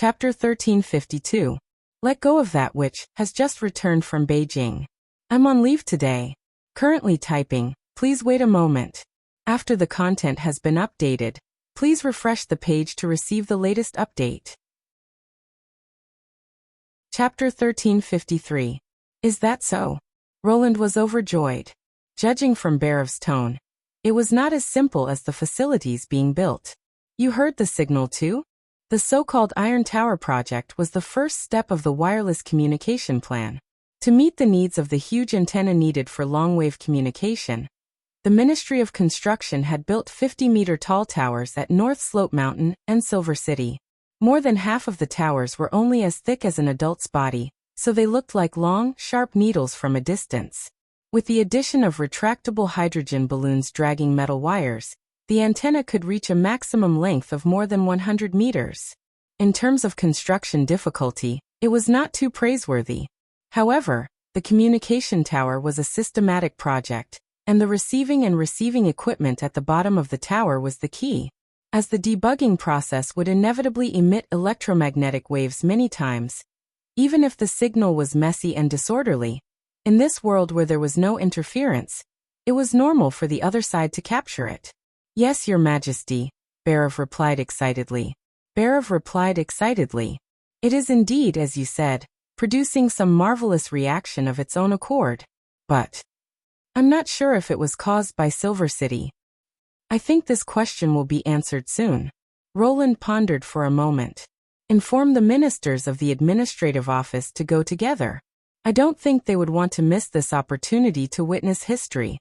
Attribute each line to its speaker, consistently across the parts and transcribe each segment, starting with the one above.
Speaker 1: Chapter 1352. Let go of that which has just returned from Beijing. I'm on leave today. Currently typing. Please wait a moment. After the content has been updated, please refresh the page to receive the latest update. Chapter 1353. Is that so? Roland was overjoyed. Judging from Barov's tone, it was not as simple as the facilities being built. You heard the signal too? The so-called Iron Tower project was the first step of the wireless communication plan. To meet the needs of the huge antenna needed for long-wave communication, the Ministry of Construction had built 50-meter-tall towers at North Slope Mountain and Silver City. More than half of the towers were only as thick as an adult's body, so they looked like long, sharp needles from a distance. With the addition of retractable hydrogen balloons dragging metal wires, the antenna could reach a maximum length of more than 100 meters. In terms of construction difficulty, it was not too praiseworthy. However, the communication tower was a systematic project, and the receiving and receiving equipment at the bottom of the tower was the key, as the debugging process would inevitably emit electromagnetic waves many times. Even if the signal was messy and disorderly, in this world where there was no interference, it was normal for the other side to capture it. Yes, Your Majesty, Barov replied excitedly. It is indeed, as you said, producing some marvelous reaction of its own accord. But I'm not sure if it was caused by Silver City. I think this question will be answered soon. Roland pondered for a moment. Inform the ministers of the administrative office to go together. I don't think they would want to miss this opportunity to witness history.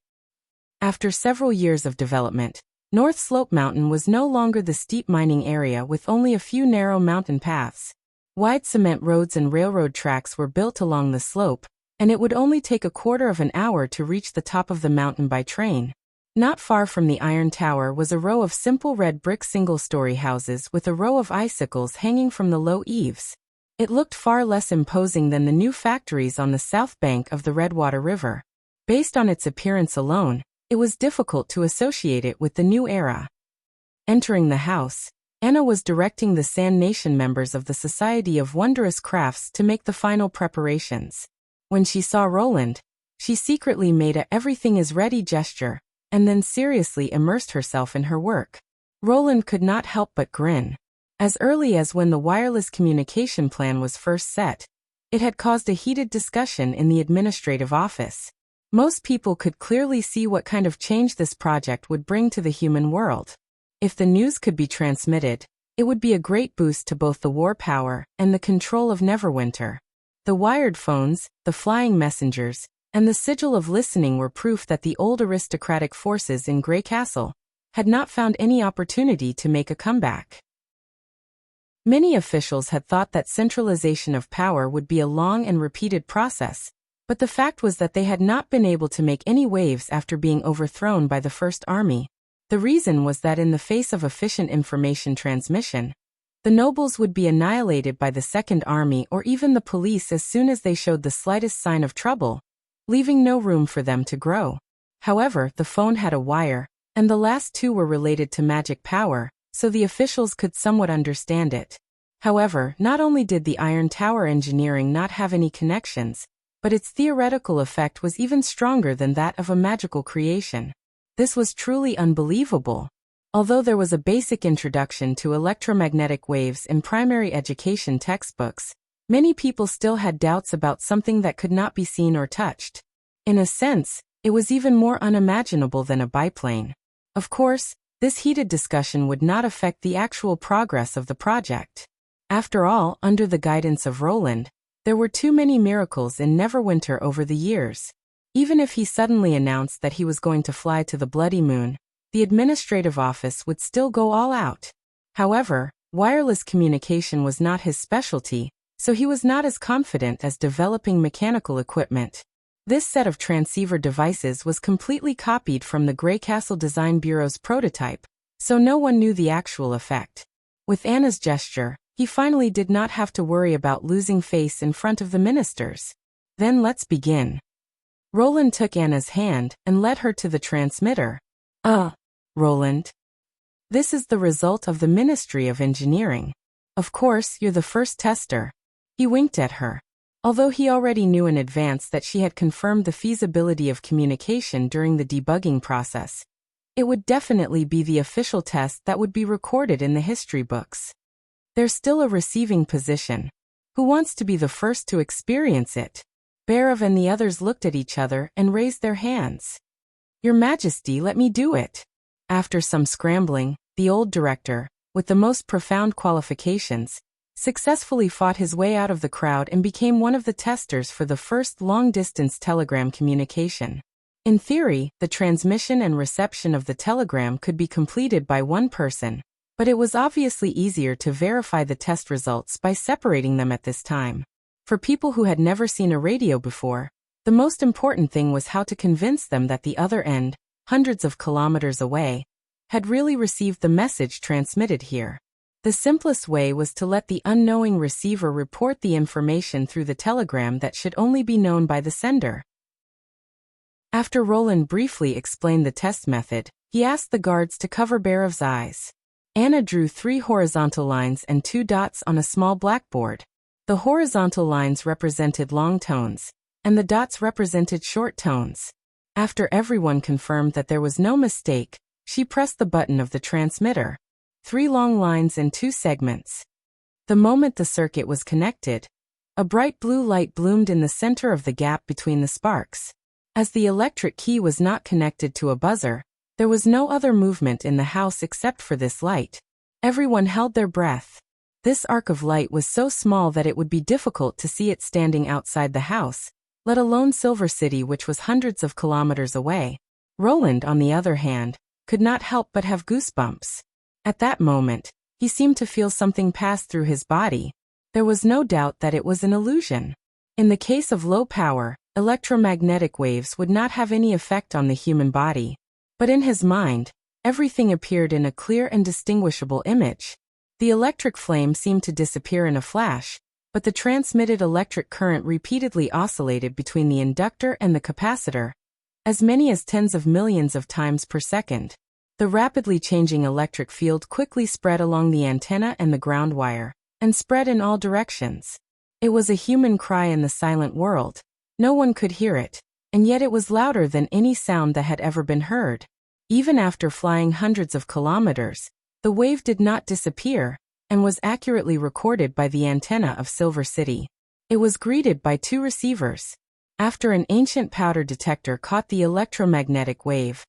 Speaker 1: After several years of development, North Slope Mountain was no longer the steep mining area with only a few narrow mountain paths. Wide cement roads and railroad tracks were built along the slope, and it would only take a quarter of an hour to reach the top of the mountain by train. Not far from the Iron Tower was a row of simple red brick single-story houses with a row of icicles hanging from the low eaves. It looked far less imposing than the new factories on the south bank of the Redwater River. Based on its appearance alone, it was difficult to associate it with the new era. Entering the house, Anna was directing the Sand Nation members of the Society of Wondrous Crafts to make the final preparations. When she saw Roland, she secretly made a "everything is ready" gesture, and then seriously immersed herself in her work. Roland could not help but grin. As early as when the wireless communication plan was first set, it had caused a heated discussion in the administrative office. Most people could clearly see what kind of change this project would bring to the human world. If the news could be transmitted, it would be a great boost to both the war power and the control of Neverwinter. The wired phones, the flying messengers, and the sigil of listening were proof that the old aristocratic forces in Grey Castle had not found any opportunity to make a comeback. Many officials had thought that centralization of power would be a long and repeated process, but the fact was that they had not been able to make any waves after being overthrown by the First Army. The reason was that in the face of efficient information transmission, the nobles would be annihilated by the Second Army or even the police as soon as they showed the slightest sign of trouble, leaving no room for them to grow. However, the phone had a wire, and the last two were related to magic power, so the officials could somewhat understand it. However, not only did the Iron Tower engineering not have any connections, but its theoretical effect was even stronger than that of a magical creation. This was truly unbelievable. Although there was a basic introduction to electromagnetic waves in primary education textbooks, many people still had doubts about something that could not be seen or touched. In a sense, it was even more unimaginable than a biplane. Of course, this heated discussion would not affect the actual progress of the project. After all, under the guidance of Roland, there were too many miracles in Neverwinter over the years. Even if he suddenly announced that he was going to fly to the Bloody Moon, the administrative office would still go all out. However, wireless communication was not his specialty, so he was not as confident as developing mechanical equipment. This set of transceiver devices was completely copied from the Grey Castle Design Bureau's prototype, so no one knew the actual effect. With Anna's gesture, he finally did not have to worry about losing face in front of the ministers. Then let's begin. Roland took Anna's hand and led her to the transmitter. Roland. This is the result of the Ministry of Engineering. Of course, you're the first tester. He winked at her. Although he already knew in advance that she had confirmed the feasibility of communication during the debugging process, it would definitely be the official test that would be recorded in the history books. There's still a receiving position. Who wants to be the first to experience it? Bhairav and the others looked at each other and raised their hands. Your Majesty, let me do it. After some scrambling, the old director, with the most profound qualifications, successfully fought his way out of the crowd and became one of the testers for the first long-distance telegram communication. In theory, the transmission and reception of the telegram could be completed by one person, but it was obviously easier to verify the test results by separating them at this time. For people who had never seen a radio before, the most important thing was how to convince them that the other end, hundreds of kilometers away, had really received the message transmitted here. The simplest way was to let the unknowing receiver report the information through the telegram that should only be known by the sender. After Roland briefly explained the test method, he asked the guards to cover Bhairav's eyes. Anna drew 3 horizontal lines and 2 dots on a small blackboard. The horizontal lines represented long tones, and the dots represented short tones. After everyone confirmed that there was no mistake, she pressed the button of the transmitter. 3 long lines and 2 segments. The moment the circuit was connected, a bright blue light bloomed in the center of the gap between the sparks. As the electric key was not connected to a buzzer, there was no other movement in the house except for this light. Everyone held their breath. This arc of light was so small that it would be difficult to see it standing outside the house, let alone Silver City, which was hundreds of kilometers away. Roland, on the other hand, could not help but have goosebumps. At that moment, he seemed to feel something pass through his body. There was no doubt that it was an illusion. In the case of low power, electromagnetic waves would not have any effect on the human body. But in his mind, everything appeared in a clear and distinguishable image. The electric flame seemed to disappear in a flash, but the transmitted electric current repeatedly oscillated between the inductor and the capacitor, as many as tens of millions of times per second. The rapidly changing electric field quickly spread along the antenna and the ground wire, and spread in all directions. It was a human cry in the silent world. No one could hear it, and yet it was louder than any sound that had ever been heard. Even after flying hundreds of kilometers, the wave did not disappear, and was accurately recorded by the antenna of Silver City. It was greeted by 2 receivers. After an ancient powder detector caught the electromagnetic wave,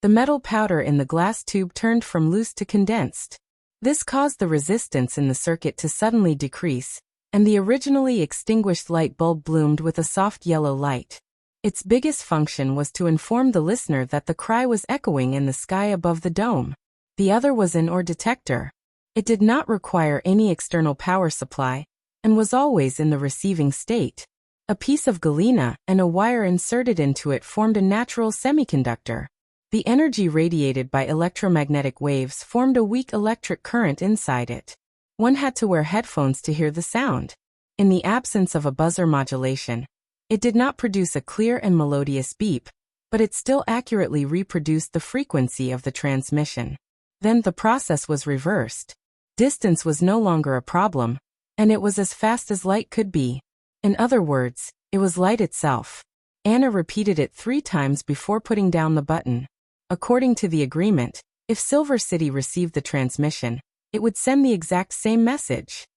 Speaker 1: the metal powder in the glass tube turned from loose to condensed. This caused the resistance in the circuit to suddenly decrease, and the originally extinguished light bulb bloomed with a soft yellow light. Its biggest function was to inform the listener that the cry was echoing in the sky above the dome. The other was an OR detector. It did not require any external power supply, and was always in the receiving state. A piece of galena and a wire inserted into it formed a natural semiconductor. The energy radiated by electromagnetic waves formed a weak electric current inside it. One had to wear headphones to hear the sound. In the absence of a buzzer modulation, it did not produce a clear and melodious beep, but it still accurately reproduced the frequency of the transmission. Then the process was reversed. Distance was no longer a problem, and it was as fast as light could be. In other words, it was light itself. Anna repeated it 3 times before putting down the button. According to the agreement, if Silver City received the transmission, it would send the exact same message.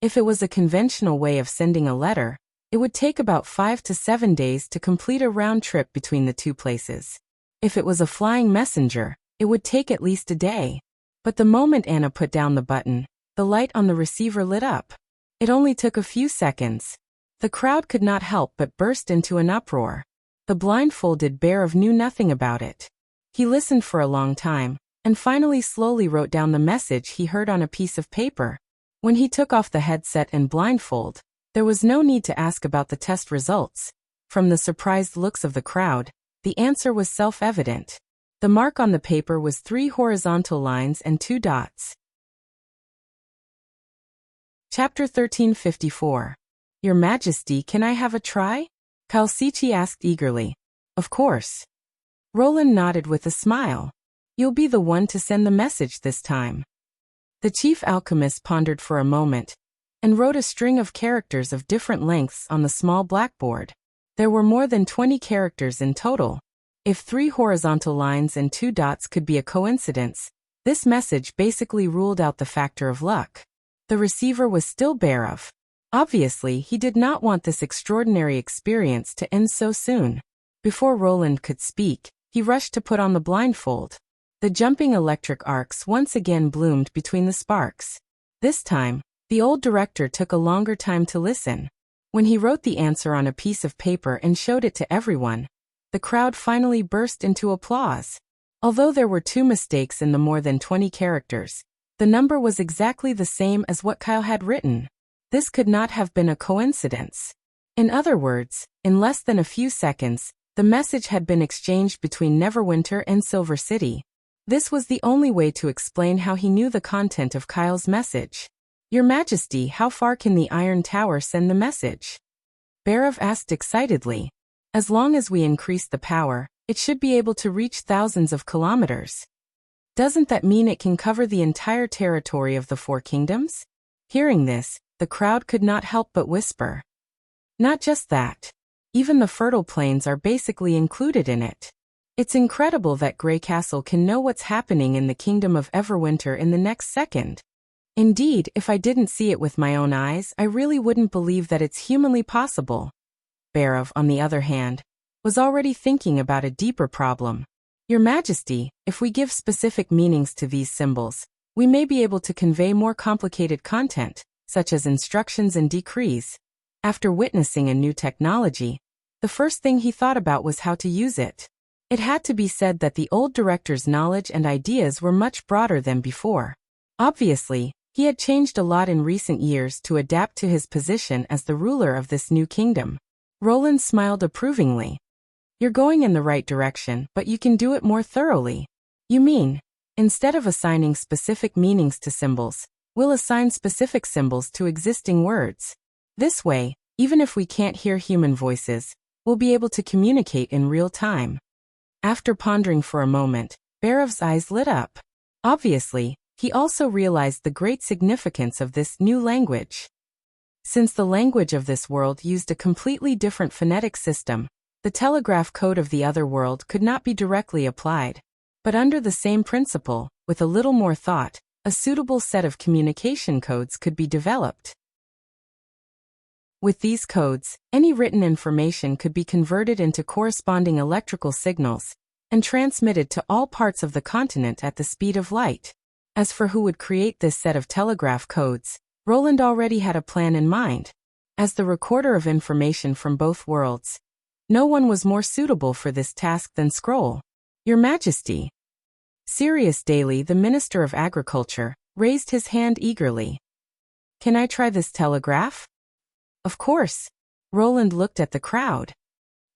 Speaker 1: If it was a conventional way of sending a letter, it would take about 5 to 7 days to complete a round trip between the 2 places. If it was a flying messenger, it would take at least a day. But the moment Anna put down the button, the light on the receiver lit up. It only took a few seconds. The crowd could not help but burst into an uproar. The blindfolded Bhairav knew nothing about it. He listened for a long time, and finally slowly wrote down the message he heard on a piece of paper. When he took off the headset and blindfold, there was no need to ask about the test results. From the surprised looks of the crowd, the answer was self-evident. The mark on the paper was 3 horizontal lines and 2 dots. Chapter 1354. Your Majesty, can I have a try? Kalsichi asked eagerly. Of course. Roland nodded with a smile. You'll be the one to send the message this time. The chief alchemist pondered for a moment and wrote a string of characters of different lengths on the small blackboard. There were more than 20 characters in total. If 3 horizontal lines and 2 dots could be a coincidence, this message basically ruled out the factor of luck. The receiver was still Barov. Obviously, he did not want this extraordinary experience to end so soon. Before Roland could speak, he rushed to put on the blindfold. The jumping electric arcs once again bloomed between the sparks. This time, the old director took a longer time to listen. When he wrote the answer on a piece of paper and showed it to everyone, the crowd finally burst into applause. Although there were 2 mistakes in the more than 20 characters, the number was exactly the same as what Kyle had written. This could not have been a coincidence. In other words, in less than a few seconds, the message had been exchanged between Neverwinter and Silver City. This was the only way to explain how he knew the content of Kyle's message. "Your Majesty, how far can the Iron Tower send the message?" Barov asked excitedly. "As long as we increase the power, it should be able to reach thousands of kilometers." "Doesn't that mean it can cover the entire territory of the 4 kingdoms?" Hearing this, the crowd could not help but whisper. "Not just that. Even the fertile plains are basically included in it. It's incredible that Grey Castle can know what's happening in the Kingdom of Everwinter in the next second. Indeed, if I didn't see it with my own eyes, I really wouldn't believe that it's humanly possible." Barov, on the other hand, was already thinking about a deeper problem. "Your Majesty, if we give specific meanings to these symbols, we may be able to convey more complicated content, such as instructions and decrees." After witnessing a new technology, the first thing he thought about was how to use it. It had to be said that the old director's knowledge and ideas were much broader than before. Obviously, he had changed a lot in recent years to adapt to his position as the ruler of this new kingdom. Roland smiled approvingly. "You're going in the right direction, but you can do it more thoroughly." "You mean, instead of assigning specific meanings to symbols, we'll assign specific symbols to existing words. This way, even if we can't hear human voices, we'll be able to communicate in real time." After pondering for a moment, Barov's eyes lit up. Obviously, he also realized the great significance of this new language. Since the language of this world used a completely different phonetic system, the telegraph code of the other world could not be directly applied. But under the same principle, with a little more thought, a suitable set of communication codes could be developed. With these codes, any written information could be converted into corresponding electrical signals and transmitted to all parts of the continent at the speed of light. As for who would create this set of telegraph codes, Roland already had a plan in mind. As the recorder of information from both worlds, no one was more suitable for this task than Scroll. "Your Majesty." Sirius Daly, the Minister of Agriculture, raised his hand eagerly. "Can I try this telegraph?" "Of course." Roland looked at the crowd.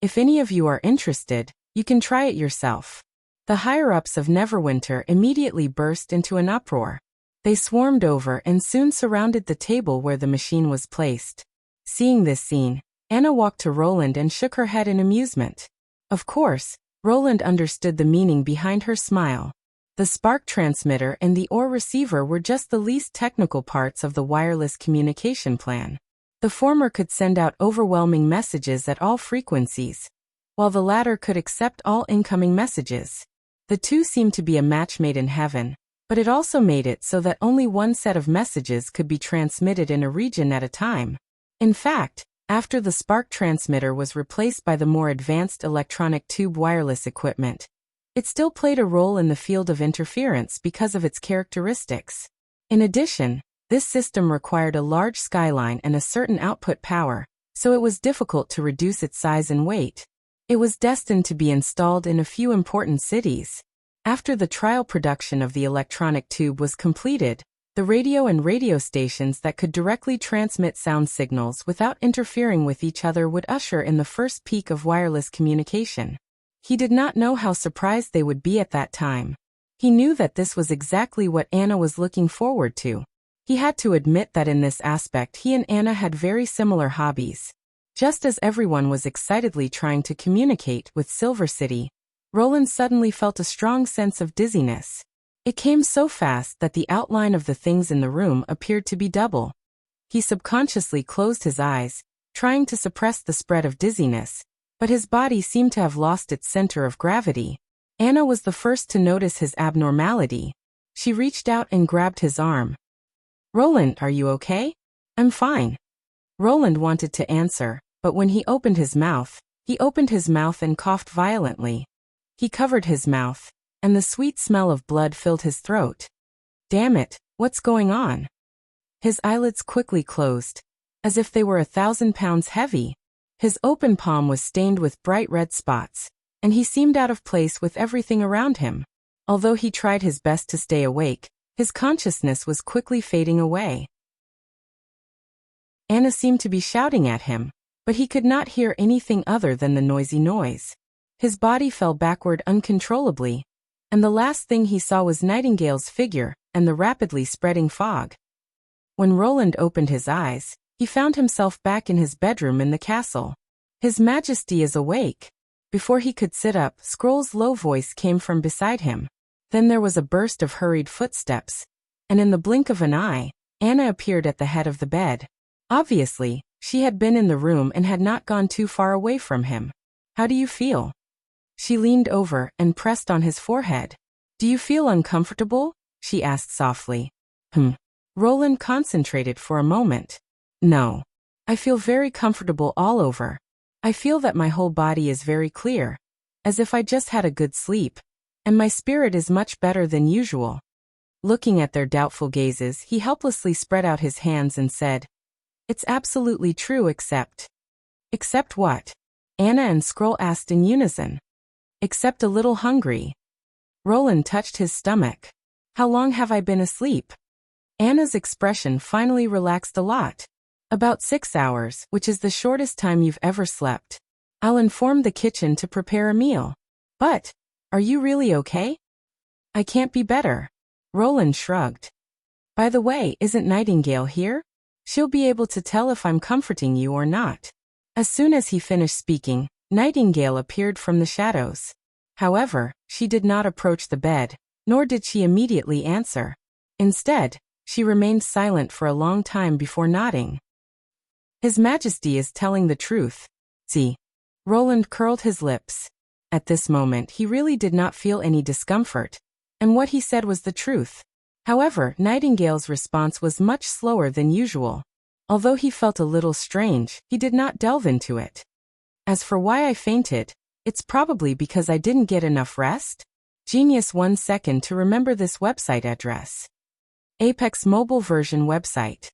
Speaker 1: "If any of you are interested, you can try it yourself." The higher-ups of Neverwinter immediately burst into an uproar. They swarmed over and soon surrounded the table where the machine was placed. Seeing this scene, Anna walked to Roland and shook her head in amusement. Of course, Roland understood the meaning behind her smile. The spark transmitter and the ore receiver were just the least technical parts of the wireless communication plan. The former could send out overwhelming messages at all frequencies, while the latter could accept all incoming messages. The two seemed to be a match made in heaven, but it also made it so that only one set of messages could be transmitted in a region at a time. In fact, after the spark transmitter was replaced by the more advanced electronic tube wireless equipment, it still played a role in the field of interference because of its characteristics. In addition, this system required a large skyline and a certain output power, so it was difficult to reduce its size and weight. It was destined to be installed in a few important cities. After the trial production of the electronic tube was completed, the radio and radio stations that could directly transmit sound signals without interfering with each other would usher in the first peak of wireless communication. He did not know how surprised they would be at that time. He knew that this was exactly what Anna was looking forward to. He had to admit that in this aspect he and Anna had very similar hobbies. Just as everyone was excitedly trying to communicate with Silver City, Roland suddenly felt a strong sense of dizziness. It came so fast that the outline of the things in the room appeared to be double. He subconsciously closed his eyes, trying to suppress the spread of dizziness, but his body seemed to have lost its center of gravity. Anna was the first to notice his abnormality. She reached out and grabbed his arm. "Roland, are you okay?" "I'm fine." Roland wanted to answer, but when he opened his mouth and coughed violently. He covered his mouth, and the sweet smell of blood filled his throat. "Damn it, what's going on?" His eyelids quickly closed, as if they were 1,000 pounds heavy. His open palm was stained with bright red spots, and he seemed out of place with everything around him. Although he tried his best to stay awake, his consciousness was quickly fading away. Anna seemed to be shouting at him, but he could not hear anything other than the noisy noise. His body fell backward uncontrollably, and the last thing he saw was Nightingale's figure and the rapidly spreading fog. When Roland opened his eyes, he found himself back in his bedroom in the castle. "His Majesty is awake." Before he could sit up, Scroll's low voice came from beside him. Then there was a burst of hurried footsteps, and in the blink of an eye, Anna appeared at the head of the bed. Obviously, she had been in the room and had not gone too far away from him. "How do you feel?" She leaned over and pressed on his forehead. "Do you feel uncomfortable?" she asked softly. Roland concentrated for a moment. "No. I feel very comfortable all over. I feel that my whole body is very clear, as if I just had a good sleep, and my spirit is much better than usual." Looking at their doubtful gazes, he helplessly spread out his hands and said, "It's absolutely true except..." "Except what?" Anna and Scroll asked in unison. "Except a little hungry." Roland touched his stomach. "How long have I been asleep?" Anna's expression finally relaxed a lot. "About 6 hours, which is the shortest time you've ever slept. I'll inform the kitchen to prepare a meal." "But, are you really okay?" "I can't be better." Roland shrugged. "By the way, isn't Nightingale here? She'll be able to tell if I'm comforting you or not." As soon as he finished speaking, Nightingale appeared from the shadows. However, she did not approach the bed, nor did she immediately answer. Instead, she remained silent for a long time before nodding. "His Majesty is telling the truth." "See." Roland curled his lips. At this moment he really did not feel any discomfort, and what he said was the truth. However, Nightingale's response was much slower than usual. Although he felt a little strange, he did not delve into it. "As for why I fainted, it's probably because I didn't get enough rest." Genius 1 second to remember this website address. Apex mobile version website.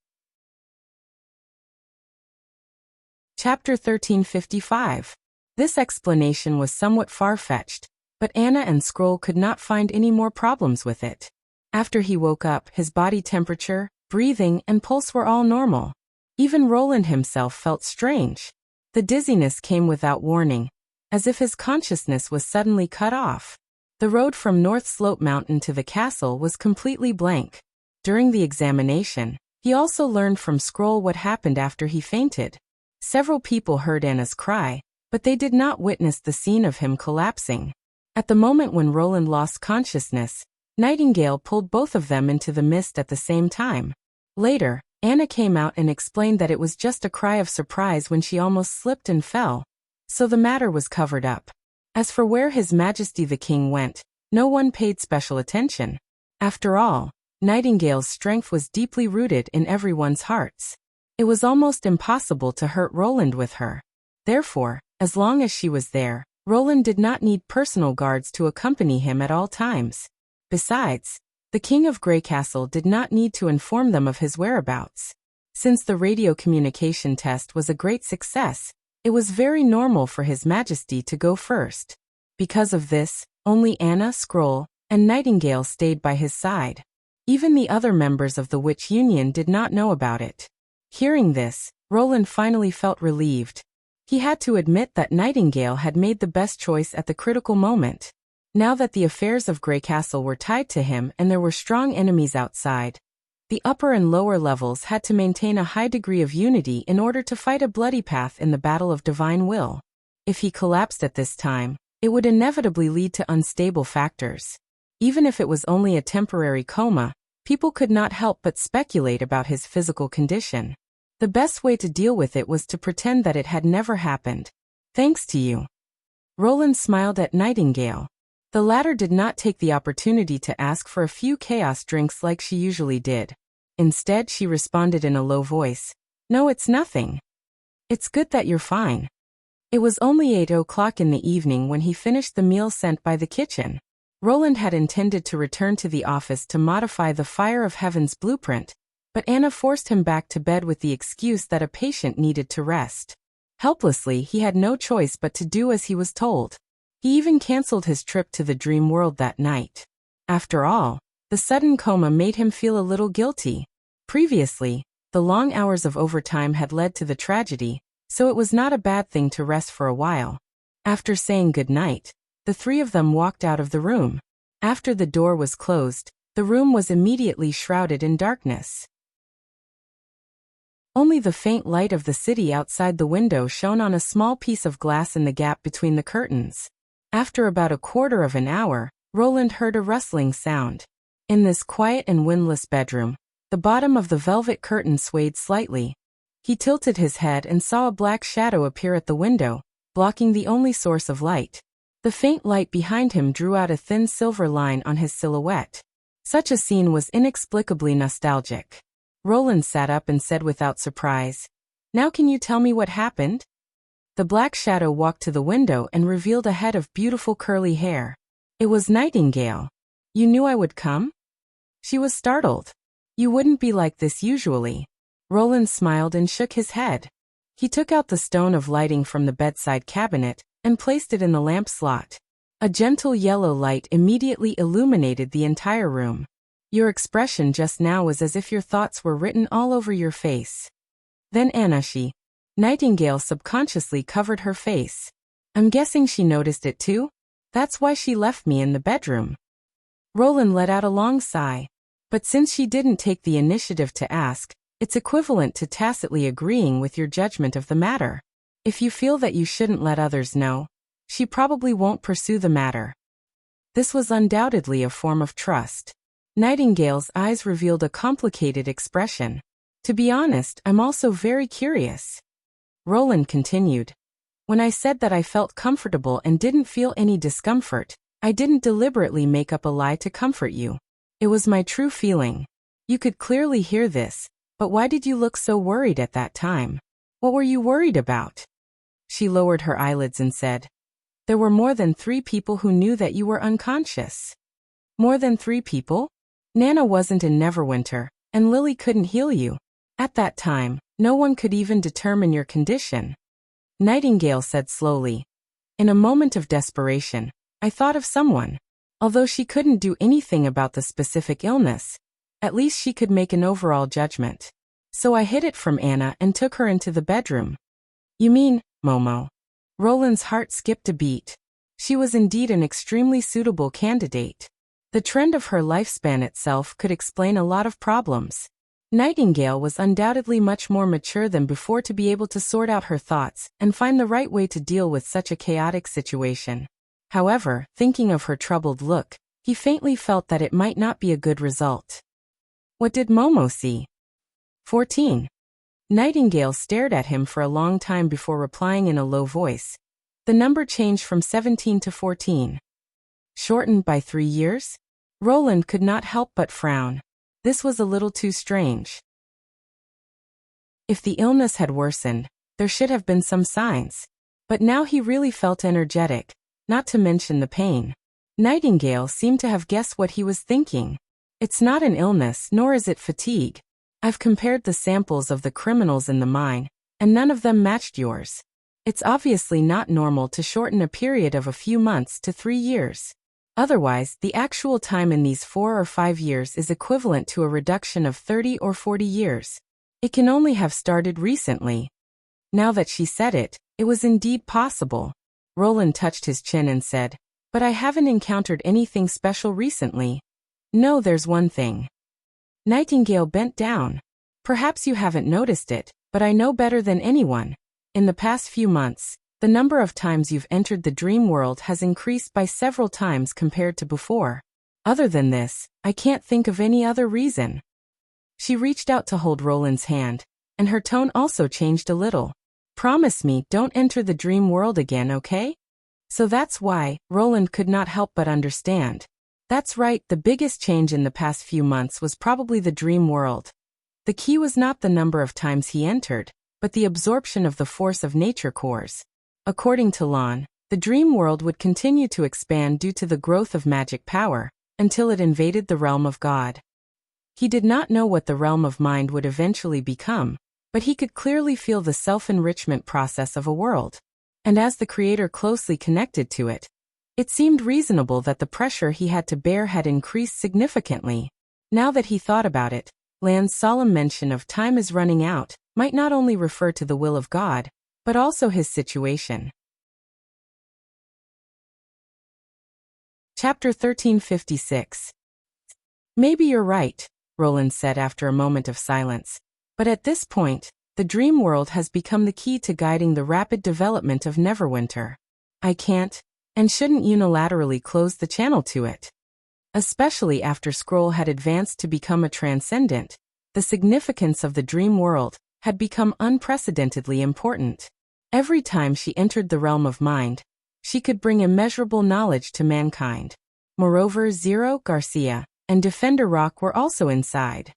Speaker 1: Chapter 1355. This explanation was somewhat far-fetched, but Anna and Scroll could not find any more problems with it. After he woke up, his body temperature, breathing, and pulse were all normal. Even Roland himself felt strange. The dizziness came without warning, as if his consciousness was suddenly cut off. The road from North Slope Mountain to the castle was completely blank. During the examination, he also learned from Scroll what happened after he fainted. Several people heard Anna's cry, but they did not witness the scene of him collapsing. At the moment when Roland lost consciousness, Nightingale pulled both of them into the mist at the same time. Later, Anna came out and explained that it was just a cry of surprise when she almost slipped and fell, so the matter was covered up. As for where His Majesty the King went, no one paid special attention. After all, Nightingale's strength was deeply rooted in everyone's hearts. It was almost impossible to hurt Roland with her. Therefore, as long as she was there, Roland did not need personal guards to accompany him at all times. Besides, the King of Grey Castle did not need to inform them of his whereabouts. Since the radio communication test was a great success, it was very normal for His Majesty to go first. Because of this, only Anna, Scroll, and Nightingale stayed by his side. Even the other members of the Witch Union did not know about it. Hearing this, Roland finally felt relieved. He had to admit that Nightingale had made the best choice at the critical moment. Now that the affairs of Grey Castle were tied to him and there were strong enemies outside, the upper and lower levels had to maintain a high degree of unity in order to fight a bloody path in the battle of divine will. If he collapsed at this time, it would inevitably lead to unstable factors. Even if it was only a temporary coma, people could not help but speculate about his physical condition. The best way to deal with it was to pretend that it had never happened. Thanks to you. Roland smiled at Nightingale. The latter did not take the opportunity to ask for a few chaos drinks like she usually did. Instead, she responded in a low voice, "No, it's nothing. It's good that you're fine." It was only 8 o'clock in the evening when he finished the meal sent by the kitchen. Roland had intended to return to the office to modify the Fire of Heaven's blueprint, but Anna forced him back to bed with the excuse that a patient needed to rest. Helplessly, he had no choice but to do as he was told. He even canceled his trip to the dream world that night. After all, the sudden coma made him feel a little guilty. Previously, the long hours of overtime had led to the tragedy, so it was not a bad thing to rest for a while. After saying good night, the three of them walked out of the room. After the door was closed, the room was immediately shrouded in darkness. Only the faint light of the city outside the window shone on a small piece of glass in the gap between the curtains. After about a quarter of an hour, Roland heard a rustling sound. In this quiet and windless bedroom, the bottom of the velvet curtain swayed slightly. He tilted his head and saw a black shadow appear at the window, blocking the only source of light. The faint light behind him drew out a thin silver line on his silhouette. Such a scene was inexplicably nostalgic. Roland sat up and said without surprise, "Now can you tell me what happened?" The black shadow walked to the window and revealed a head of beautiful curly hair. It was Nightingale. "You knew I would come?" She was startled. "You wouldn't be like this usually." Roland smiled and shook his head. He took out the stone of lighting from the bedside cabinet and placed it in the lamp slot. A gentle yellow light immediately illuminated the entire room. "Your expression just now was as if your thoughts were written all over your face." Then Nightingale subconsciously covered her face. "I'm guessing she noticed it too? That's why she left me in the bedroom." Roland let out a long sigh. But since she didn't take the initiative to ask, it's equivalent to tacitly agreeing with your judgment of the matter. If you feel that you shouldn't let others know, she probably won't pursue the matter. This was undoubtedly a form of trust. Nightingale's eyes revealed a complicated expression. "To be honest, I'm also very curious." Roland continued, "When I said that I felt comfortable and didn't feel any discomfort, I didn't deliberately make up a lie to comfort you. It was my true feeling. You could clearly hear this, but why did you look so worried at that time? What were you worried about?" She lowered her eyelids and said, "There were more than 3 people who knew that you were unconscious." "More than 3 people? Nana wasn't in Neverwinter, and Lily couldn't heal you. At that time, no one could even determine your condition." Nightingale said slowly, "In a moment of desperation, I thought of someone. Although she couldn't do anything about the specific illness, at least she could make an overall judgment. So I hid it from Anna and took her into the bedroom." "You mean, Momo?" Roland's heart skipped a beat. She was indeed an extremely suitable candidate. The trend of her lifespan itself could explain a lot of problems. Nightingale was undoubtedly much more mature than before to be able to sort out her thoughts and find the right way to deal with such a chaotic situation. However, thinking of her troubled look, he faintly felt that it might not be a good result. What did Momo see? 14. Nightingale stared at him for a long time before replying in a low voice. The number changed from 17 to 14. Shortened by 3 years? Roland could not help but frown. This was a little too strange. If the illness had worsened, there should have been some signs. But now he really felt energetic, not to mention the pain. Nightingale seemed to have guessed what he was thinking. "It's not an illness, nor is it fatigue. I've compared the samples of the criminals in the mine, and none of them matched yours. It's obviously not normal to shorten a period of a few months to 3 years. Otherwise, the actual time in these 4 or 5 years is equivalent to a reduction of 30 or 40 years. It can only have started recently." Now that she said it, it was indeed possible. Roland touched his chin and said, "But I haven't encountered anything special recently." "No, there's one thing." Nightingale bent down. "Perhaps you haven't noticed it, but I know better than anyone. In the past few months, the number of times you've entered the dream world has increased by several times compared to before. Other than this, I can't think of any other reason. She reached out to hold Roland's hand, and her tone also changed a little. Promise me don't enter the dream world again, okay? So that's why, Roland could not help but understand. That's right, the biggest change in the past few months was probably the dream world. The key was not the number of times he entered, but the absorption of the force of nature cores. According to Lon, the dream world would continue to expand due to the growth of magic power, until it invaded the realm of God. He did not know what the realm of mind would eventually become, but he could clearly feel the self-enrichment process of a world. And as the creator closely connected to it, it seemed reasonable that the pressure he had to bear had increased significantly. Now that he thought about it, Lan's solemn mention of time is running out might not only refer to the will of God, but also his situation. Chapter 1356. Maybe you're right, Roland said after a moment of silence. But at this point, the dream world has become the key to guiding the rapid development of Neverwinter. I can't, and shouldn't unilaterally close the channel to it. Especially after Scroll had advanced to become a transcendent, the significance of the dream world had become unprecedentedly important. Every time she entered the realm of mind, she could bring immeasurable knowledge to mankind. Moreover, Zero, Garcia, and Defender Rock were also inside.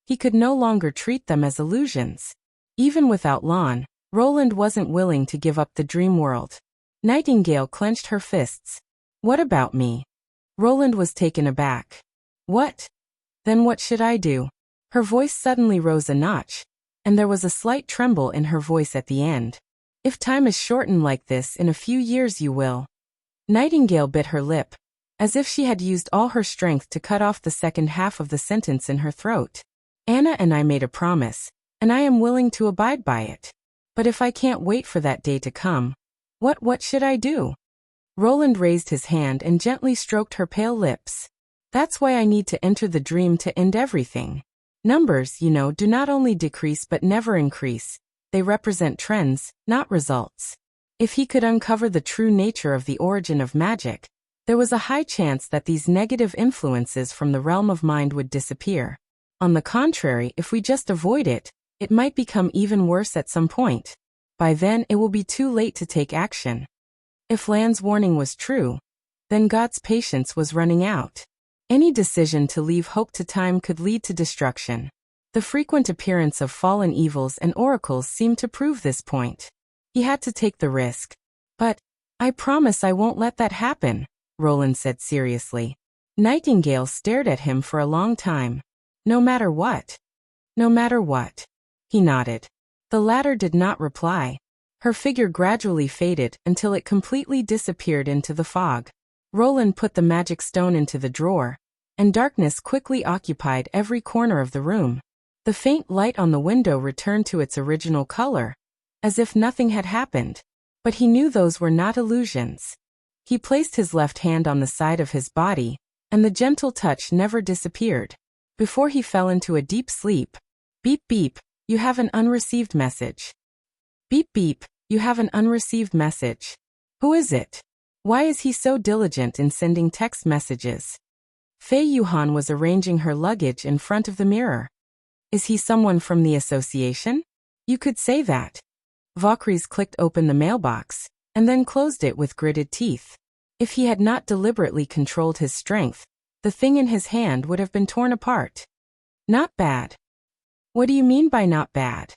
Speaker 1: He could no longer treat them as illusions. Even without Lon, Roland wasn't willing to give up the dream world. Nightingale clenched her fists. What about me? Roland was taken aback. What? Then what should I do? Her voice suddenly rose a notch, and there was a slight tremble in her voice at the end. If time is shortened like this in a few years you will. Nightingale bit her lip, as if she had used all her strength to cut off the second half of the sentence in her throat. Anna and I made a promise, and I am willing to abide by it. But if I can't wait for that day to come, what should I do? Roland raised his hand and gently stroked her pale lips. That's why I need to enter the dream to end everything. Numbers, do not only decrease but never increase. They represent trends, not results. If he could uncover the true nature of the origin of magic, there was a high chance that these negative influences from the realm of mind would disappear. On the contrary, if we just avoid it, it might become even worse at some point. By then, it will be too late to take action. If Lan's warning was true, then God's patience was running out. Any decision to leave hope to time could lead to destruction. The frequent appearance of fallen evils and oracles seemed to prove this point. He had to take the risk. But, I promise I won't let that happen, Roland said seriously. Nightingale stared at him for a long time. No matter what. No matter what. He nodded. The latter did not reply. Her figure gradually faded until it completely disappeared into the fog. Roland put the magic stone into the drawer, and darkness quickly occupied every corner of the room. The faint light on the window returned to its original color, as if nothing had happened. But he knew those were not illusions. He placed his left hand on the side of his body, and the gentle touch never disappeared. Before he fell into a deep sleep. Beep beep, you have an unreceived message. Beep beep, you have an unreceived message. Who is it? Why is he so diligent in sending text messages? Fei Yuhan was arranging her luggage in front of the mirror. Is he someone from the association? You could say that. Valkyries clicked open the mailbox, and then closed it with gritted teeth. If he had not deliberately controlled his strength, the thing in his hand would have been torn apart. Not bad. What do you mean by not bad?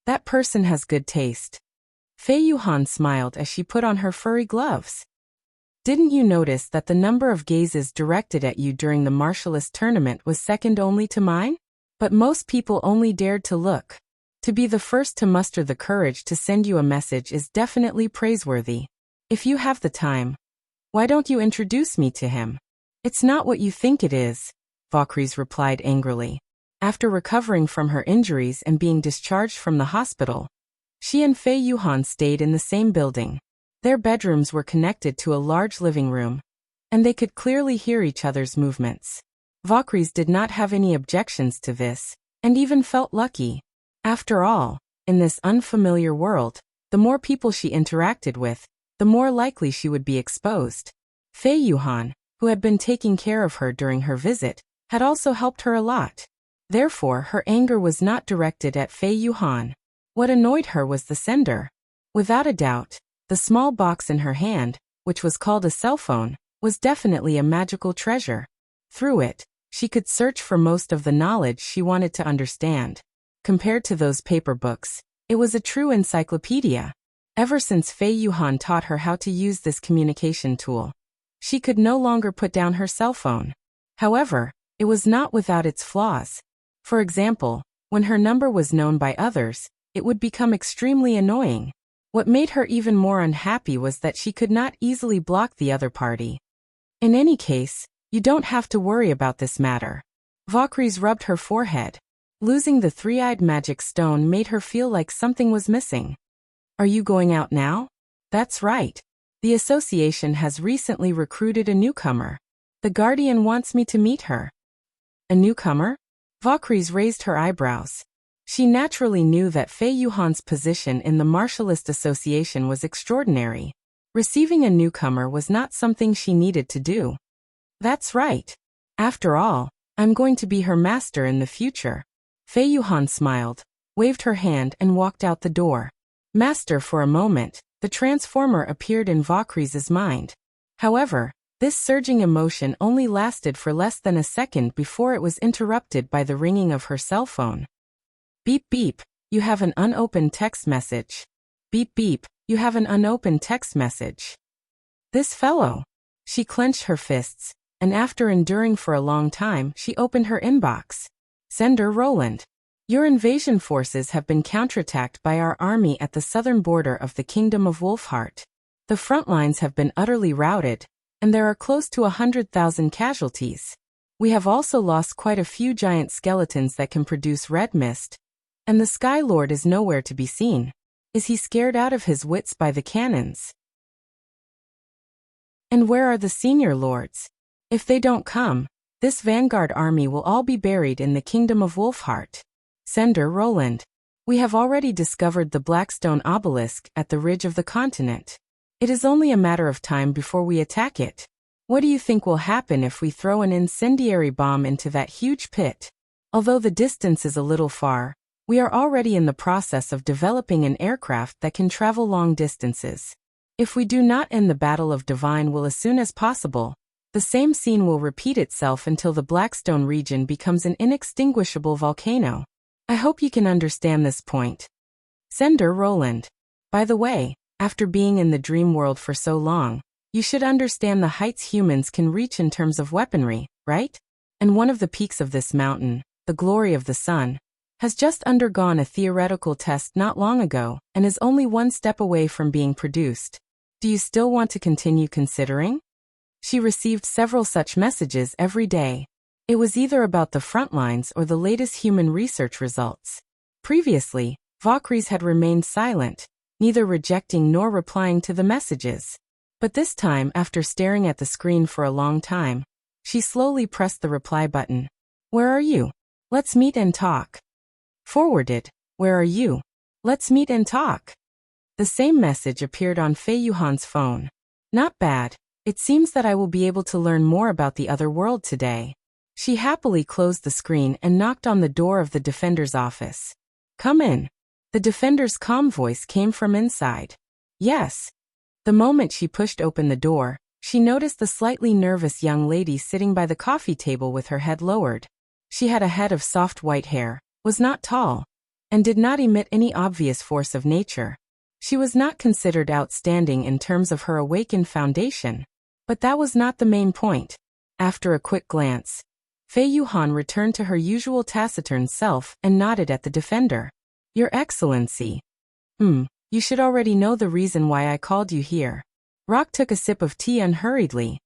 Speaker 1: That person has good taste. Fei Yuhan smiled as she put on her furry gloves. Didn't you notice that the number of gazes directed at you during the martialist tournament was second only to mine? But most people only dared to look. To be the first to muster the courage to send you a message is definitely praiseworthy. If you have the time, why don't you introduce me to him? It's not what you think it is, Valkyries replied angrily. After recovering from her injuries and being discharged from the hospital, she and Fei Yuhan stayed in the same building. Their bedrooms were connected to a large living room, and they could clearly hear each other's movements. Valkyries did not have any objections to this, and even felt lucky. After all, in this unfamiliar world, the more people she interacted with, the more likely she would be exposed. Fei Yuhan, who had been taking care of her during her visit, had also helped her a lot. Therefore, her anger was not directed at Fei Yuhan. What annoyed her was the sender. Without a doubt, the small box in her hand, which was called a cell phone, was definitely a magical treasure. Through it, she could search for most of the knowledge she wanted to understand. Compared to those paper books, it was a true encyclopedia. Ever since Fei Yuhan taught her how to use this communication tool, she could no longer put down her cell phone. However, it was not without its flaws. For example, when her number was known by others, it would become extremely annoying. What made her even more unhappy was that she could not easily block the other party. In any case, you don't have to worry about this matter. Valkyries rubbed her forehead. Losing the three-eyed magic stone made her feel like something was missing. Are you going out now? That's right. The association has recently recruited a newcomer. The guardian wants me to meet her. A newcomer? Valkyries raised her eyebrows. She naturally knew that Fei Yuhan's position in the Martialist Association was extraordinary. Receiving a newcomer was not something she needed to do. That's right. After all, I'm going to be her master in the future. Fei Yuhan smiled, waved her hand and walked out the door. Master. For a moment, the transformer appeared in Valkyrie's mind. However, this surging emotion only lasted for less than a second before it was interrupted by the ringing of her cell phone. Beep beep, you have an unopened text message. Beep beep, you have an unopened text message. This fellow. She clenched her fists, and after enduring for a long time, she opened her inbox. Sender Roland. Your invasion forces have been counterattacked by our army at the southern border of the Kingdom of Wolfheart. The front lines have been utterly routed, and there are close to 100,000 casualties. We have also lost quite a few giant skeletons that can produce red mist, and the Sky Lord is nowhere to be seen. Is he scared out of his wits by the cannons? And where are the senior lords? If they don't come, this vanguard army will all be buried in the Kingdom of Wolfheart. Sender Roland. We have already discovered the Blackstone obelisk at the ridge of the continent. It is only a matter of time before we attack it. What do you think will happen if we throw an incendiary bomb into that huge pit? Although the distance is a little far, we are already in the process of developing an aircraft that can travel long distances. If we do not end the Battle of Divine Will as soon as possible, the same scene will repeat itself until the Blackstone region becomes an inextinguishable volcano. I hope you can understand this point. Sender Roland. By the way, after being in the dream world for so long, you should understand the heights humans can reach in terms of weaponry, right? And one of the peaks of this mountain, the glory of the sun, has just undergone a theoretical test not long ago and is only one step away from being produced. Do you still want to continue considering? She received several such messages every day. It was either about the front lines or the latest human research results. Previously, Valkyries had remained silent, neither rejecting nor replying to the messages. But this time, after staring at the screen for a long time, she slowly pressed the reply button. Where are you? Let's meet and talk. Forwarded. Where are you? Let's meet and talk. The same message appeared on Fei Yuhan's phone. Not bad. It seems that I will be able to learn more about the other world today. She happily closed the screen and knocked on the door of the defender's office. Come in. The defender's calm voice came from inside. Yes. The moment she pushed open the door, she noticed the slightly nervous young lady sitting by the coffee table with her head lowered. She had a head of soft white hair, was not tall, and did not emit any obvious force of nature. She was not considered outstanding in terms of her awakened foundation, but that was not the main point. After a quick glance, Fei Yuhan returned to her usual taciturn self and nodded at the defender. Your Excellency. You should already know the reason why I called you here. Rock took a sip of tea unhurriedly.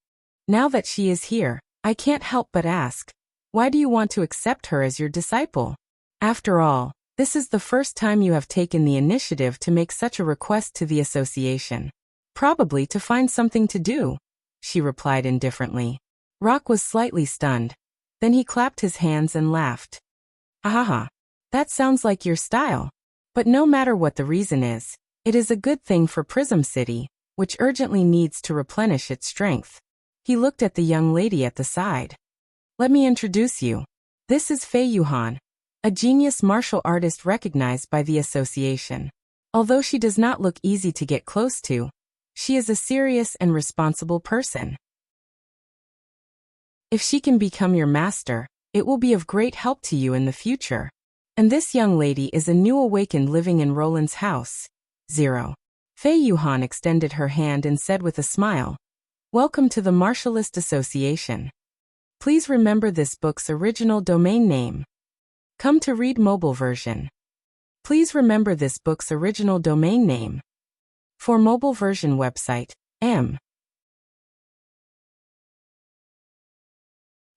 Speaker 1: Now that she is here, I can't help but ask, why do you want to accept her as your disciple? After all, this is the first time you have taken the initiative to make such a request to the association. Probably to find something to do, she replied indifferently. Rock was slightly stunned. Then he clapped his hands and laughed. Ahaha. That sounds like your style. But no matter what the reason is, it is a good thing for Prism City, which urgently needs to replenish its strength. He looked at the young lady at the side. Let me introduce you. This is Fei Yuhan, a genius martial artist recognized by the association. Although she does not look easy to get close to, she is a serious and responsible person. If she can become your master, it will be of great help to you in the future. And this young lady is a new awakened living in Roland's house. 0. Fei Yuhan extended her hand and said with a smile, "Welcome to the Martialist Association. Please remember this book's original domain name. Come to read mobile version. Please remember this book's original domain name. For mobile version website, M.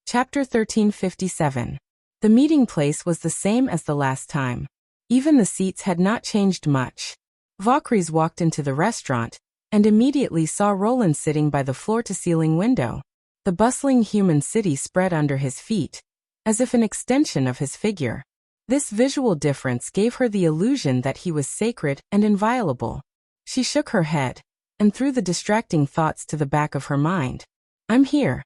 Speaker 1: Chapter 1357. The meeting place was the same as the last time. Even the seats had not changed much. Vaucries walked into the restaurant and immediately saw Roland sitting by the floor-to-ceiling window. The bustling human city spread under his feet, as if an extension of his figure. This visual difference gave her the illusion that he was sacred and inviolable. She shook her head and threw the distracting thoughts to the back of her mind. I'm here.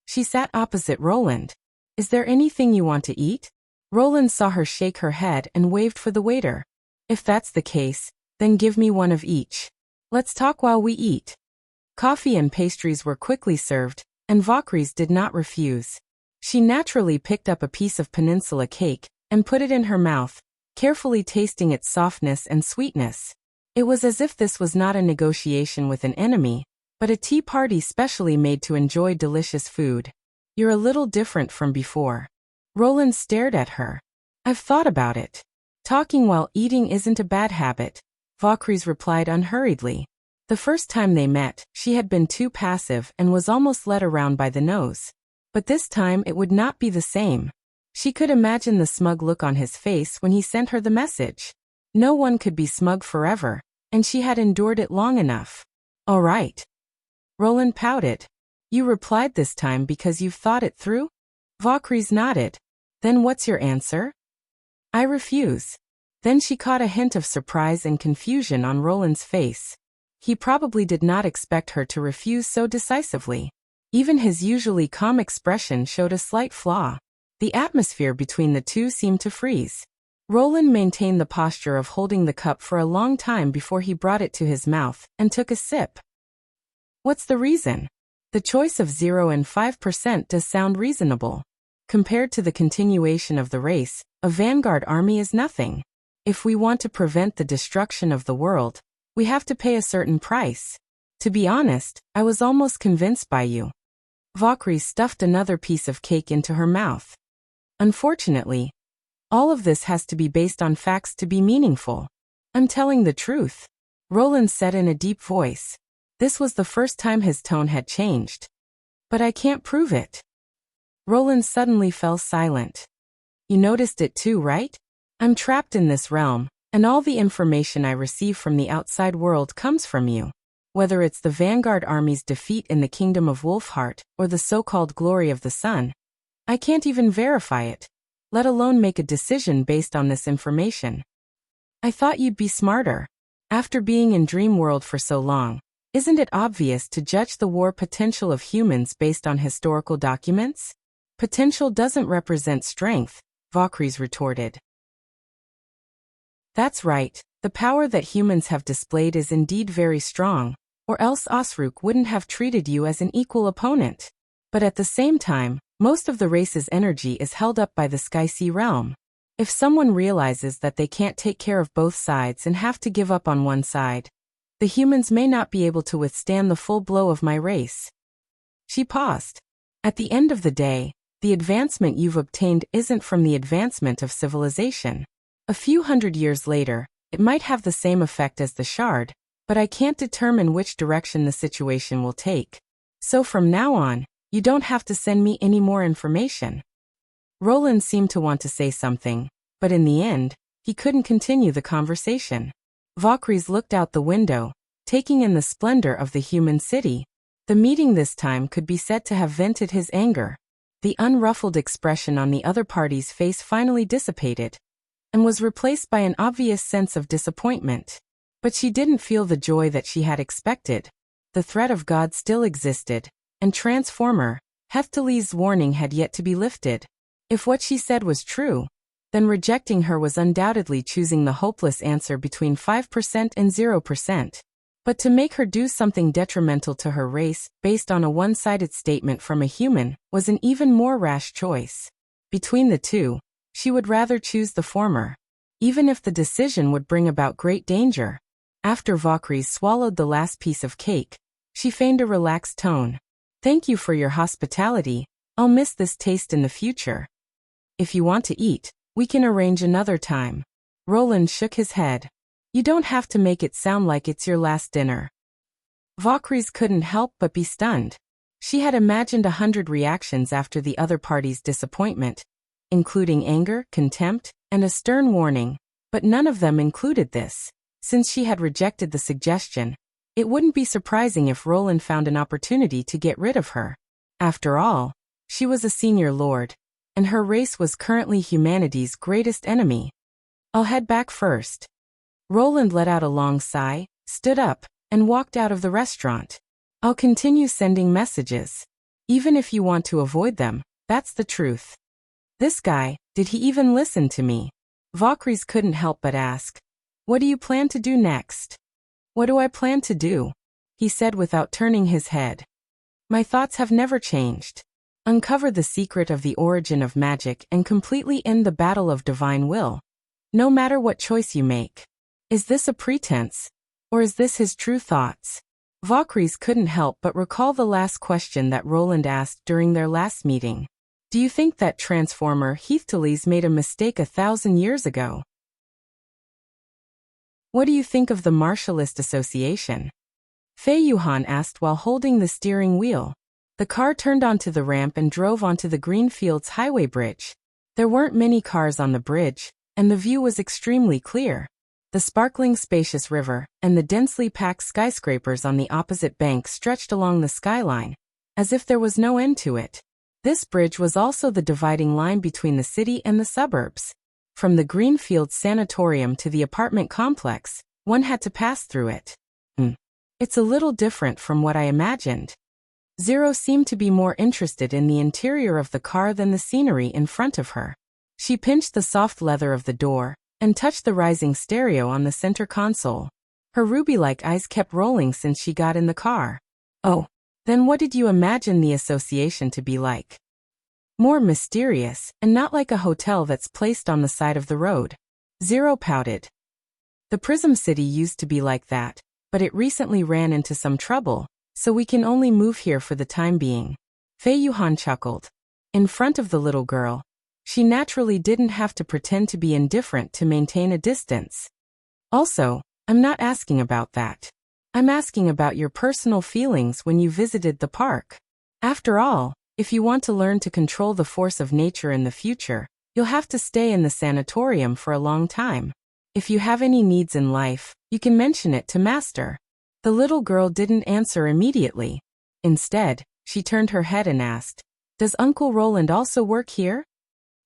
Speaker 1: She sat opposite Roland. Is there anything you want to eat? Roland saw her shake her head and waved for the waiter. If that's the case, then give me one of each. Let's talk while we eat. Coffee and pastries were quickly served, and Vaucries did not refuse. She naturally picked up a piece of peninsula cake and put it in her mouth, carefully tasting its softness and sweetness. It was as if this was not a negotiation with an enemy, but a tea party specially made to enjoy delicious food. You're a little different from before. Roland stared at her. I've thought about it. Talking while eating isn't a bad habit, Vaucries replied unhurriedly. The first time they met, she had been too passive and was almost led around by the nose. But this time it would not be the same. She could imagine the smug look on his face when he sent her the message. No one could be smug forever, and she had endured it long enough. All right. Roland pouted. You replied this time because you've thought it through? Vaucries nodded. Then what's your answer? I refuse. Then she caught a hint of surprise and confusion on Roland's face. He probably did not expect her to refuse so decisively. Even his usually calm expression showed a slight flaw. The atmosphere between the two seemed to freeze. Roland maintained the posture of holding the cup for a long time before he brought it to his mouth and took a sip. What's the reason? The choice of 0 and 5% does sound reasonable. Compared to the continuation of the race, a vanguard army is nothing. If we want to prevent the destruction of the world, we have to pay a certain price. To be honest, I was almost convinced by you. Vaucries stuffed another piece of cake into her mouth. Unfortunately, all of this has to be based on facts to be meaningful. I'm telling the truth, Roland said in a deep voice. This was the first time his tone had changed. But I can't prove it. Roland suddenly fell silent. You noticed it too, right? I'm trapped in this realm, and all the information I receive from the outside world comes from you. Whether it's the Vanguard Army's defeat in the Kingdom of Wolfheart or the so-called glory of the sun, I can't even verify it, let alone make a decision based on this information. I thought you'd be smarter. After being in Dream World for so long, isn't it obvious to judge the war potential of humans based on historical documents? Potential doesn't represent strength, Vaucries retorted. That's right, the power that humans have displayed is indeed very strong, or else Osrook wouldn't have treated you as an equal opponent. But at the same time, most of the race's energy is held up by the Sky-Sea realm. If someone realizes that they can't take care of both sides and have to give up on one side, the humans may not be able to withstand the full blow of my race. She paused. At the end of the day, the advancement you've obtained isn't from the advancement of civilization. A few hundred years later, it might have the same effect as the shard, but I can't determine which direction the situation will take. So from now on, you don't have to send me any more information. Roland seemed to want to say something, but in the end, he couldn't continue the conversation. Vaucries looked out the window, taking in the splendor of the human city. The meeting this time could be said to have vented his anger. The unruffled expression on the other party's face finally dissipated, and was replaced by an obvious sense of disappointment. But she didn't feel the joy that she had expected. The threat of God still existed, and Transformer, Heftali's warning had yet to be lifted. If what she said was true, then rejecting her was undoubtedly choosing the hopeless answer between 5% and 0%. But to make her do something detrimental to her race, based on a one-sided statement from a human, was an even more rash choice. Between the two, she would rather choose the former, even if the decision would bring about great danger. After Valkyrie swallowed the last piece of cake, she feigned a relaxed tone. "Thank you for your hospitality. I'll miss this taste in the future. If you want to eat, we can arrange another time." Roland shook his head. "You don't have to make it sound like it's your last dinner." Valkyries couldn't help but be stunned. She had imagined 100 reactions after the other party's disappointment, including anger, contempt, and a stern warning, but none of them included this. Since she had rejected the suggestion, it wouldn't be surprising if Roland found an opportunity to get rid of her. After all, she was a senior lord, and her race was currently humanity's greatest enemy. "I'll head back first." Roland let out a long sigh, stood up, and walked out of the restaurant. "I'll continue sending messages. Even if you want to avoid them, that's the truth." This guy, did he even listen to me? Valkyries couldn't help but ask. "What do you plan to do next?" "What do I plan to do?" he said without turning his head. "My thoughts have never changed. Uncover the secret of the origin of magic and completely end the battle of divine will. No matter what choice you make. Is this a pretense? Or is this his true thoughts?" Valkyries couldn't help but recall the last question that Roland asked during their last meeting. "Do you think that Transformer Heftali's made a mistake 1,000 years ago?" "What do you think of the Martialist Association?" Fei Yuhan asked while holding the steering wheel. The car turned onto the ramp and drove onto the Greenfields Highway Bridge. There weren't many cars on the bridge, and the view was extremely clear. The sparkling spacious river and the densely packed skyscrapers on the opposite bank stretched along the skyline, as if there was no end to it. This bridge was also the dividing line between the city and the suburbs. From the Greenfield Sanatorium to the apartment complex, one had to pass through it. It's a little different from what I imagined." Zero seemed to be more interested in the interior of the car than the scenery in front of her. She pinched the soft leather of the door and touched the rising stereo on the center console. Her ruby-like eyes kept rolling since she got in the car. "Oh, then what did you imagine the association to be like?" "More mysterious, and not like a hotel that's placed on the side of the road." Zero pouted. "The Prism City used to be like that, but it recently ran into some trouble, so we can only move here for the time being." Fei Yuhan chuckled. In front of the little girl, she naturally didn't have to pretend to be indifferent to maintain a distance. "Also, I'm not asking about that. I'm asking about your personal feelings when you visited the park. After all, if you want to learn to control the force of nature in the future, you'll have to stay in the sanatorium for a long time. If you have any needs in life, you can mention it to Master." The little girl didn't answer immediately. Instead, she turned her head and asked, "Does Uncle Roland also work here?"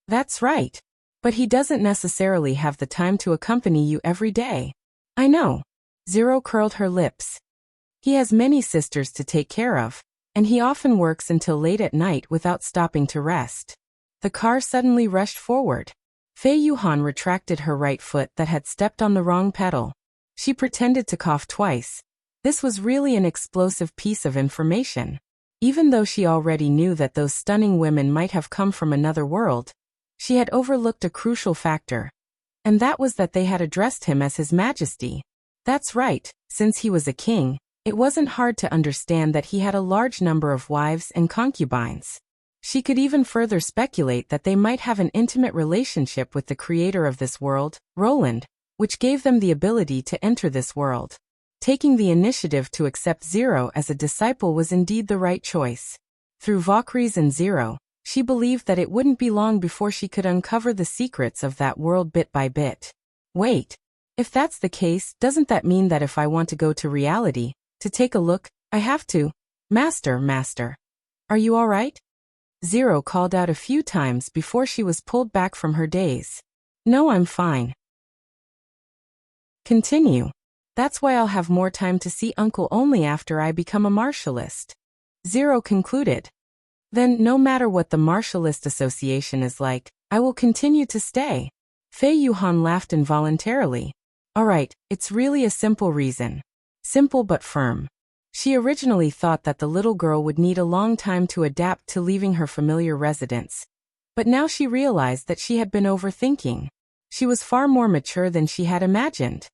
Speaker 1: "That's right. But he doesn't necessarily have the time to accompany you every day." "I know." Zero curled her lips. "He has many sisters to take care of, and he often works until late at night without stopping to rest." The car suddenly rushed forward. Fei Yuhan retracted her right foot that had stepped on the wrong pedal. She pretended to cough twice. This was really an explosive piece of information. Even though she already knew that those stunning women might have come from another world, she had overlooked a crucial factor. And that was that they had addressed him as His Majesty. That's right, since he was a king, it wasn't hard to understand that he had a large number of wives and concubines. She could even further speculate that they might have an intimate relationship with the creator of this world, Roland, which gave them the ability to enter this world. Taking the initiative to accept Zero as a disciple was indeed the right choice. Through Valkyries and Zero, she believed that it wouldn't be long before she could uncover the secrets of that world bit by bit. Wait, if that's the case, doesn't that mean that if I want to go to reality, to take a look, I have to? Master. Are you all right?" Zero called out a few times before she was pulled back from her daze. "No, I'm fine." Continue. "That's why I'll have more time to see Uncle only after I become a martialist." Zero concluded. Then, no matter what the Martialist Association is like, I will continue to stay. Fei Yuhan laughed involuntarily. Alright, it's really a simple reason. Simple but firm. She originally thought that the little girl would need a long time to adapt to leaving her familiar residence. But now she realized that she had been overthinking. She was far more mature than she had imagined.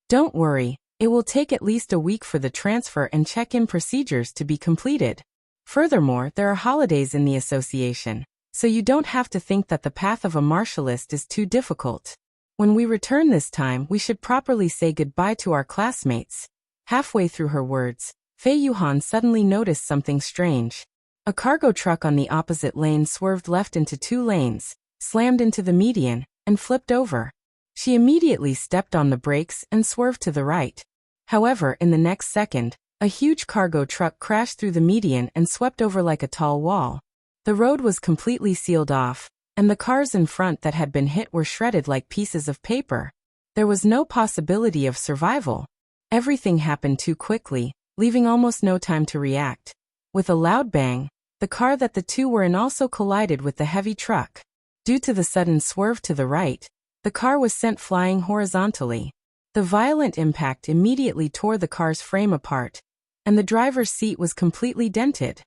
Speaker 1: Don't worry, it will take at least a week for the transfer and check-in procedures to be completed. Furthermore, there are holidays in the association, so you don't have to think that the path of a martialist is too difficult. When we return this time, we should properly say goodbye to our classmates. Halfway through her words, Fei Yuhan suddenly noticed something strange. A cargo truck on the opposite lane swerved left into 2 lanes, slammed into the median, and flipped over. She immediately stepped on the brakes and swerved to the right. However, in the next second, a huge cargo truck crashed through the median and swept over like a tall wall. The road was completely sealed off, and the cars in front that had been hit were shredded like pieces of paper. There was no possibility of survival. Everything happened too quickly, leaving almost no time to react. With a loud bang, the car that the two were in also collided with the heavy truck. Due to the sudden swerve to the right, the car was sent flying horizontally. The violent impact immediately tore the car's frame apart, and the driver's seat was completely dented.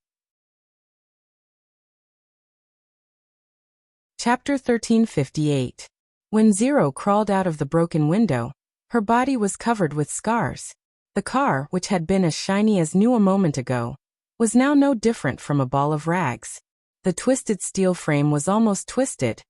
Speaker 1: Chapter 1358. When Zero crawled out of the broken window, her body was covered with scars. The car, which had been as shiny as new a moment ago, was now no different from a ball of rags. The twisted steel frame was almost twisted,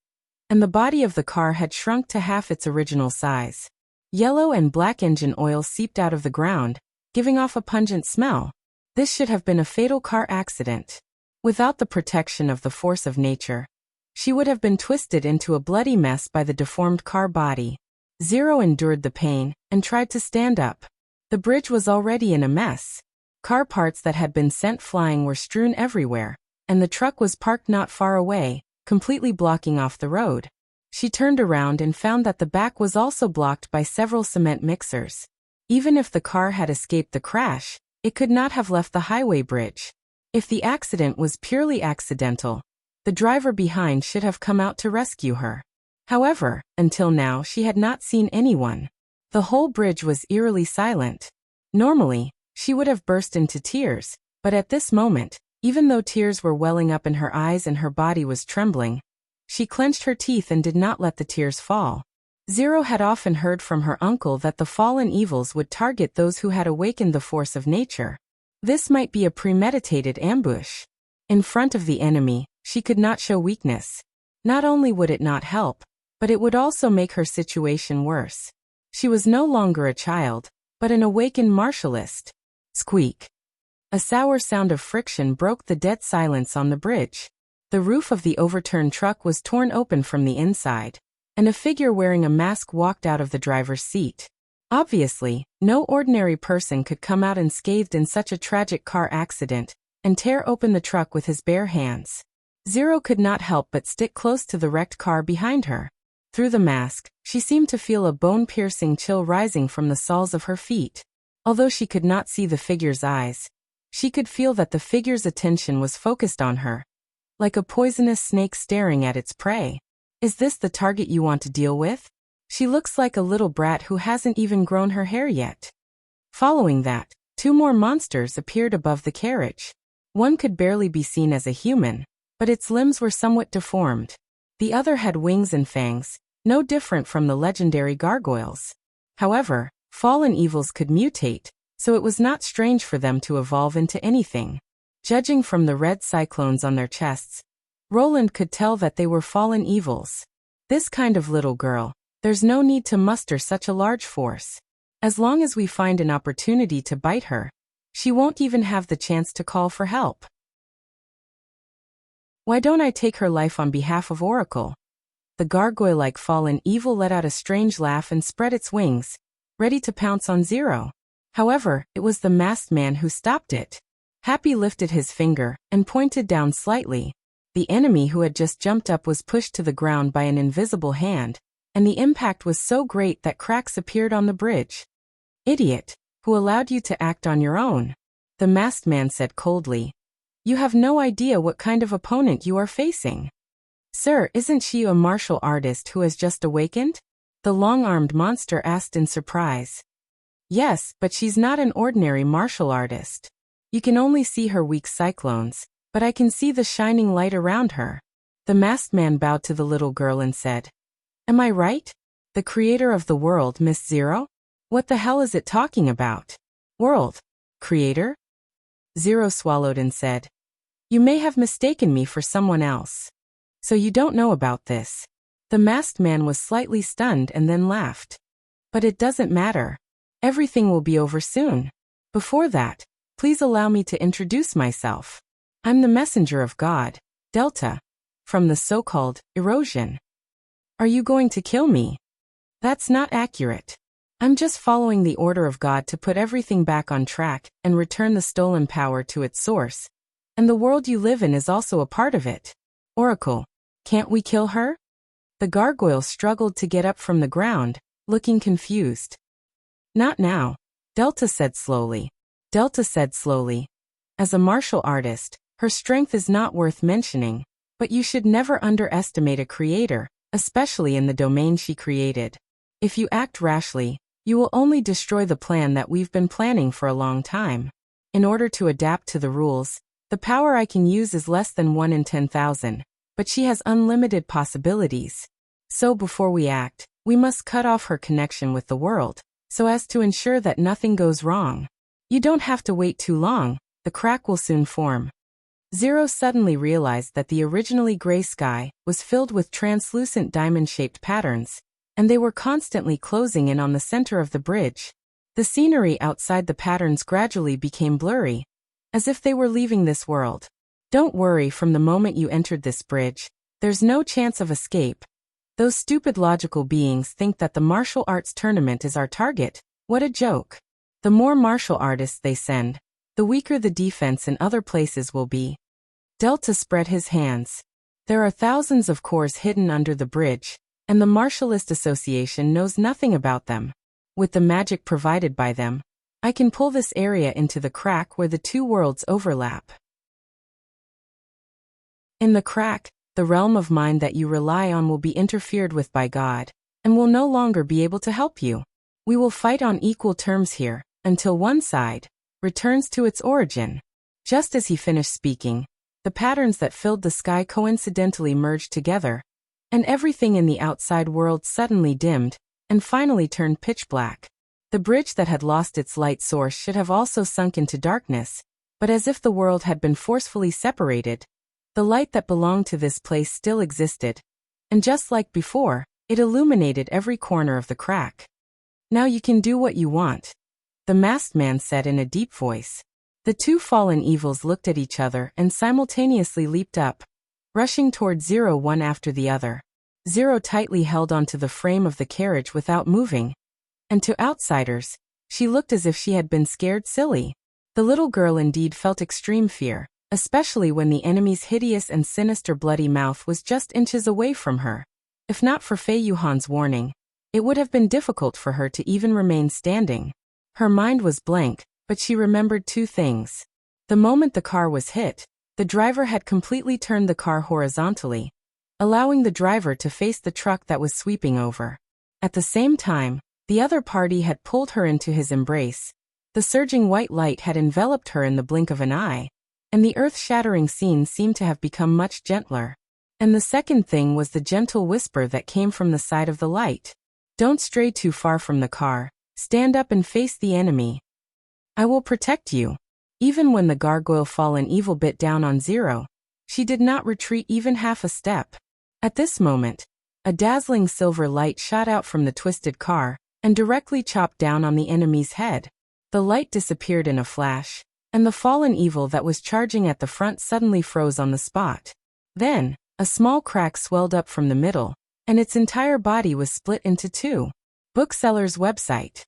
Speaker 1: and the body of the car had shrunk to half its original size. Yellow and black engine oil seeped out of the ground, giving off a pungent smell. This should have been a fatal car accident. Without the protection of the force of nature, she would have been twisted into a bloody mess by the deformed car body. Zero endured the pain and tried to stand up. The bridge was already in a mess. Car parts that had been sent flying were strewn everywhere, and the truck was parked not far away, completely blocking off the road. She turned around and found that the back was also blocked by several cement mixers. Even if the car had escaped the crash, it could not have left the highway bridge. If the accident was purely accidental, the driver behind should have come out to rescue her. However, until now she had not seen anyone. The whole bridge was eerily silent. Normally, she would have burst into tears, but at this moment, even though tears were welling up in her eyes and her body was trembling, she clenched her teeth and did not let the tears fall. Zero had often heard from her uncle that the fallen evils would target those who had awakened the force of nature. This might be a premeditated ambush. In front of the enemy, she could not show weakness. Not only would it not help, but it would also make her situation worse. She was no longer a child, but an awakened martialist. Squeak. A sour sound of friction broke the dead silence on the bridge. The roof of the overturned truck was torn open from the inside, and a figure wearing a mask walked out of the driver's seat. Obviously, no ordinary person could come out unscathed in such a tragic car accident and tear open the truck with his bare hands. Zero could not help but stick close to the wrecked car behind her. Through the mask, she seemed to feel a bone-piercing chill rising from the soles of her feet. Although she could not see the figure's eyes, she could feel that the figure's attention was focused on her, like a poisonous snake staring at its prey. Is this the target you want to deal with? She looks like a little brat who hasn't even grown her hair yet. Following that, 2 more monsters appeared above the carriage. One could barely be seen as a human, but its limbs were somewhat deformed. The other had wings and fangs, no different from the legendary gargoyles. However, fallen evils could mutate, so it was not strange for them to evolve into anything. Judging from the red cyclones on their chests, Roland could tell that they were fallen evils. This kind of little girl, there's no need to muster such a large force. As long as we find an opportunity to bite her, she won't even have the chance to call for help. Why don't I take her life on behalf of Oracle? The gargoyle-like fallen evil let out a strange laugh and spread its wings, ready to pounce on Zero. However, it was the masked man who stopped it. Happy lifted his finger and pointed down slightly. The enemy who had just jumped up was pushed to the ground by an invisible hand, and the impact was so great that cracks appeared on the bridge. Idiot, who allowed you to act on your own? The masked man said coldly, You have no idea what kind of opponent you are facing. Sir, isn't she a martial artist who has just awakened? The long-armed monster asked in surprise. Yes, but she's not an ordinary martial artist. You can only see her weak cyclones, but I can see the shining light around her. The masked man bowed to the little girl and said, Am I right? The creator of the world, Miss Zero? What the hell is it talking about? World? Creator? Zero swallowed and said, You may have mistaken me for someone else. So you don't know about this. The masked man was slightly stunned and then laughed. But it doesn't matter. Everything will be over soon. Before that, please allow me to introduce myself. I'm the messenger of God, Delta, from the so-called erosion. Are you going to kill me? That's not accurate. I'm just following the order of God to put everything back on track and return the stolen power to its source. And the world you live in is also a part of it. Oracle, can't we kill her? The gargoyle struggled to get up from the ground, looking confused. Not now, Delta said slowly. As a martial artist, her strength is not worth mentioning, but you should never underestimate a creator, especially in the domain she created. If you act rashly, you will only destroy the plan that we've been planning for a long time. In order to adapt to the rules, the power I can use is less than 1 in 10,000, but she has unlimited possibilities. So before we act, we must cut off her connection with the world, so as to ensure that nothing goes wrong. You don't have to wait too long, the crack will soon form. Zero suddenly realized that the originally gray sky was filled with translucent diamond-shaped patterns, and they were constantly closing in on the center of the bridge. The scenery outside the patterns gradually became blurry, as if they were leaving this world. Don't worry, from the moment you entered this bridge, there's no chance of escape. Those stupid logical beings think that the martial arts tournament is our target. What a joke. The more martial artists they send, the weaker the defense in other places will be. Delta spread his hands. There are thousands of cores hidden under the bridge, and the Martialist Association knows nothing about them. With the magic provided by them, I can pull this area into the crack where the two worlds overlap. In the crack, the realm of mind that you rely on will be interfered with by God, and will no longer be able to help you. We will fight on equal terms here, until one side returns to its origin. Just as he finished speaking, the patterns that filled the sky coincidentally merged together, and everything in the outside world suddenly dimmed, and finally turned pitch black. The bridge that had lost its light source should have also sunk into darkness, but as if the world had been forcefully separated, the light that belonged to this place still existed, and just like before, it illuminated every corner of the crack. Now you can do what you want, the masked man said in a deep voice. The two fallen evils looked at each other and simultaneously leaped up, rushing toward Zero one after the other. Zero tightly held onto the frame of the carriage without moving, and to outsiders, she looked as if she had been scared silly. The little girl indeed felt extreme fear, especially when the enemy's hideous and sinister bloody mouth was just inches away from her. If not for Fei Yuhan's warning, it would have been difficult for her to even remain standing. Her mind was blank, but she remembered two things. The moment the car was hit, the driver had completely turned the car horizontally, allowing the driver to face the truck that was sweeping over. At the same time, the other party had pulled her into his embrace. The surging white light had enveloped her in the blink of an eye, and the earth-shattering scene seemed to have become much gentler. And the second thing was the gentle whisper that came from the side of the light. Don't stray too far from the car. Stand up and face the enemy. I will protect you. Even when the gargoyle fallen evil bit down on Zero, she did not retreat even half a step. At this moment, a dazzling silver light shot out from the twisted car and directly chopped down on the enemy's head. The light disappeared in a flash, and the fallen evil that was charging at the front suddenly froze on the spot. Then, a small crack swelled up from the middle, and its entire body was split into two. Bookseller's website.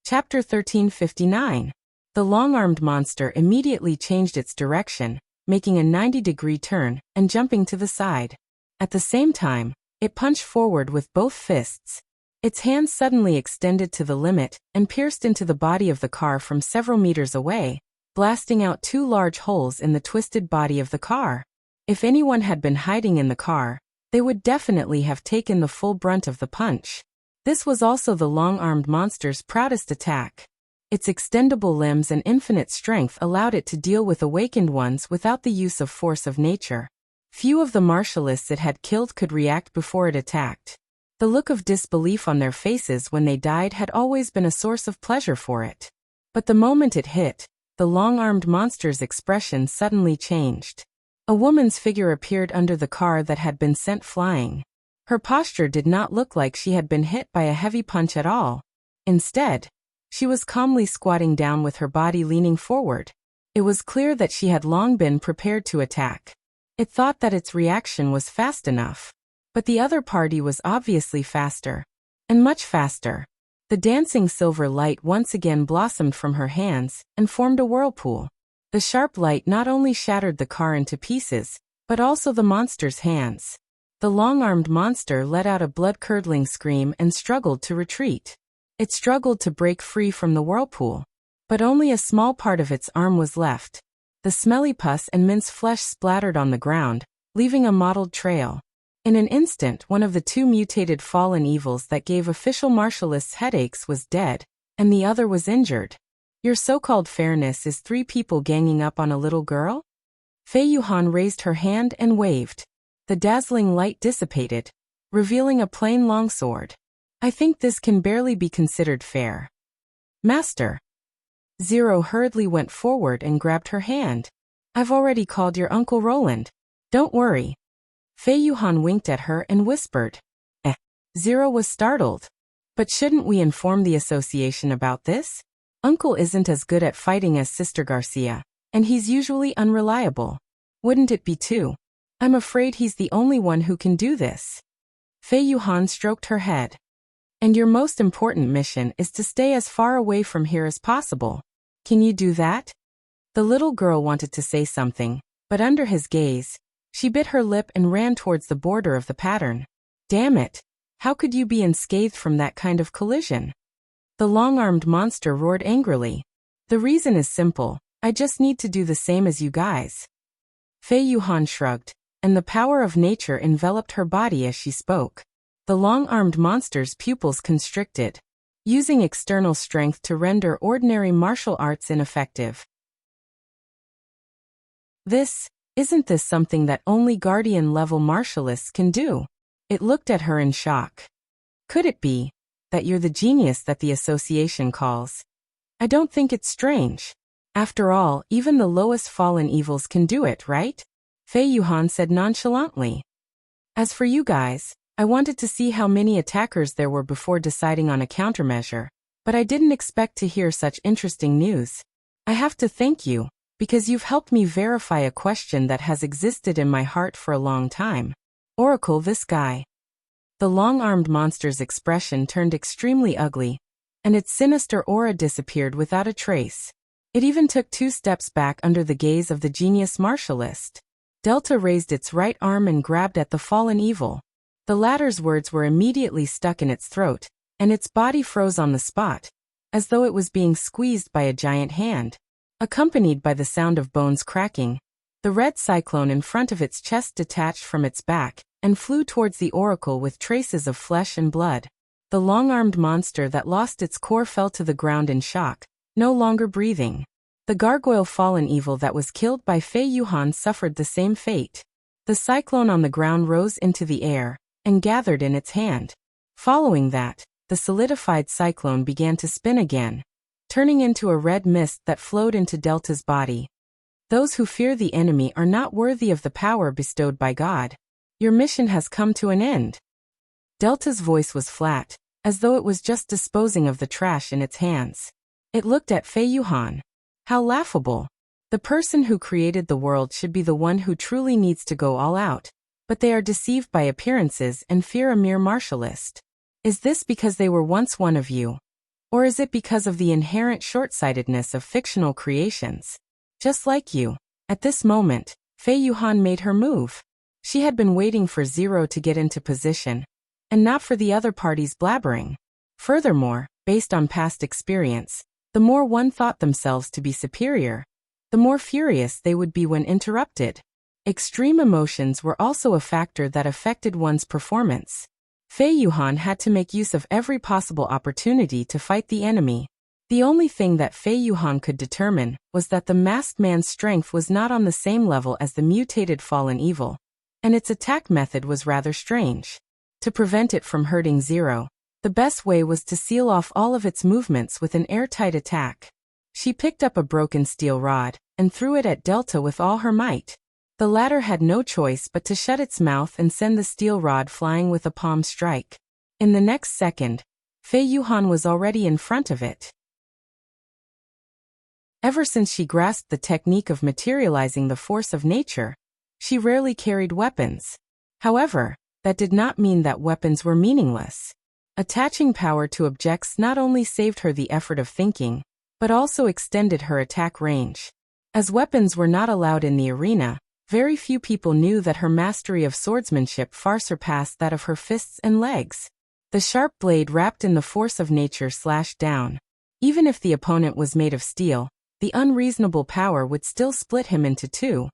Speaker 1: Chapter 1359. The long-armed monster immediately changed its direction, making a 90-degree turn and jumping to the side. At the same time, it punched forward with both fists. Its hand suddenly extended to the limit and pierced into the body of the car from several meters away, blasting out 2 large holes in the twisted body of the car. If anyone had been hiding in the car, they would definitely have taken the full brunt of the punch. This was also the long-armed monster's proudest attack. Its extendable limbs and infinite strength allowed it to deal with awakened ones without the use of force of nature. Few of the martialists it had killed could react before it attacked. The look of disbelief on their faces when they died had always been a source of pleasure for it. But the moment it hit, the long-armed monster's expression suddenly changed. A woman's figure appeared under the car that had been sent flying. Her posture did not look like she had been hit by a heavy punch at all. Instead, she was calmly squatting down with her body leaning forward. It was clear that she had long been prepared to attack. It thought that its reaction was fast enough. But the other party was obviously faster. And much faster. The dancing silver light once again blossomed from her hands and formed a whirlpool. The sharp light not only shattered the car into pieces, but also the monster's hands. The long-armed monster let out a blood-curdling scream and struggled to retreat. It struggled to break free from the whirlpool. But only a small part of its arm was left. The smelly pus and minced flesh splattered on the ground, leaving a mottled trail. In an instant, one of the 2 mutated fallen evils that gave official martialists headaches was dead, and the other was injured. Your so-called fairness is 3 people ganging up on a little girl? Fei Yuhan raised her hand and waved. The dazzling light dissipated, revealing a plain longsword. I think this can barely be considered fair. Master. Zero hurriedly went forward and grabbed her hand. I've already called your Uncle Roland. Don't worry. Fei Yuhan winked at her and whispered. Zero was startled. But shouldn't we inform the association about this? Uncle isn't as good at fighting as Sister Garcia, and he's usually unreliable. Wouldn't it be too? I'm afraid he's the only one who can do this. Fei Yuhan stroked her head. And your most important mission is to stay as far away from here as possible. Can you do that? The little girl wanted to say something, but under his gaze, she bit her lip and ran towards the border of the pattern. Damn it! How could you be unscathed from that kind of collision? The long-armed monster roared angrily. The reason is simple, I just need to do the same as you guys. Fei Yuhan shrugged, and the power of nature enveloped her body as she spoke. The long-armed monster's pupils constricted, using external strength to render ordinary martial arts ineffective. Isn't this something that only Guardian-level martialists can do? It looked at her in shock. Could it be that you're the genius that the association calls? I don't think it's strange. After all, even the lowest fallen evils can do it, right? Fei Yuhan said nonchalantly. As for you guys, I wanted to see how many attackers there were before deciding on a countermeasure, but I didn't expect to hear such interesting news. I have to thank you, because you've helped me verify a question that has existed in my heart for a long time. Oracle, this guy. The long-armed monster's expression turned extremely ugly, and its sinister aura disappeared without a trace. It even took 2 steps back under the gaze of the genius martialist. Delta raised its right arm and grabbed at the fallen evil. The latter's words were immediately stuck in its throat, and its body froze on the spot, as though it was being squeezed by a giant hand. Accompanied by the sound of bones cracking, the red cyclone in front of its chest detached from its back and flew towards the oracle with traces of flesh and blood. The long-armed monster that lost its core fell to the ground in shock, no longer breathing. The gargoyle fallen evil that was killed by Fei Yuhan suffered the same fate. The cyclone on the ground rose into the air and gathered in its hand. Following that, the solidified cyclone began to spin again, turning into a red mist that flowed into Delta's body. Those who fear the enemy are not worthy of the power bestowed by God. Your mission has come to an end. Delta's voice was flat, as though it was just disposing of the trash in its hands. It looked at Fei Yuhan. How laughable. The person who created the world should be the one who truly needs to go all out, but they are deceived by appearances and fear a mere martialist. Is this because they were once one of you? Or is it because of the inherent short-sightedness of fictional creations? Just like you. At this moment, Fei Yuhan made her move. She had been waiting for Zero to get into position, and not for the other party's blabbering. Furthermore, based on past experience, the more one thought themselves to be superior, the more furious they would be when interrupted. Extreme emotions were also a factor that affected one's performance. Fei Yuhan had to make use of every possible opportunity to fight the enemy. The only thing that Fei Yuhan could determine was that the masked man's strength was not on the same level as the mutated fallen evil, and its attack method was rather strange. To prevent it from hurting Zero, the best way was to seal off all of its movements with an airtight attack. She picked up a broken steel rod and threw it at Delta with all her might. The latter had no choice but to shut its mouth and send the steel rod flying with a palm strike. In the next second, Fei Yuhan was already in front of it. Ever since she grasped the technique of materializing the force of nature, she rarely carried weapons. However, that did not mean that weapons were meaningless. Attaching power to objects not only saved her the effort of thinking, but also extended her attack range. As weapons were not allowed in the arena, very few people knew that her mastery of swordsmanship far surpassed that of her fists and legs. The sharp blade wrapped in the force of nature slashed down. Even if the opponent was made of steel, the unreasonable power would still split him into two.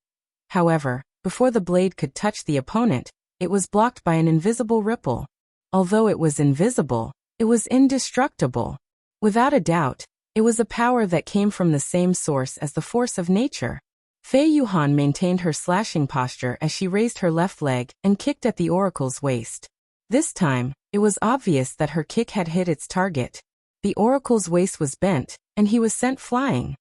Speaker 1: However, before the blade could touch the opponent, it was blocked by an invisible ripple. Although it was invisible, it was indestructible. Without a doubt, it was a power that came from the same source as the force of nature. Fei Yuhan maintained her slashing posture as she raised her left leg and kicked at the oracle's waist. This time, it was obvious that her kick had hit its target. The oracle's waist was bent, and he was sent flying.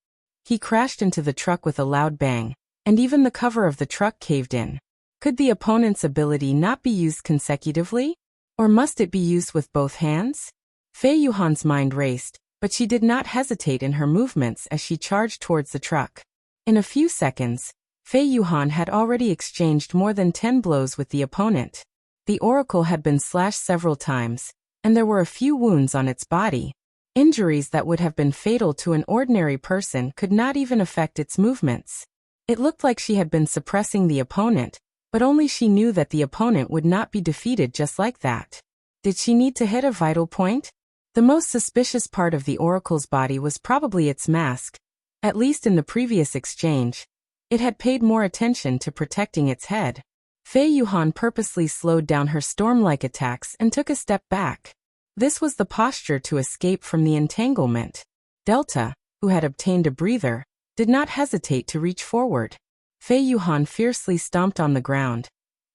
Speaker 1: He crashed into the truck with a loud bang, and even the cover of the truck caved in. Could the opponent's ability not be used consecutively? Or must it be used with both hands? Fei Yuhan's mind raced, but she did not hesitate in her movements as she charged towards the truck. In a few seconds, Fei Yuhan had already exchanged more than 10 blows with the opponent. The oracle had been slashed several times, and there were a few wounds on its body. Injuries that would have been fatal to an ordinary person could not even affect its movements. It looked like she had been suppressing the opponent, but only she knew that the opponent would not be defeated just like that. Did she need to hit a vital point? The most suspicious part of the oracle's body was probably its mask. At least in the previous exchange, it had paid more attention to protecting its head. Fei Yuhan purposely slowed down her storm-like attacks and took a step back. This was the posture to escape from the entanglement. Delta, who had obtained a breather, did not hesitate to reach forward. Fei Yuhan fiercely stomped on the ground,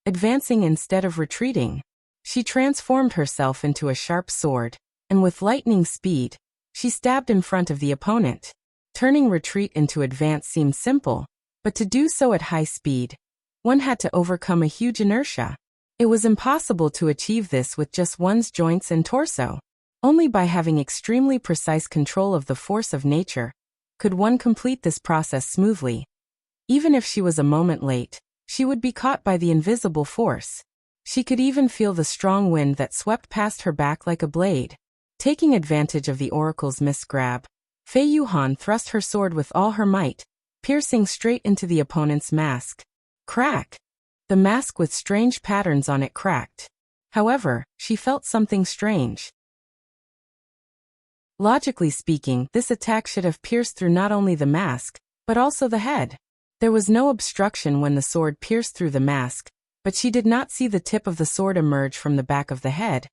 Speaker 1: advancing instead of retreating. She transformed herself into a sharp sword, and with lightning speed, she stabbed in front of the opponent. Turning retreat into advance seemed simple, but to do so at high speed, one had to overcome a huge inertia. It was impossible to achieve this with just one's joints and torso. Only by having extremely precise control of the force of nature could one complete this process smoothly. Even if she was a moment late, she would be caught by the invisible force. She could even feel the strong wind that swept past her back like a blade. Taking advantage of the oracle's missed grab, Fei Yuhan thrust her sword with all her might, piercing straight into the opponent's mask. Crack! The mask with strange patterns on it cracked. However, she felt something strange. Logically speaking, this attack should have pierced through not only the mask, but also the head. There was no obstruction when the sword pierced through the mask, but she did not see the tip of the sword emerge from the back of the head,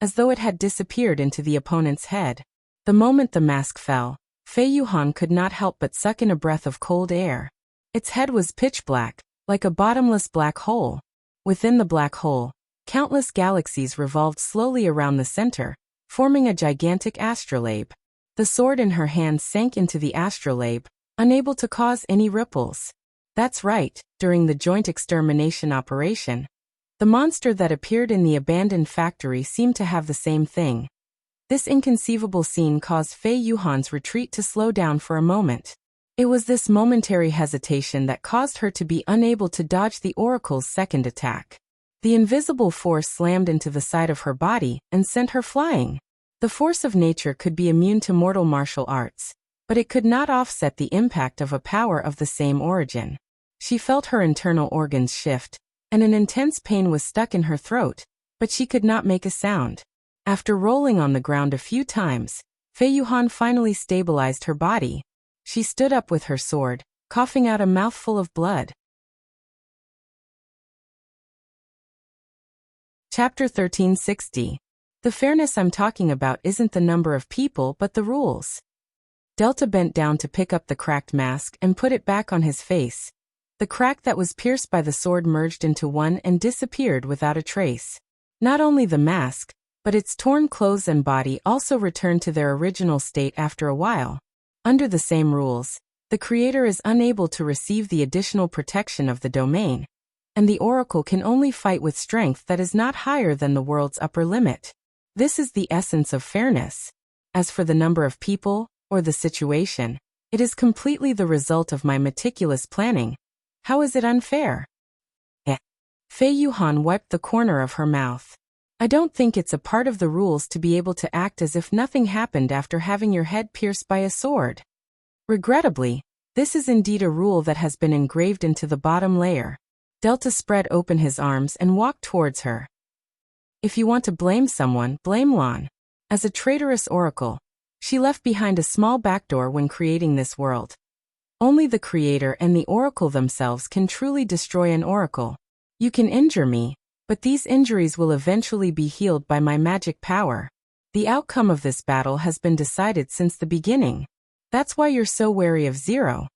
Speaker 1: as though it had disappeared into the opponent's head. The moment the mask fell, Fei Yuhan could not help but suck in a breath of cold air. Its head was pitch black, like a bottomless black hole. Within the black hole, countless galaxies revolved slowly around the center, forming a gigantic astrolabe. The sword in her hand sank into the astrolabe, unable to cause any ripples. That's right, during the joint extermination operation, the monster that appeared in the abandoned factory seemed to have the same thing. This inconceivable scene caused Fei Yuhan's retreat to slow down for a moment. It was this momentary hesitation that caused her to be unable to dodge the oracle's second attack. The invisible force slammed into the side of her body and sent her flying. The force of nature could be immune to mortal martial arts, but it could not offset the impact of a power of the same origin. She felt her internal organs shift, and an intense pain was stuck in her throat, but she could not make a sound. After rolling on the ground a few times, Fei Yuhan finally stabilized her body. She stood up with her sword, coughing out a mouthful of blood. Chapter 1360. The fairness I'm talking about isn't the number of people but the rules. Delta bent down to pick up the cracked mask and put it back on his face. The crack that was pierced by the sword merged into one and disappeared without a trace. Not only the mask, but its torn clothes and body also returned to their original state after a while. Under the same rules, the creator is unable to receive the additional protection of the domain, and the oracle can only fight with strength that is not higher than the world's upper limit. This is the essence of fairness. As for the number of people, or the situation, it is completely the result of my meticulous planning. How is it unfair? Fei Yuhan wiped the corner of her mouth. I don't think it's a part of the rules to be able to act as if nothing happened after having your head pierced by a sword. Regrettably, this is indeed a rule that has been engraved into the bottom layer. Delta spread open his arms and walked towards her. If you want to blame someone, blame Lan. As a traitorous oracle, she left behind a small backdoor when creating this world. Only the creator and the oracle themselves can truly destroy an oracle. You can injure me, but these injuries will eventually be healed by my magic power. The outcome of this battle has been decided since the beginning. That's why you're so wary of Zero.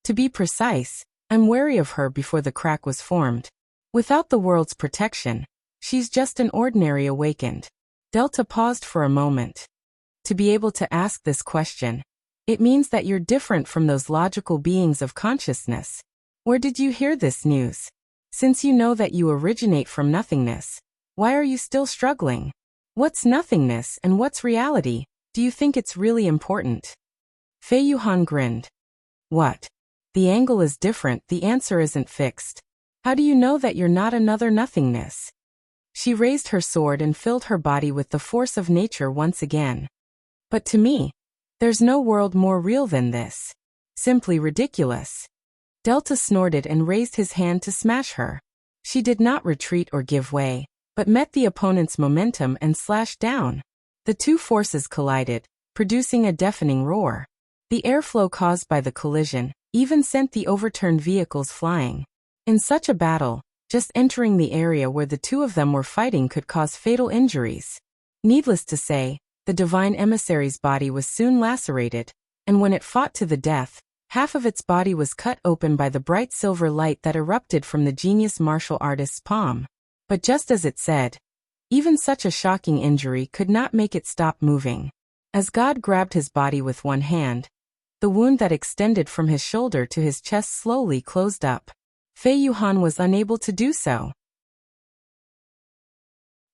Speaker 1: To be precise, I'm wary of her before the crack was formed. Without the world's protection, she's just an ordinary awakened. Delta paused for a moment. To be able to ask this question, it means that you're different from those logical beings of consciousness. Where did you hear this news? Since you know that you originate from nothingness, why are you still struggling? What's nothingness and what's reality? Do you think it's really important? Fei Yuhan grinned. What? The angle is different, the answer isn't fixed. How do you know that you're not another nothingness? She raised her sword and filled her body with the force of nature once again. But to me, there's no world more real than this. Simply ridiculous. Delta snorted and raised his hand to smash her. She did not retreat or give way, but met the opponent's momentum and slashed down. The two forces collided, producing a deafening roar. The airflow caused by the collision even sent the overturned vehicles flying. In such a battle, just entering the area where the two of them were fighting could cause fatal injuries. Needless to say, the divine emissary's body was soon lacerated, and when it fought to the death, half of its body was cut open by the bright silver light that erupted from the genius martial artist's palm. But just as it said, even such a shocking injury could not make it stop moving. As God grabbed his body with one hand, the wound that extended from his shoulder to his chest slowly closed up. Fei Yuhan was unable to do so.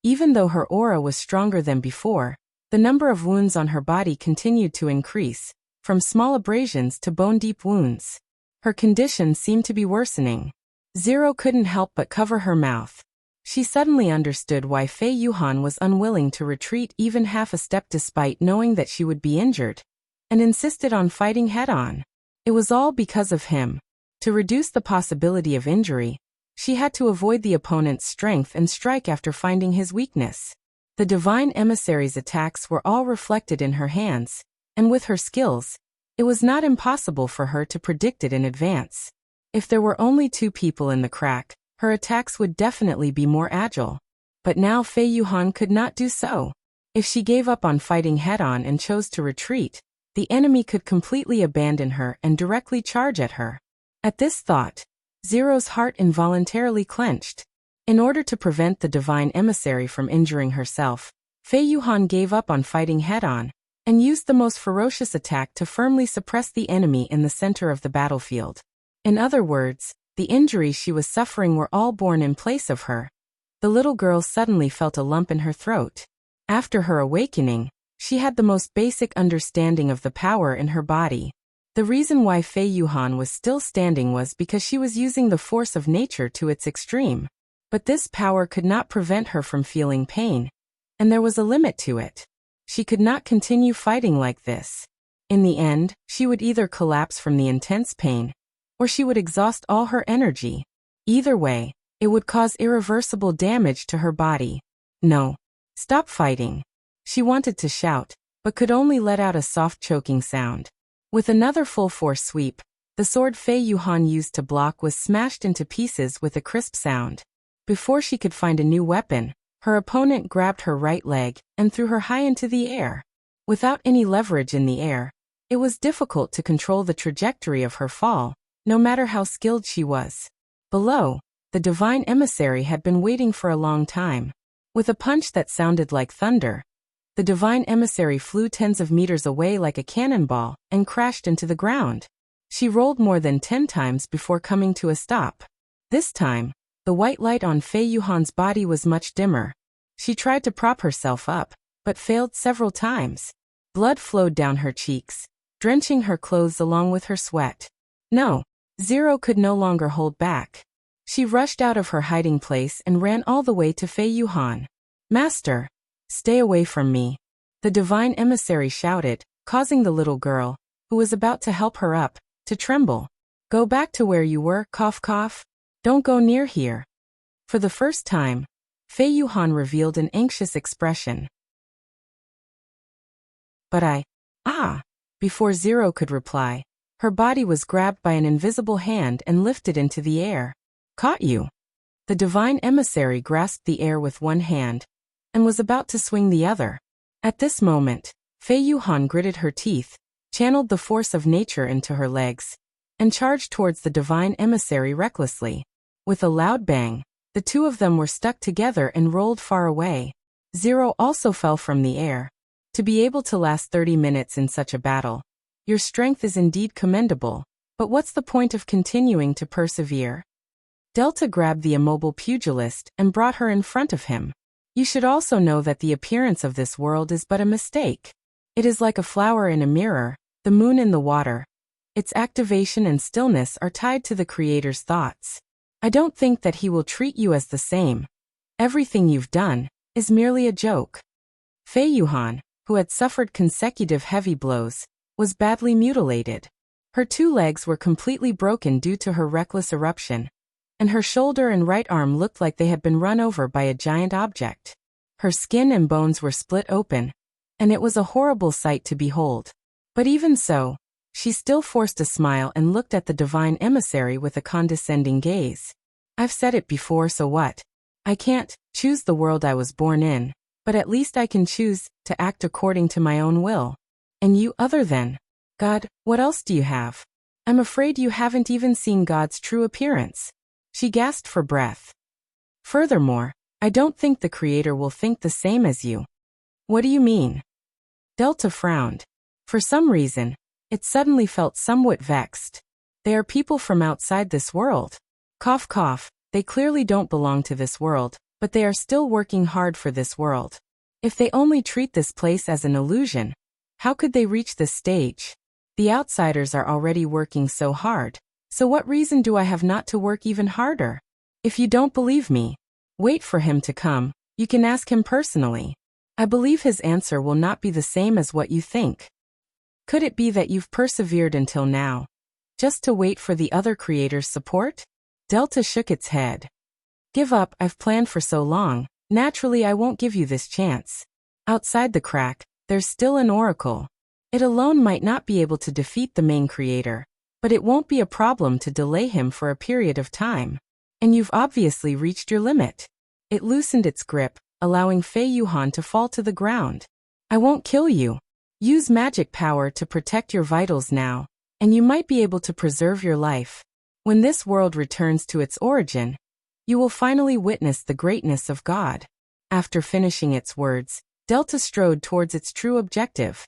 Speaker 1: Even though her aura was stronger than before, the number of wounds on her body continued to increase, from small abrasions to bone-deep wounds. Her condition seemed to be worsening. Zero couldn't help but cover her mouth. She suddenly understood why Fei Yuhan was unwilling to retreat even half a step despite knowing that she would be injured, and insisted on fighting head-on. It was all because of him. To reduce the possibility of injury, she had to avoid the opponent's strength and strike after finding his weakness. The divine emissary's attacks were all reflected in her hands, and with her skills, it was not impossible for her to predict it in advance. If there were only two people in the crack, her attacks would definitely be more agile. But now Fei Yuhan could not do so. If she gave up on fighting head-on and chose to retreat, the enemy could completely abandon her and directly charge at her. At this thought, Zero's heart involuntarily clenched. In order to prevent the divine emissary from injuring herself, Fei Yuhan gave up on fighting head-on, and used the most ferocious attack to firmly suppress the enemy in the center of the battlefield. In other words, the injuries she was suffering were all borne in place of her. The little girl suddenly felt a lump in her throat. After her awakening, she had the most basic understanding of the power in her body. The reason why Fei Yuhan was still standing was because she was using the force of nature to its extreme. But this power could not prevent her from feeling pain, and there was a limit to it. She could not continue fighting like this. In the end, she would either collapse from the intense pain, or she would exhaust all her energy. Either way, it would cause irreversible damage to her body. No. Stop fighting. She wanted to shout, but could only let out a soft choking sound. With another full force sweep, the sword Fei Yuhan used to block was smashed into pieces with a crisp sound. Before she could find a new weapon, her opponent grabbed her right leg and threw her high into the air. Without any leverage in the air, it was difficult to control the trajectory of her fall, no matter how skilled she was. Below, the divine emissary had been waiting for a long time. With a punch that sounded like thunder, the divine emissary flew tens of meters away like a cannonball and crashed into the ground. She rolled more than 10 times before coming to a stop. This time, the white light on Fei Yuhan's body was much dimmer. She tried to prop herself up, but failed several times. Blood flowed down her cheeks, drenching her clothes along with her sweat. No, Zero could no longer hold back. She rushed out of her hiding place and ran all the way to Fei Yuhan. "Master, stay away from me," the divine emissary shouted, causing the little girl, who was about to help her up, to tremble. "Go back to where you were, cough cough. Don't go near here." For the first time, Fei Yuhan revealed an anxious expression. "But Before Zero could reply, her body was grabbed by an invisible hand and lifted into the air. "Caught you." The divine emissary grasped the air with one hand and was about to swing the other. At this moment, Fei Yuhan gritted her teeth, channeled the force of nature into her legs, and charged towards the divine emissary recklessly. With a loud bang, the two of them were stuck together and rolled far away. Zero also fell from the air. To be able to last 30 minutes in such a battle, your strength is indeed commendable, but what's the point of continuing to persevere? Delta grabbed the immobile pugilist and brought her in front of him. "You should also know that the appearance of this world is but a mistake. It is like a flower in a mirror, the moon in the water. Its activation and stillness are tied to the Creator's thoughts. I don't think that he will treat you as the same. Everything you've done is merely a joke." Fei Yuhan, who had suffered consecutive heavy blows, was badly mutilated. Her 2 legs were completely broken due to her reckless eruption, and her shoulder and right arm looked like they had been run over by a giant object. Her skin and bones were split open, and it was a horrible sight to behold. But even so, she still forced a smile and looked at the divine emissary with a condescending gaze. "I've said it before, so what? I can't choose the world I was born in, but at least I can choose to act according to my own will. And you, other than God, what else do you have? I'm afraid you haven't even seen God's true appearance." She gasped for breath. "Furthermore, I don't think the Creator will think the same as you." "What do you mean?" Delta frowned. For some reason, it suddenly felt somewhat vexed. "They are people from outside this world. Cough cough, they clearly don't belong to this world, but they are still working hard for this world. If they only treat this place as an illusion, how could they reach this stage? The outsiders are already working so hard, so what reason do I have not to work even harder? If you don't believe me, wait for him to come. You can ask him personally. I believe his answer will not be the same as what you think. Could it be that you've persevered until now, just to wait for the other Creator's support?" Delta shook its head. "Give up, I've planned for so long. Naturally I won't give you this chance. Outside the crack, there's still an oracle. It alone might not be able to defeat the main Creator, but it won't be a problem to delay him for a period of time. And you've obviously reached your limit." It loosened its grip, allowing Fei Yuhan to fall to the ground. "I won't kill you. Use magic power to protect your vitals now, and you might be able to preserve your life. When this world returns to its origin, you will finally witness the greatness of God." After finishing its words, Delta strode towards its true objective.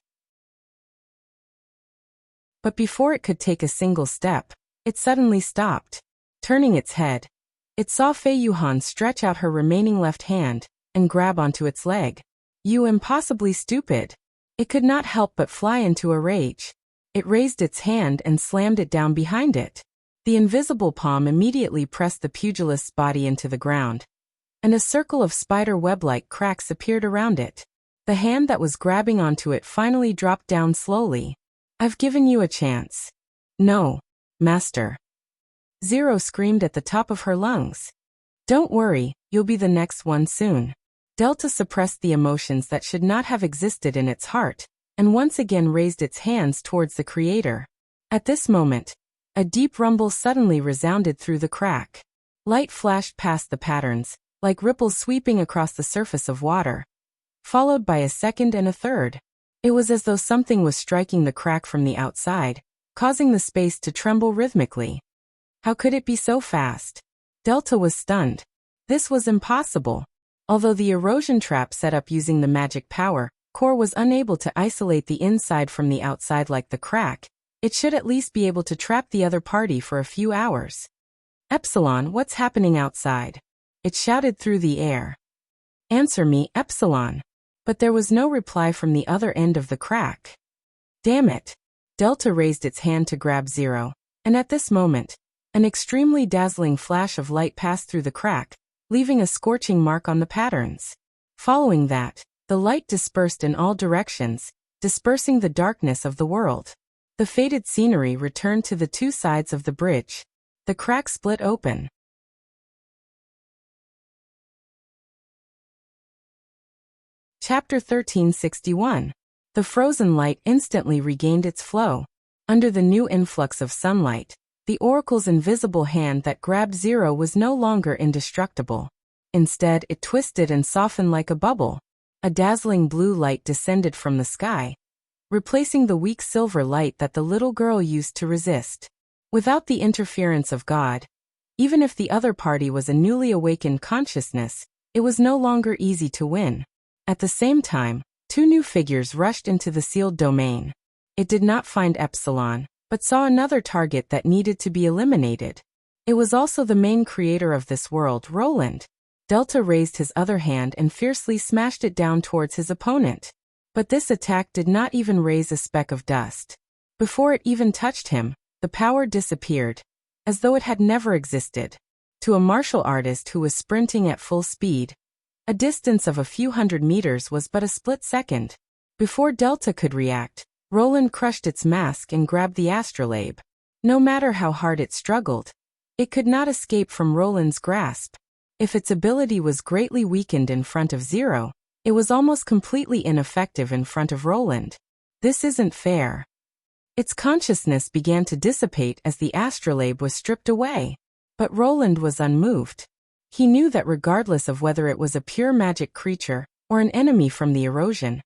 Speaker 1: But before it could take a single step, it suddenly stopped. Turning its head, it saw Fei Yuhan stretch out her remaining left hand and grab onto its leg. "You impossibly stupid." It could not help but fly into a rage. It raised its hand and slammed it down behind it. The invisible palm immediately pressed the pugilist's body into the ground, and a circle of spider web-like cracks appeared around it. The hand that was grabbing onto it finally dropped down slowly. "I've given you a chance." "No, Master." Zero screamed at the top of her lungs. "Don't worry, you'll be the next one soon." Delta suppressed the emotions that should not have existed in its heart, and once again raised its hands towards the Creator. At this moment, a deep rumble suddenly resounded through the crack. Light flashed past the patterns, like ripples sweeping across the surface of water, followed by a second and a third. It was as though something was striking the crack from the outside, causing the space to tremble rhythmically. How could it be so fast? Delta was stunned. This was impossible. Although the erosion trap set up using the magic power core was unable to isolate the inside from the outside like the crack, it should at least be able to trap the other party for a few hours. Epsilon, what's happening outside? It shouted through the air. Answer me, Epsilon. But there was no reply from the other end of the crack. Damn it. Delta raised its hand to grab Zero, and at this moment, an extremely dazzling flash of light passed through the crack, leaving a scorching mark on the patterns. Following that, the light dispersed in all directions, dispersing the darkness of the world. The faded scenery returned to the two sides of the bridge. The crack split open. Chapter 1361. The frozen light instantly regained its flow. Under the new influx of sunlight, the oracle's invisible hand that grabbed Zero was no longer indestructible. Instead, it twisted and softened like a bubble. A dazzling blue light descended from the sky, replacing the weak silver light that the little girl used to resist. Without the interference of God, even if the other party was a newly awakened consciousness, it was no longer easy to win. At the same time, two new figures rushed into the sealed domain. It did not find Epsilon, but saw another target that needed to be eliminated. It was also the main creator of this world, Roland. Delta raised his other hand and fiercely smashed it down towards his opponent. But this attack did not even raise a speck of dust. Before it even touched him, the power disappeared, as though it had never existed. To a martial artist who was sprinting at full speed, a distance of a few hundred meters was but a split second. Before Delta could react, Roland crushed its mask and grabbed the astrolabe. No matter how hard it struggled, it could not escape from Roland's grasp. If its ability was greatly weakened in front of Zero, it was almost completely ineffective in front of Roland. This isn't fair. Its consciousness began to dissipate as the astrolabe was stripped away. But Roland was unmoved. He knew that regardless of whether it was a pure magic creature or an enemy from the erosion,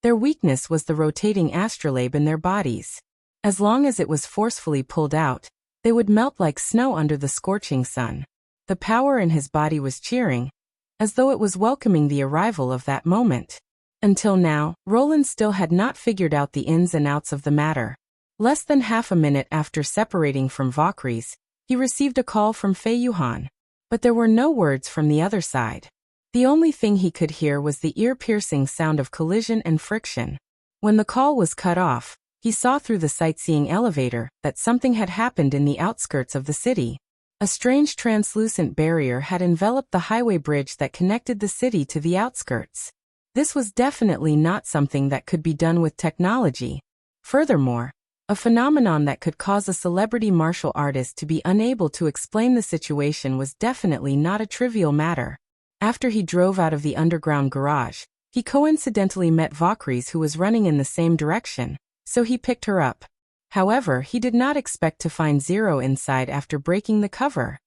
Speaker 1: their weakness was the rotating astrolabe in their bodies. As long as it was forcefully pulled out, they would melt like snow under the scorching sun. The power in his body was cheering, as though it was welcoming the arrival of that moment. Until now, Roland still had not figured out the ins and outs of the matter. Less than half a minute after separating from Valkyries, he received a call from Fei Yuhan. But there were no words from the other side. The only thing he could hear was the ear-piercing sound of collision and friction. When the call was cut off, he saw through the sightseeing elevator that something had happened in the outskirts of the city. A strange translucent barrier had enveloped the highway bridge that connected the city to the outskirts. This was definitely not something that could be done with technology. Furthermore, a phenomenon that could cause a celebrity martial artist to be unable to explain the situation was definitely not a trivial matter. After he drove out of the underground garage, he coincidentally met Valkyries who was running in the same direction, so he picked her up. However, he did not expect to find Zero inside after breaking the cover.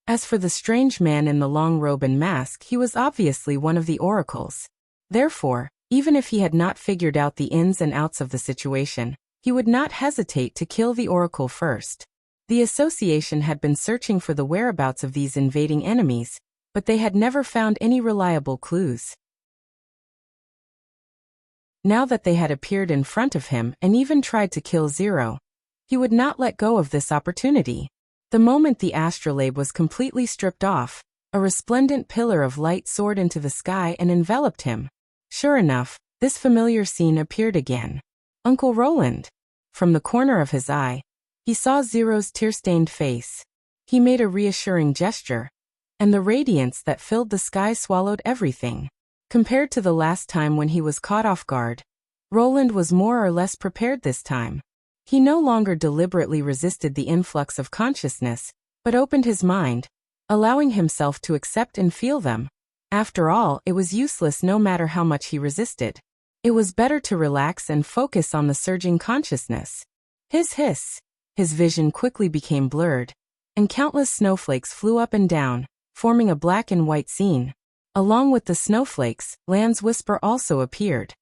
Speaker 1: As for the strange man in the long robe and mask, he was obviously one of the oracles. Therefore, even if he had not figured out the ins and outs of the situation, he would not hesitate to kill the oracle first. The association had been searching for the whereabouts of these invading enemies, but they had never found any reliable clues. Now that they had appeared in front of him and even tried to kill Zero, he would not let go of this opportunity. The moment the astrolabe was completely stripped off, a resplendent pillar of light soared into the sky and enveloped him. Sure enough, this familiar scene appeared again. Uncle Roland. From the corner of his eye, he saw Zero's tear-stained face. He made a reassuring gesture, and the radiance that filled the sky swallowed everything. Compared to the last time when he was caught off guard, Roland was more or less prepared this time. He no longer deliberately resisted the influx of consciousness, but opened his mind, allowing himself to accept and feel them. After all, it was useless no matter how much he resisted. It was better to relax and focus on the surging consciousness. Hiss. His vision quickly became blurred, and countless snowflakes flew up and down, forming a black and white scene. Along with the snowflakes, Land's whisper also appeared.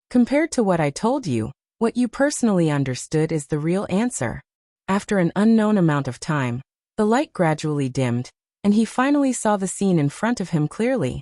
Speaker 1: Compared to what I told you, what you personally understood is the real answer. After an unknown amount of time, the light gradually dimmed, and he finally saw the scene in front of him clearly.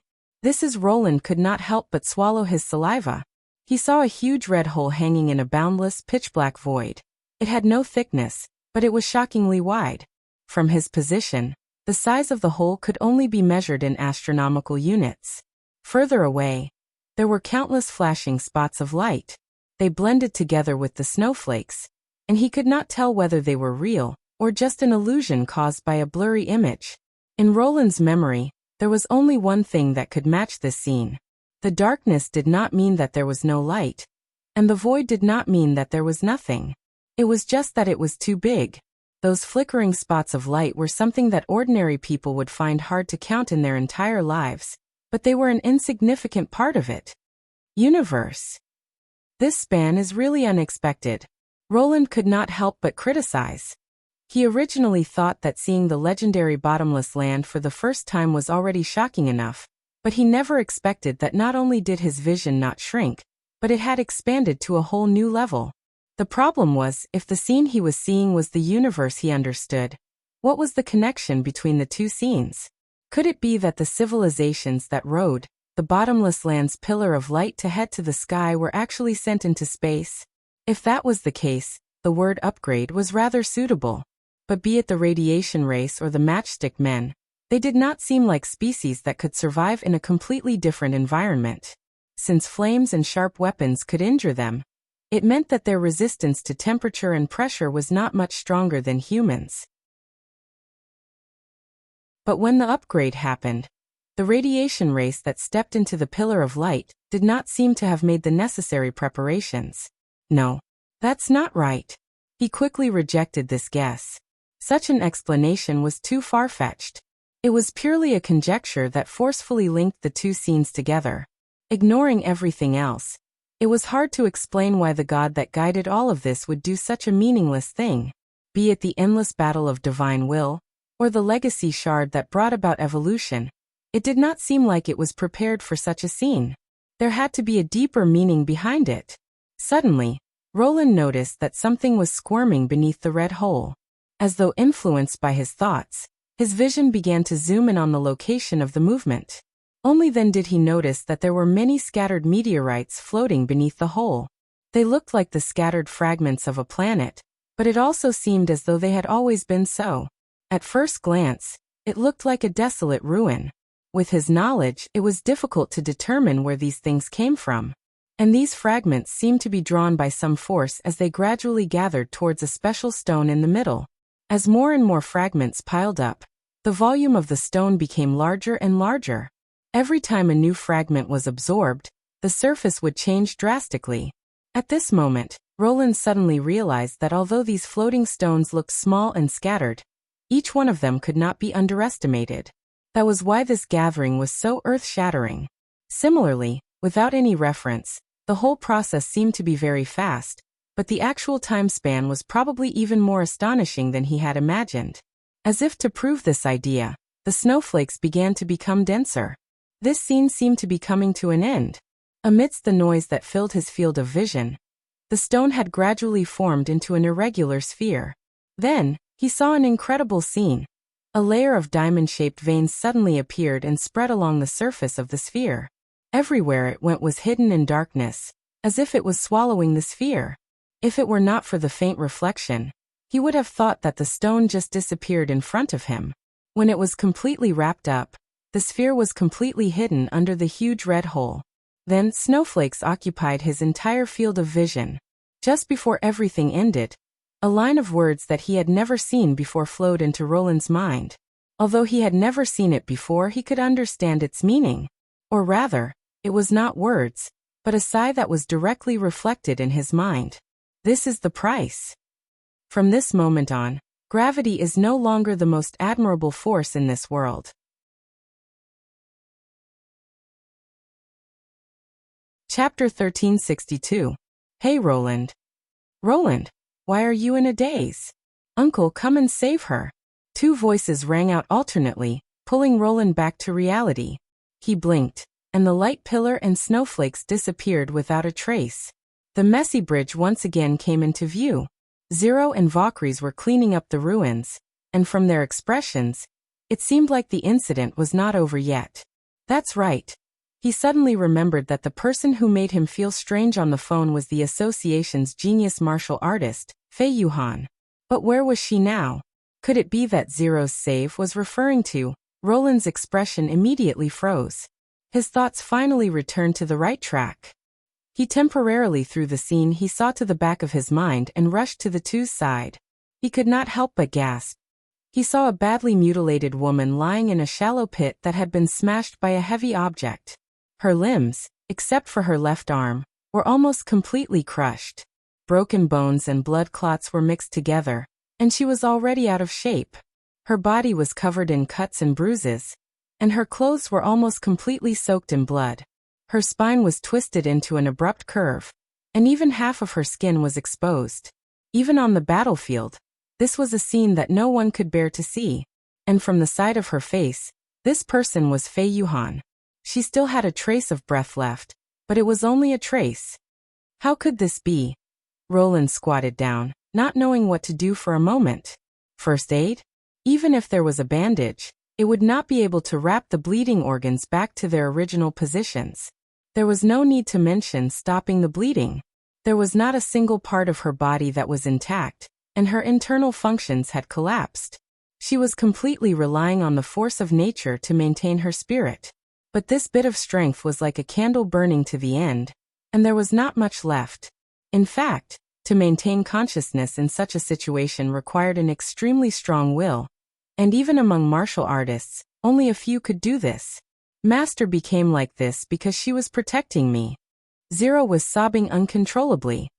Speaker 1: Roland could not help but swallow his saliva. He saw a huge red hole hanging in a boundless, pitch-black void. It had no thickness, but it was shockingly wide. From his position, the size of the hole could only be measured in astronomical units. Further away, there were countless flashing spots of light. They blended together with the snowflakes, and he could not tell whether they were real or just an illusion caused by a blurry image. In Roland's memory, there was only one thing that could match this scene. The darkness did not mean that there was no light, and the void did not mean that there was nothing. It was just that it was too big. Those flickering spots of light were something that ordinary people would find hard to count in their entire lives, but they were an insignificant part of it. Universe. This span is really unexpected. Roland could not help but criticize. He originally thought that seeing the legendary bottomless land for the first time was already shocking enough, but he never expected that not only did his vision not shrink, but it had expanded to a whole new level. The problem was, if the scene he was seeing was the universe he understood, what was the connection between the two scenes? Could it be that the civilizations that rode the bottomless land's pillar of light to head to the sky were actually sent into space? If that was the case, the word upgrade was rather suitable. But be it the radiation race or the matchstick men, they did not seem like species that could survive in a completely different environment. Since flames and sharp weapons could injure them, it meant that their resistance to temperature and pressure was not much stronger than humans. But when the upgrade happened, the radiation race that stepped into the pillar of light did not seem to have made the necessary preparations. No, that's not right. He quickly rejected this guess. Such an explanation was too far-fetched. It was purely a conjecture that forcefully linked the two scenes together. Ignoring everything else, it was hard to explain why the god that guided all of this would do such a meaningless thing. Be it the endless battle of divine will, or the legacy shard that brought about evolution, it did not seem like it was prepared for such a scene. There had to be a deeper meaning behind it. Suddenly, Roland noticed that something was squirming beneath the red hole. As though influenced by his thoughts, his vision began to zoom in on the location of the movement. Only then did he notice that there were many scattered meteorites floating beneath the hole. They looked like the scattered fragments of a planet, but it also seemed as though they had always been so. At first glance, it looked like a desolate ruin. With his knowledge, it was difficult to determine where these things came from. And these fragments seemed to be drawn by some force as they gradually gathered towards a special stone in the middle. As more and more fragments piled up, the volume of the stone became larger and larger. Every time a new fragment was absorbed, the surface would change drastically. At this moment, Roland suddenly realized that although these floating stones looked small and scattered, each one of them could not be underestimated. That was why this gathering was so earth-shattering. Similarly, without any reference, the whole process seemed to be very fast, but the actual time span was probably even more astonishing than he had imagined. As if to prove this idea, the snowflakes began to become denser. This scene seemed to be coming to an end. Amidst the noise that filled his field of vision, the stone had gradually formed into an irregular sphere. Then, he saw an incredible scene. A layer of diamond-shaped veins suddenly appeared and spread along the surface of the sphere. Everywhere it went was hidden in darkness, as if it was swallowing the sphere. If it were not for the faint reflection, he would have thought that the stone just disappeared in front of him. When it was completely wrapped up, the sphere was completely hidden under the huge red hole. Then snowflakes occupied his entire field of vision. Just before everything ended, a line of words that he had never seen before flowed into Roland's mind. Although he had never seen it before, he could understand its meaning. Or rather, it was not words, but a sigh that was directly reflected in his mind. This is the price. From this moment on, gravity is no longer the most admirable force in this world. Chapter 1362. Hey Roland. Roland, why are you in a daze? Uncle, come and save her. Two voices rang out alternately, pulling Roland back to reality. He blinked, and the light pillar and snowflakes disappeared without a trace. The messy bridge once again came into view. Zero and Valkyries were cleaning up the ruins, and from their expressions, it seemed like the incident was not over yet. That's right. He suddenly remembered that the person who made him feel strange on the phone was the association's genius martial artist, Fei Yuhan. But where was she now? Could it be that Zero's save was referring to? Roland's expression immediately froze. His thoughts finally returned to the right track. He temporarily threw the scene he saw to the back of his mind and rushed to the two's side. He could not help but gasp. He saw a badly mutilated woman lying in a shallow pit that had been smashed by a heavy object. Her limbs, except for her left arm, were almost completely crushed. Broken bones and blood clots were mixed together, and she was already out of shape. Her body was covered in cuts and bruises, and her clothes were almost completely soaked in blood. Her spine was twisted into an abrupt curve, and even half of her skin was exposed. Even on the battlefield, this was a scene that no one could bear to see. And from the side of her face, this person was Fei Yuhan. She still had a trace of breath left, but it was only a trace. How could this be? Roland squatted down, not knowing what to do for a moment. First aid? Even if there was a bandage, it would not be able to wrap the bleeding organs back to their original positions. There was no need to mention stopping the bleeding. There was not a single part of her body that was intact, and her internal functions had collapsed. She was completely relying on the force of nature to maintain her spirit. But this bit of strength was like a candle burning to the end, and there was not much left. In fact, to maintain consciousness in such a situation required an extremely strong will, and even among martial artists, only a few could do this. Master became like this because she was protecting me. Zero was sobbing uncontrollably.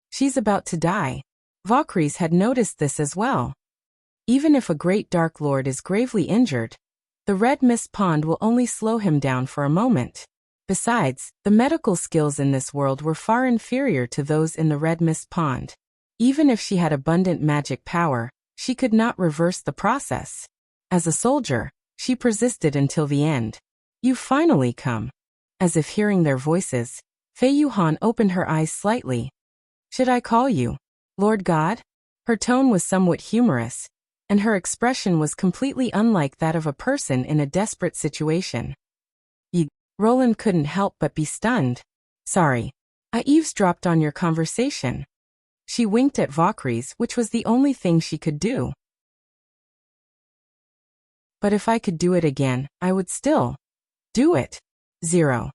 Speaker 1: She's about to die. Valkyries had noticed this as well. Even if a great Dark Lord is gravely injured, the Red Mist Pond will only slow him down for a moment. Besides, the medical skills in this world were far inferior to those in the Red Mist Pond. Even if she had abundant magic power, she could not reverse the process. As a soldier, she persisted until the end. You've finally come. As if hearing their voices, Fei Yuhan opened her eyes slightly. Should I call you Lord God? Her tone was somewhat humorous, and her expression was completely unlike that of a person in a desperate situation. Roland couldn't help but be stunned. Sorry, I eavesdropped on your conversation. She winked at Valkyries, which was the only thing she could do. But if I could do it again, I would still do it. Zero.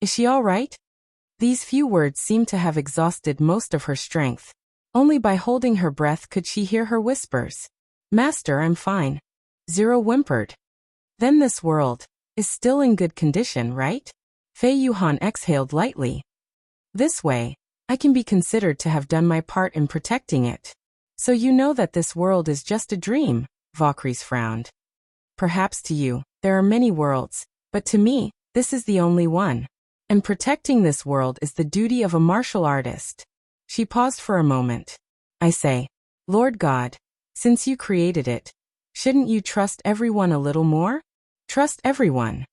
Speaker 1: Is she all right? These few words seemed to have exhausted most of her strength. Only by holding her breath could she hear her whispers. Master, I'm fine. Zero whimpered. Then this world is still in good condition, right? Fei Yuhan exhaled lightly. This way, I can be considered to have done my part in protecting it. So you know that this world is just a dream, Valkyries frowned. Perhaps to you, there are many worlds, but to me, this is the only one. And protecting this world is the duty of a martial artist. She paused for a moment. I say, Lord God, since you created it, shouldn't you trust everyone a little more? Trust everyone.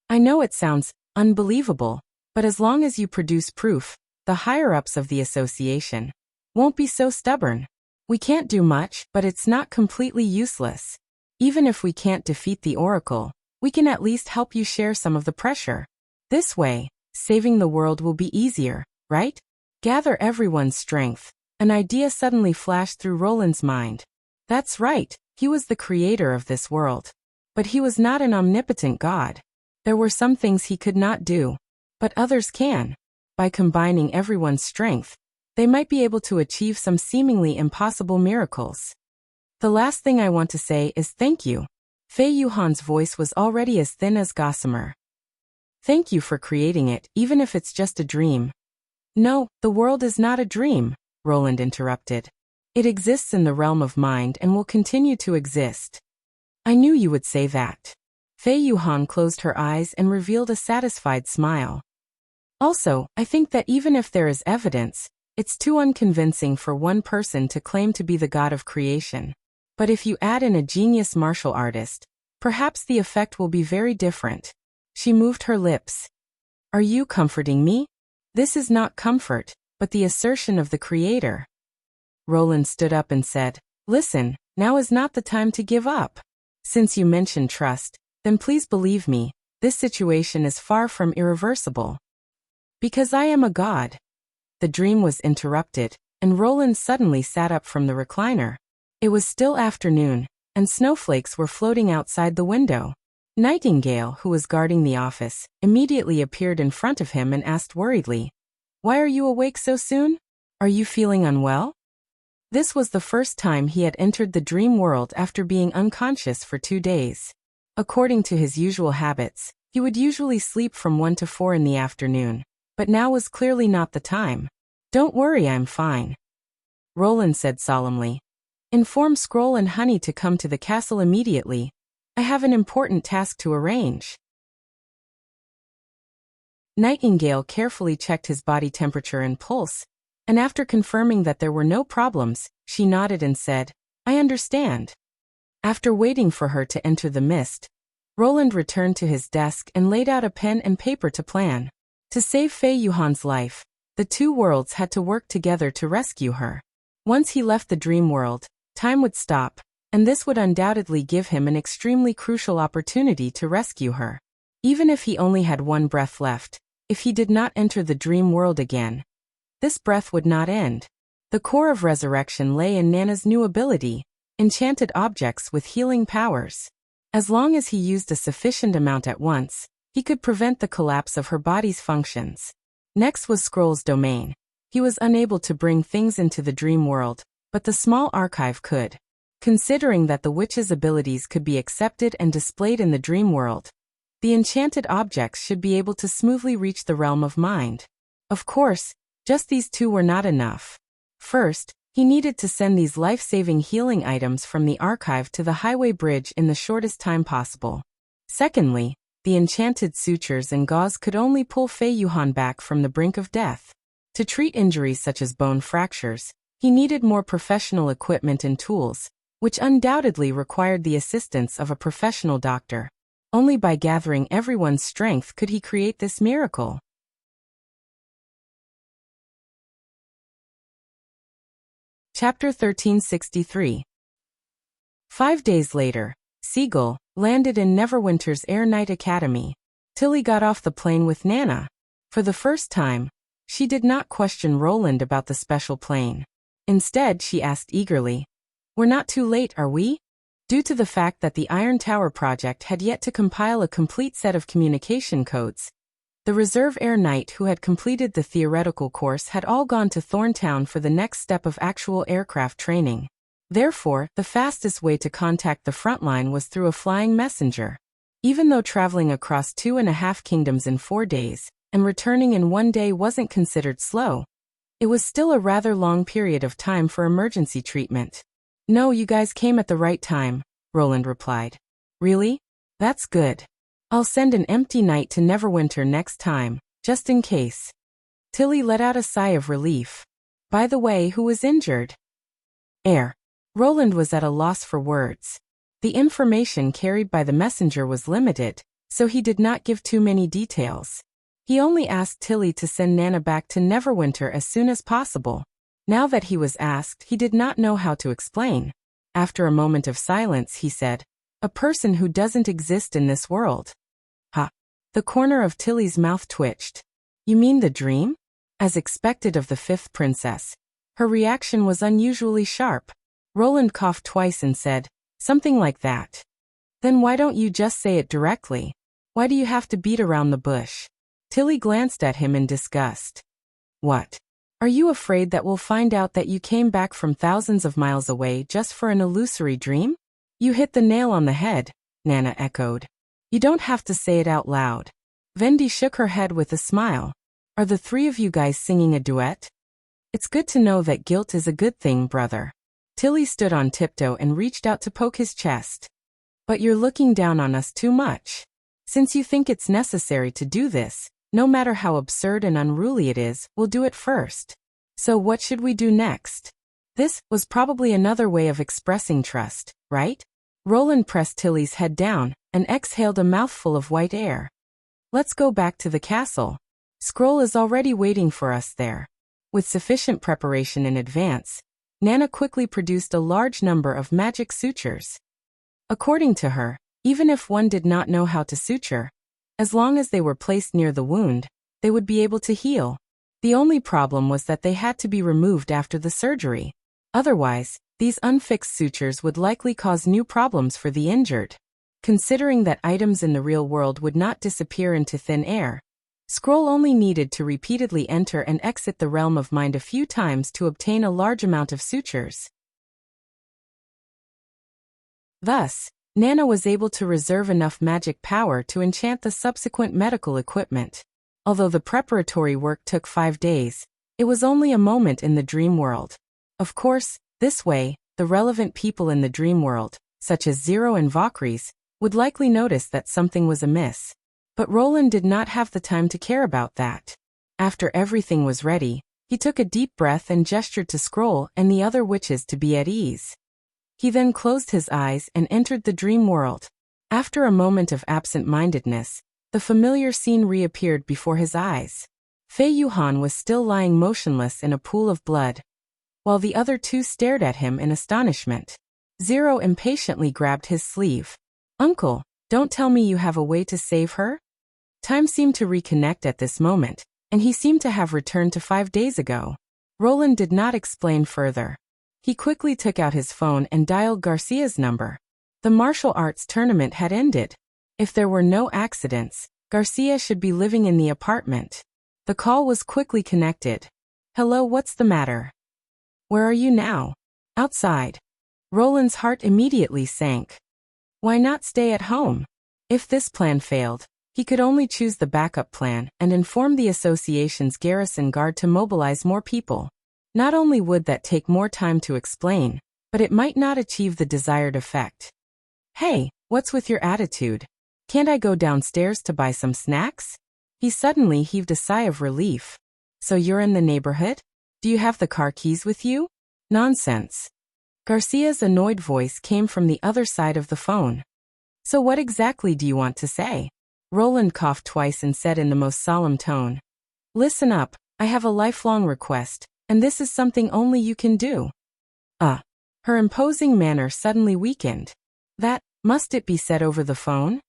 Speaker 1: I know it sounds unbelievable, but as long as you produce proof, the higher-ups of the association won't be so stubborn. We can't do much, but it's not completely useless. Even if we can't defeat the Oracle, we can at least help you share some of the pressure. This way, saving the world will be easier, right? Gather everyone's strength. An idea suddenly flashed through Roland's mind. That's right, he was the creator of this world. But he was not an omnipotent god. There were some things he could not do, but others can. By combining everyone's strength, they might be able to achieve some seemingly impossible miracles. The last thing I want to say is thank you. Fei Yuhan's voice was already as thin as gossamer. Thank you for creating it, even if it's just a dream. No, the world is not a dream, Roland interrupted. It exists in the realm of mind and will continue to exist. I knew you would say that. Fei Yuhan closed her eyes and revealed a satisfied smile. Also, I think that even if there is evidence, it's too unconvincing for one person to claim to be the god of creation. But if you add in a genius martial artist, perhaps the effect will be very different. She moved her lips. Are you comforting me? This is not comfort, but the assertion of the creator. Roland stood up and said, Listen, now is not the time to give up. Since you mentioned trust, then please believe me, this situation is far from irreversible. Because I am a god. The dream was interrupted, and Roland suddenly sat up from the recliner. It was still afternoon, and snowflakes were floating outside the window. Nightingale, who was guarding the office, immediately appeared in front of him and asked worriedly, Why are you awake so soon? Are you feeling unwell? This was the first time he had entered the dream world after being unconscious for 2 days. According to his usual habits, he would usually sleep from 1 to 4 in the afternoon, but now was clearly not the time. Don't worry, I'm fine. Roland said solemnly. Inform Scroll and Honey to come to the castle immediately. I have an important task to arrange. Nightingale carefully checked his body temperature and pulse, and after confirming that there were no problems, she nodded and said, I understand. After waiting for her to enter the mist, Roland returned to his desk and laid out a pen and paper to plan. To save Fei Yuhan's life, the two worlds had to work together to rescue her. Once he left the dream world, time would stop, and this would undoubtedly give him an extremely crucial opportunity to rescue her. Even if he only had 1 breath left, if he did not enter the dream world again, this breath would not end. The core of resurrection lay in Nana's new ability, enchanted objects with healing powers. As long as he used a sufficient amount at once, he could prevent the collapse of her body's functions. Next was Scroll's domain. He was unable to bring things into the dream world, but the small archive could. Considering that the witch's abilities could be accepted and displayed in the dream world, the enchanted objects should be able to smoothly reach the realm of mind. Of course, just these two were not enough. First, he needed to send these life-saving healing items from the archive to the highway bridge in the shortest time possible. Secondly, the enchanted sutures and gauze could only pull Fei Yuhan back from the brink of death. To treat injuries such as bone fractures, he needed more professional equipment and tools, which undoubtedly required the assistance of a professional doctor. Only by gathering everyone's strength could he create this miracle. Chapter 1363. 5 days later, Seagull landed in Neverwinter's Air Knight Academy. Tilly got off the plane with Nana. For the first time, she did not question Roland about the special plane. Instead, she asked eagerly, We're not too late, are we? Due to the fact that the Iron Tower project had yet to compile a complete set of communication codes, the reserve Air Knight who had completed the theoretical course had all gone to Thorntown for the next step of actual aircraft training. Therefore, the fastest way to contact the front line was through a flying messenger. Even though traveling across 2.5 kingdoms in 4 days, and returning in 1 day wasn't considered slow, it was still a rather long period of time for emergency treatment. No, you guys came at the right time, Roland replied. Really? That's good. I'll send an empty night to Neverwinter next time, just in case. Tilly let out a sigh of relief. By the way, who was injured? Air. Roland was at a loss for words. The information carried by the messenger was limited, so he did not give too many details. He only asked Tilly to send Nana back to Neverwinter as soon as possible. Now that he was asked, he did not know how to explain. After a moment of silence, he said, A person who doesn't exist in this world. Ha! The corner of Tilly's mouth twitched. You mean the dream? As expected of the 5th princess, her reaction was unusually sharp. Roland coughed twice and said, Something like that. Then why don't you just say it directly? Why do you have to beat around the bush? Tilly glanced at him in disgust. What? Are you afraid that we'll find out that you came back from thousands of miles away just for an illusory dream? You hit the nail on the head, Nana echoed. You don't have to say it out loud. Vendi shook her head with a smile. Are the 3 of you guys singing a duet? It's good to know that guilt is a good thing, brother. Tilly stood on tiptoe and reached out to poke his chest. But you're looking down on us too much. Since you think it's necessary to do this, no matter how absurd and unruly it is, we'll do it first. So what should we do next? This was probably another way of expressing trust, right? Roland pressed Tilly's head down and exhaled a mouthful of white air. Let's go back to the castle. Scroll is already waiting for us there. With sufficient preparation in advance, Nana quickly produced a large number of magic sutures. According to her, even if one did not know how to suture, as long as they were placed near the wound, they would be able to heal. The only problem was that they had to be removed after the surgery. Otherwise, these unfixed sutures would likely cause new problems for the injured. Considering that items in the real world would not disappear into thin air, Scroll only needed to repeatedly enter and exit the realm of mind a few times to obtain a large amount of sutures. Thus, Nana was able to reserve enough magic power to enchant the subsequent medical equipment. Although the preparatory work took 5 days, it was only a moment in the dream world. Of course, this way, the relevant people in the dream world, such as Zero and Valkyries, would likely notice that something was amiss. But Roland did not have the time to care about that. After everything was ready, he took a deep breath and gestured to Scroll and the other witches to be at ease. He then closed his eyes and entered the dream world. After a moment of absent-mindedness, the familiar scene reappeared before his eyes. Fei Yuhan was still lying motionless in a pool of blood, while the other two stared at him in astonishment. Zero impatiently grabbed his sleeve. "Uncle, don't tell me you have a way to save her?" Time seemed to reconnect at this moment, and he seemed to have returned to 5 days ago. Roland did not explain further. He quickly took out his phone and dialed Garcia's number. The martial arts tournament had ended. If there were no accidents, Garcia should be living in the apartment. The call was quickly connected. "Hello, what's the matter? Where are you now?" "Outside." Roland's heart immediately sank. Why not stay at home? If this plan failed, he could only choose the backup plan and inform the association's garrison guard to mobilize more people. Not only would that take more time to explain, but it might not achieve the desired effect. "Hey, what's with your attitude? Can't I go downstairs to buy some snacks?" He suddenly heaved a sigh of relief. "So you're in the neighborhood? Do you have the car keys with you?" "Nonsense." Garcia's annoyed voice came from the other side of the phone. "So what exactly do you want to say?" Roland coughed twice and said in the most solemn tone, "Listen up, I have a lifelong request, and this is something only you can do." Her imposing manner suddenly weakened. "That, must it be said over the phone?"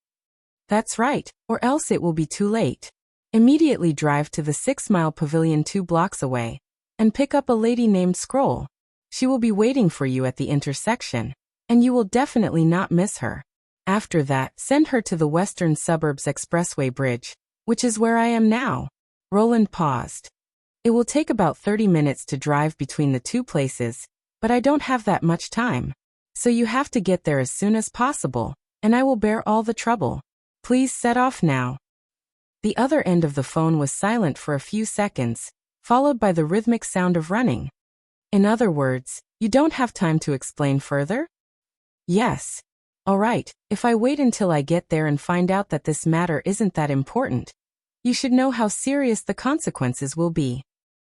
Speaker 1: "That's right, or else it will be too late. Immediately drive to the 6-mile pavilion 2 blocks away, and pick up a lady named Scroll. She will be waiting for you at the intersection, and you will definitely not miss her. After that, send her to the Western Suburbs Expressway Bridge, which is where I am now." Roland paused. "It will take about 30 minutes to drive between the two places, but I don't have that much time. So you have to get there as soon as possible, and I will bear all the trouble. Please set off now." The other end of the phone was silent for a few seconds, followed by the rhythmic sound of running. "In other words, you don't have time to explain further?" "Yes." "All right, if I wait until I get there and find out that this matter isn't that important, you should know how serious the consequences will be."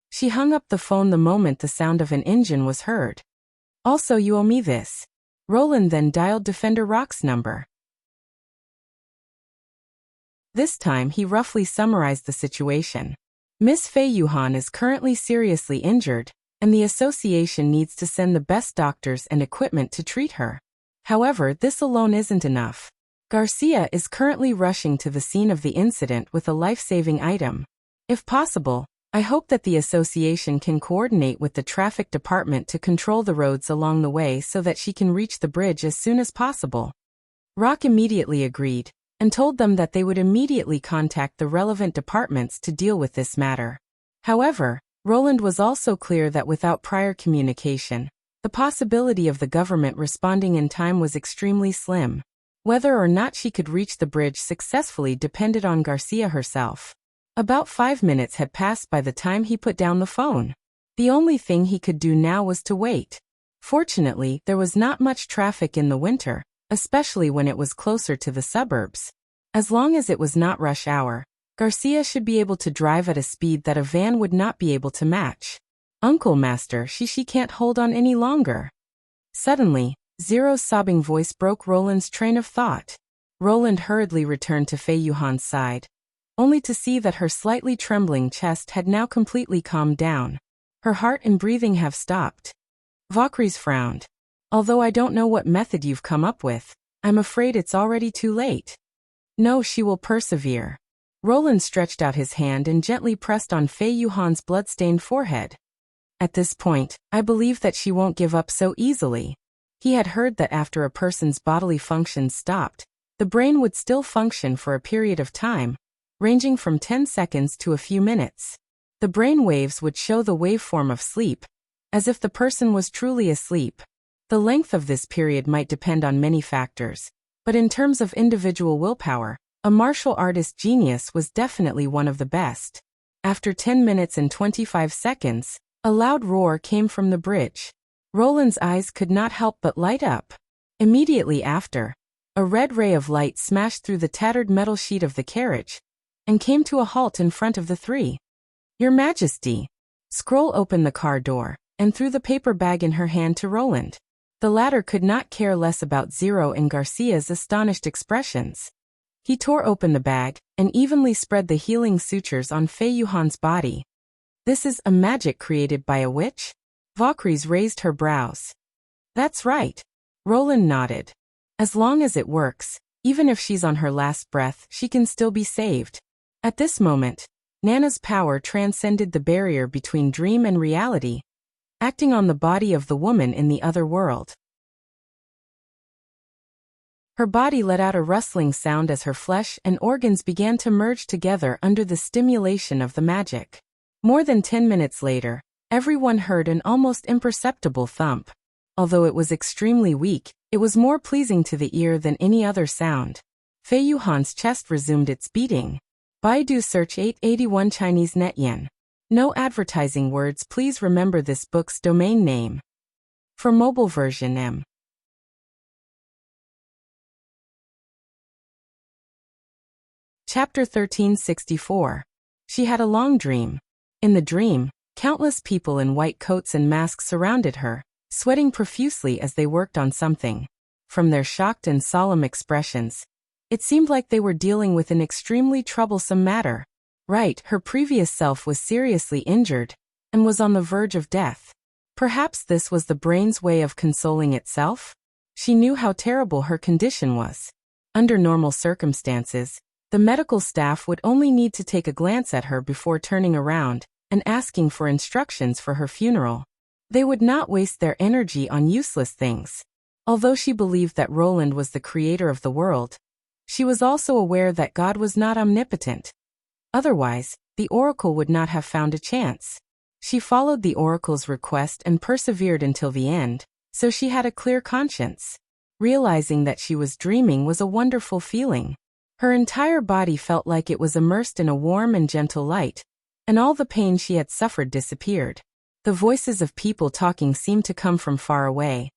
Speaker 1: She hung up the phone the moment the sound of an engine was heard. "Also, you owe me this." Roland then dialed Defender Rock's number. This time he roughly summarized the situation. "Miss Fei Yuhan is currently seriously injured, and the association needs to send the best doctors and equipment to treat her. However, this alone isn't enough. Garcia is currently rushing to the scene of the incident with a life-saving item. If possible, I hope that the association can coordinate with the traffic department to control the roads along the way so that she can reach the bridge as soon as possible." Rock immediately agreed, and told them that they would immediately contact the relevant departments to deal with this matter. However, Roland was also clear that without prior communication, the possibility of the government responding in time was extremely slim. Whether or not she could reach the bridge successfully depended on Garcia herself. About 5 minutes had passed by the time he put down the phone. The only thing he could do now was to wait. Fortunately, there was not much traffic in the winter, especially when it was closer to the suburbs. As long as it was not rush hour, Garcia should be able to drive at a speed that a van would not be able to match. Uncle Master, she can't hold on any longer. Suddenly, Zero's sobbing voice broke Roland's train of thought. Roland hurriedly returned to Fei Yuhan's side, only to see that her slightly trembling chest had now completely calmed down. Her heart and breathing have stopped. Valkyries frowned. Although I don't know what method you've come up with, I'm afraid it's already too late. No, she will persevere. Roland stretched out his hand and gently pressed on Fei Yuhan's blood-stained forehead. At this point, I believe that she won't give up so easily. He had heard that after a person's bodily functions stopped, the brain would still function for a period of time, ranging from 10 seconds to a few minutes. The brain waves would show the waveform of sleep, as if the person was truly asleep. The length of this period might depend on many factors, but in terms of individual willpower, a martial artist genius was definitely one of the best. After 10 minutes and 25 seconds, a loud roar came from the bridge. Roland's eyes could not help but light up. Immediately after, a red ray of light smashed through the tattered metal sheet of the carriage and came to a halt in front of the three. Your Majesty. Scroll opened the car door and threw the paper bag in her hand to Roland. The latter could not care less about Zero and Garcia's astonished expressions. He tore open the bag and evenly spread the healing sutures on Fei Yuhan's body. This is a magic created by a witch? Valkyries raised her brows. That's right. Roland nodded. As long as it works, even if she's on her last breath, she can still be saved. At this moment, Nana's power transcended the barrier between dream and reality, acting on the body of the woman in the other world. Her body let out a rustling sound as her flesh and organs began to merge together under the stimulation of the magic. More than 10 minutes later, everyone heard an almost imperceptible thump. Although it was extremely weak, it was more pleasing to the ear than any other sound. Fei Yuhan's chest resumed its beating. Baidu search 881 Chinese net yen. No advertising words. Please remember this book's domain name. For mobile version M. Chapter 1364. She had a long dream. In the dream, countless people in white coats and masks surrounded her, sweating profusely as they worked on something. From their shocked and solemn expressions, it seemed like they were dealing with an extremely troublesome matter. Right, her previous self was seriously injured and was on the verge of death. Perhaps this was the brain's way of consoling itself? She knew how terrible her condition was. Under normal circumstances, the medical staff would only need to take a glance at her before turning around and asking for instructions for her funeral. They would not waste their energy on useless things. Although she believed that Roland was the creator of the world, she was also aware that God was not omnipotent. Otherwise, the oracle would not have found a chance. She followed the oracle's request and persevered until the end, so she had a clear conscience. Realizing that she was dreaming was a wonderful feeling. Her entire body felt like it was immersed in a warm and gentle light, and all the pain she had suffered disappeared. The voices of people talking seemed to come from far away,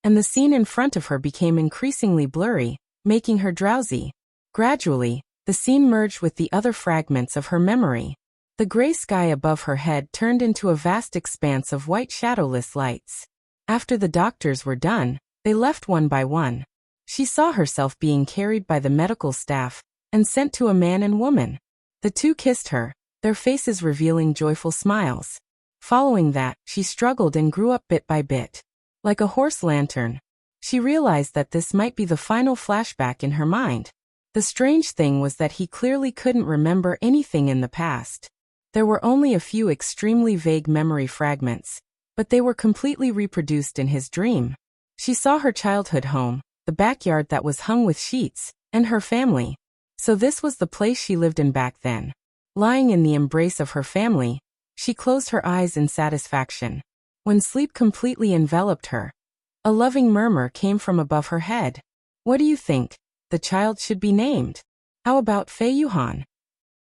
Speaker 1: and the scene in front of her became increasingly blurry, making her drowsy. Gradually, the scene merged with the other fragments of her memory. The gray sky above her head turned into a vast expanse of white shadowless lights. After the doctors were done, they left one by one. She saw herself being carried by the medical staff and sent to a man and woman. The two kissed her, their faces revealing joyful smiles. Following that, she struggled and grew up bit by bit. Like a horse lantern, she realized that this might be the final flashback in her mind. The strange thing was that he clearly couldn't remember anything in the past. There were only a few extremely vague memory fragments, but they were completely reproduced in his dream. She saw her childhood home, the backyard that was hung with sheets, and her family. So this was the place she lived in back then. Lying in the embrace of her family, she closed her eyes in satisfaction. When sleep completely enveloped her, a loving murmur came from above her head. What do you think? The child should be named. How about Fei Yuhan?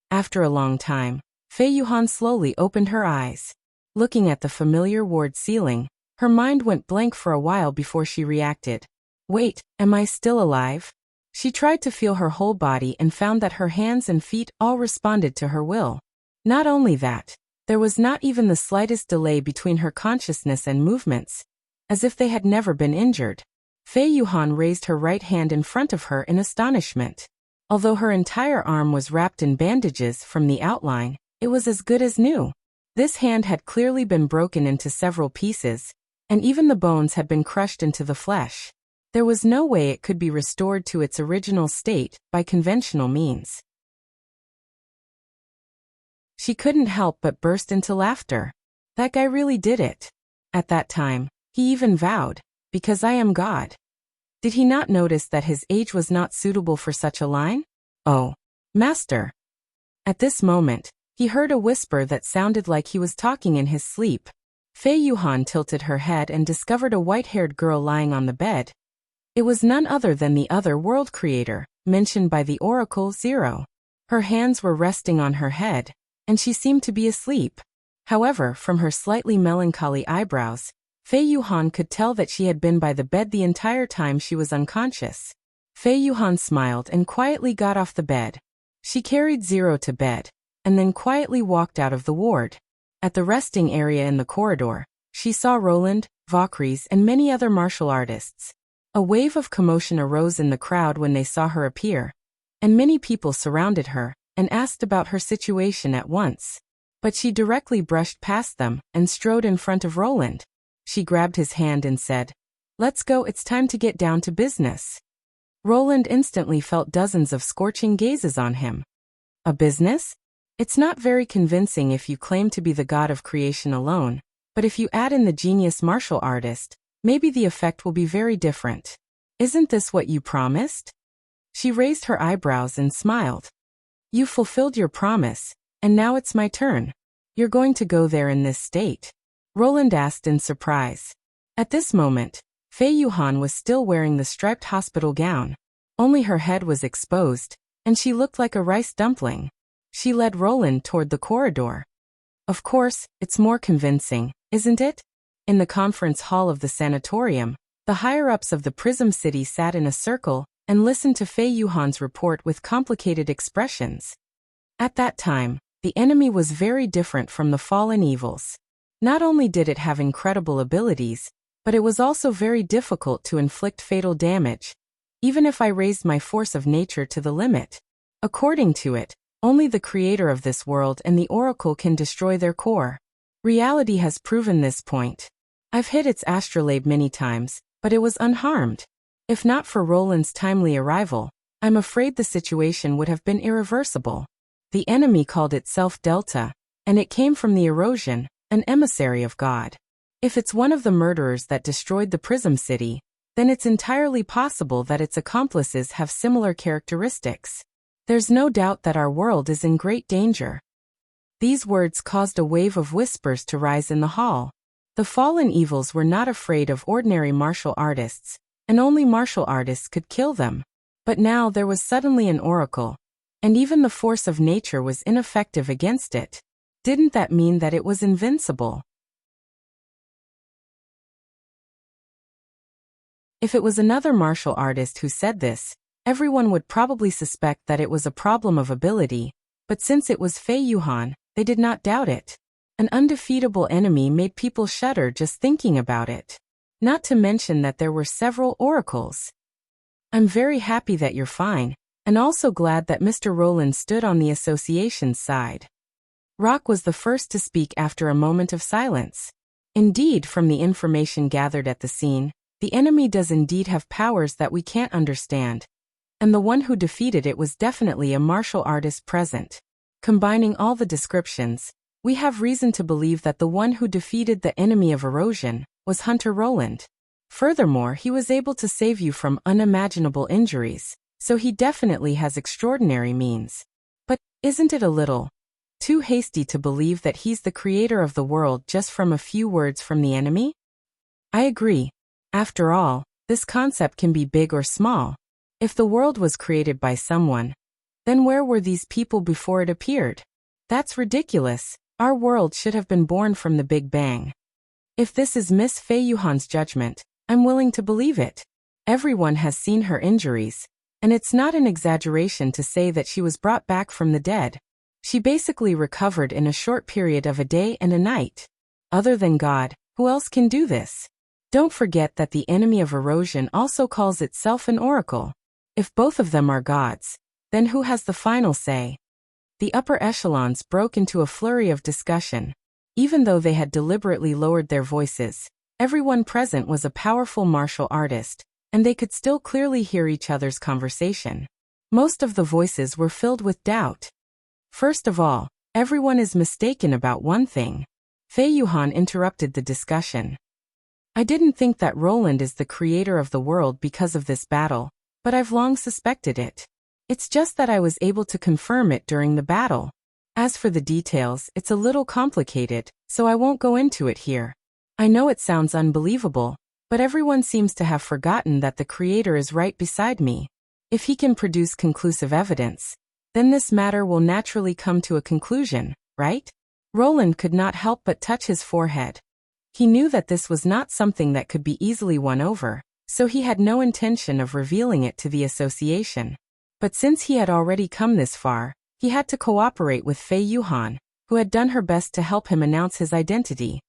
Speaker 1: After a long time, Fei Yuhan slowly opened her eyes. Looking at the familiar ward ceiling, her mind went blank for a while before she reacted. Wait, am I still alive? She tried to feel her whole body and found that her hands and feet all responded to her will. Not only that, there was not even the slightest delay between her consciousness and movements, as if they had never been injured. Fei Yuhan raised her right hand in front of her in astonishment. Although her entire arm was wrapped in bandages from the outline, it was as good as new. This hand had clearly been broken into several pieces, and even the bones had been crushed into the flesh. There was no way it could be restored to its original state by conventional means. She couldn't help but burst into laughter. That guy really did it. At that time, he even vowed, "Because I am God." Did he not notice that his age was not suitable for such a line? "Oh, Master." At this moment, he heard a whisper that sounded like he was talking in his sleep. Fei Yuhan tilted her head and discovered a white-haired girl lying on the bed. It was none other than the other world creator, mentioned by the Oracle Zero. Her hands were resting on her head, and she seemed to be asleep. However, from her slightly melancholy eyebrows, Fei Yuhan could tell that she had been by the bed the entire time she was unconscious. Fei Yuhan smiled and quietly got off the bed. She carried Zero to bed, and then quietly walked out of the ward. At the resting area in the corridor, she saw Roland, Valkyries, and many other martial artists. A wave of commotion arose in the crowd when they saw her appear, and many people surrounded her and asked about her situation at once. But she directly brushed past them and strode in front of Roland. She grabbed his hand and said, "Let's go, it's time to get down to business." Roland instantly felt dozens of scorching gazes on him. A business? It's not very convincing if you claim to be the god of creation alone, but if you add in the genius martial artist, maybe the effect will be very different. Isn't this what you promised? She raised her eyebrows and smiled. You fulfilled your promise, and now it's my turn. You're going to go there in this state? Roland asked in surprise. At this moment, Fei Yuhan was still wearing the striped hospital gown. Only her head was exposed, and she looked like a rice dumpling. She led Roland toward the corridor. Of course, it's more convincing, isn't it? In the conference hall of the sanatorium, the higher-ups of the Prism City sat in a circle and listened to Fei Yuhan's report with complicated expressions. At that time, the enemy was very different from the fallen evils. Not only did it have incredible abilities, but it was also very difficult to inflict fatal damage, even if I raised my force of nature to the limit. According to it, only the creator of this world and the Oracle can destroy their core. Reality has proven this point. I've hit its astrolabe many times, but it was unharmed. If not for Roland's timely arrival, I'm afraid the situation would have been irreversible. The enemy called itself Delta, and it came from the erosion, an emissary of God. If it's one of the murderers that destroyed the Prism City, then it's entirely possible that its accomplices have similar characteristics. There's no doubt that our world is in great danger. These words caused a wave of whispers to rise in the hall. The fallen evils were not afraid of ordinary martial artists, and only martial artists could kill them. But now there was suddenly an oracle, and even the force of nature was ineffective against it. Didn't that mean that it was invincible? If it was another martial artist who said this, everyone would probably suspect that it was a problem of ability, but since it was Fei Yuhan, they did not doubt it. An undefeatable enemy made people shudder just thinking about it. Not to mention that there were several oracles. I'm very happy that you're fine, and also glad that Mr. Roland stood on the association's side. Rock was the first to speak after a moment of silence. Indeed, from the information gathered at the scene, the enemy does indeed have powers that we can't understand, and the one who defeated it was definitely a martial artist present. Combining all the descriptions, we have reason to believe that the one who defeated the enemy of erosion was Hunter Roland. Furthermore, he was able to save you from unimaginable injuries, so he definitely has extraordinary means. But isn't it a little too hasty to believe that he's the creator of the world just from a few words from the enemy? I agree. After all, this concept can be big or small. If the world was created by someone, then where were these people before it appeared? That's ridiculous. Our world should have been born from the Big Bang. If this is Miss Fei Yuhan's judgment, I'm willing to believe it. Everyone has seen her injuries, And it's not an exaggeration to say that she was brought back from the dead. She basically recovered in a short period of a day and a night. Other than God, who else can do this? Don't forget that the enemy of erosion also calls itself an oracle. If both of them are gods, then who has the final say? The upper echelons broke into a flurry of discussion. Even though they had deliberately lowered their voices, everyone present was a powerful martial artist, and they could still clearly hear each other's conversation. Most of the voices were filled with doubt. First of all, everyone is mistaken about one thing. Fei Yuhan interrupted the discussion. I didn't think that Roland is the creator of the world because of this battle, but I've long suspected it. It's just that I was able to confirm it during the battle. As for the details, it's a little complicated, so I won't go into it here. I know it sounds unbelievable, but everyone seems to have forgotten that the creator is right beside me. If he can produce conclusive evidence, then this matter will naturally come to a conclusion, right? Roland could not help but touch his forehead. He knew that this was not something that could be easily won over, so he had no intention of revealing it to the association. But since he had already come this far, he had to cooperate with Fei Yuhan, who had done her best to help him announce his identity.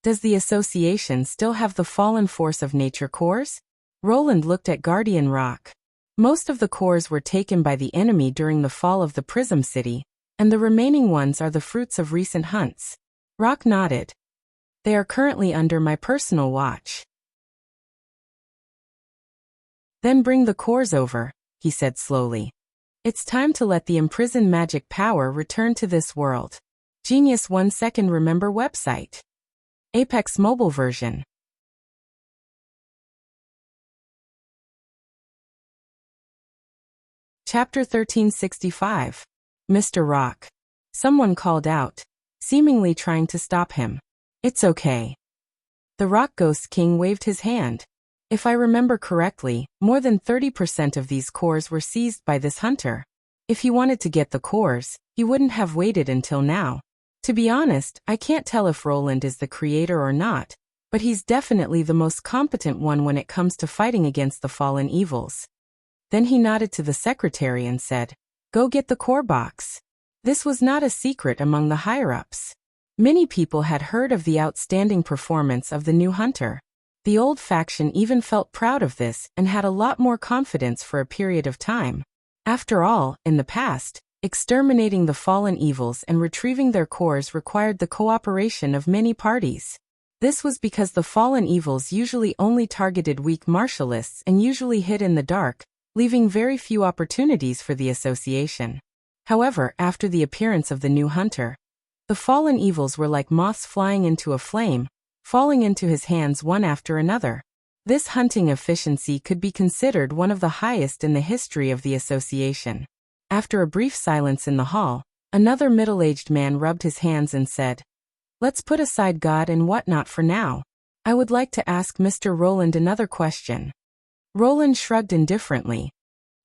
Speaker 1: Does the association still have the fallen force of nature cores? Roland looked at Guardian Rock. Most of the cores were taken by the enemy during the fall of the Prism City, and the remaining ones are the fruits of recent hunts. Rock nodded. They are currently under my personal watch. Then bring the cores over, he said slowly. It's time to let the imprisoned magic power return to this world. Genius 1 Second Remember website. Apex mobile version. Chapter 1365. Mr. Rock. Someone called out, seemingly trying to stop him. It's okay. The Rock Ghost King waved his hand. If I remember correctly, more than 30% of these cores were seized by this hunter. If he wanted to get the cores, he wouldn't have waited until now. To be honest, I can't tell if Roland is the creator or not, but he's definitely the most competent one when it comes to fighting against the fallen evils. Then he nodded to the secretary and said, Go get the core box. This was not a secret among the higher-ups. Many people had heard of the outstanding performance of the new hunter. The old faction even felt proud of this and had a lot more confidence for a period of time. After all, in the past, exterminating the fallen evils and retrieving their cores required the cooperation of many parties. This was because the fallen evils usually only targeted weak martialists and usually hid in the dark, leaving very few opportunities for the association. However, after the appearance of the new hunter, the fallen evils were like moths flying into a flame, falling into his hands one after another. This hunting efficiency could be considered one of the highest in the history of the association. After a brief silence in the hall, another middle-aged man rubbed his hands and said, Let's put aside God and whatnot for now. I would like to ask Mr. Roland another question. Roland shrugged indifferently.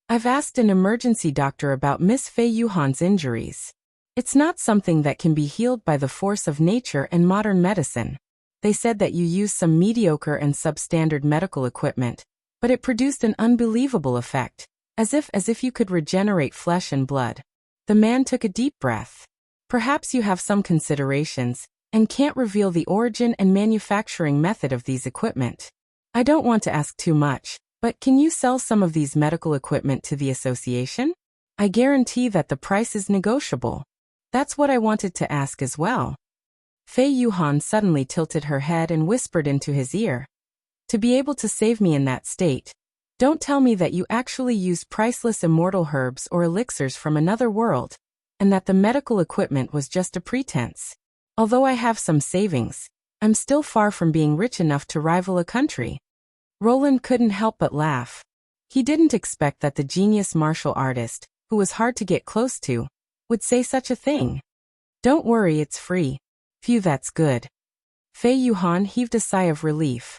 Speaker 1: I've asked an emergency doctor about Miss Fei Yuhan's injuries. It's not something that can be healed by the force of nature and modern medicine. They said that you used some mediocre and substandard medical equipment, but it produced an unbelievable effect, as if you could regenerate flesh and blood. The man took a deep breath. Perhaps you have some considerations, and can't reveal the origin and manufacturing method of these equipment. I don't want to ask too much, but can you sell some of these medical equipment to the association? I guarantee that the price is negotiable. That's what I wanted to ask as well. Fei Yuhan suddenly tilted her head and whispered into his ear. To be able to save me in that state, don't tell me that you actually use priceless immortal herbs or elixirs from another world, and that the medical equipment was just a pretense. Although I have some savings, I'm still far from being rich enough to rival a country. Roland couldn't help but laugh. He didn't expect that the genius martial artist, who was hard to get close to, would say such a thing. Don't worry, it's free. Phew, that's good. Fei Yuhan heaved a sigh of relief.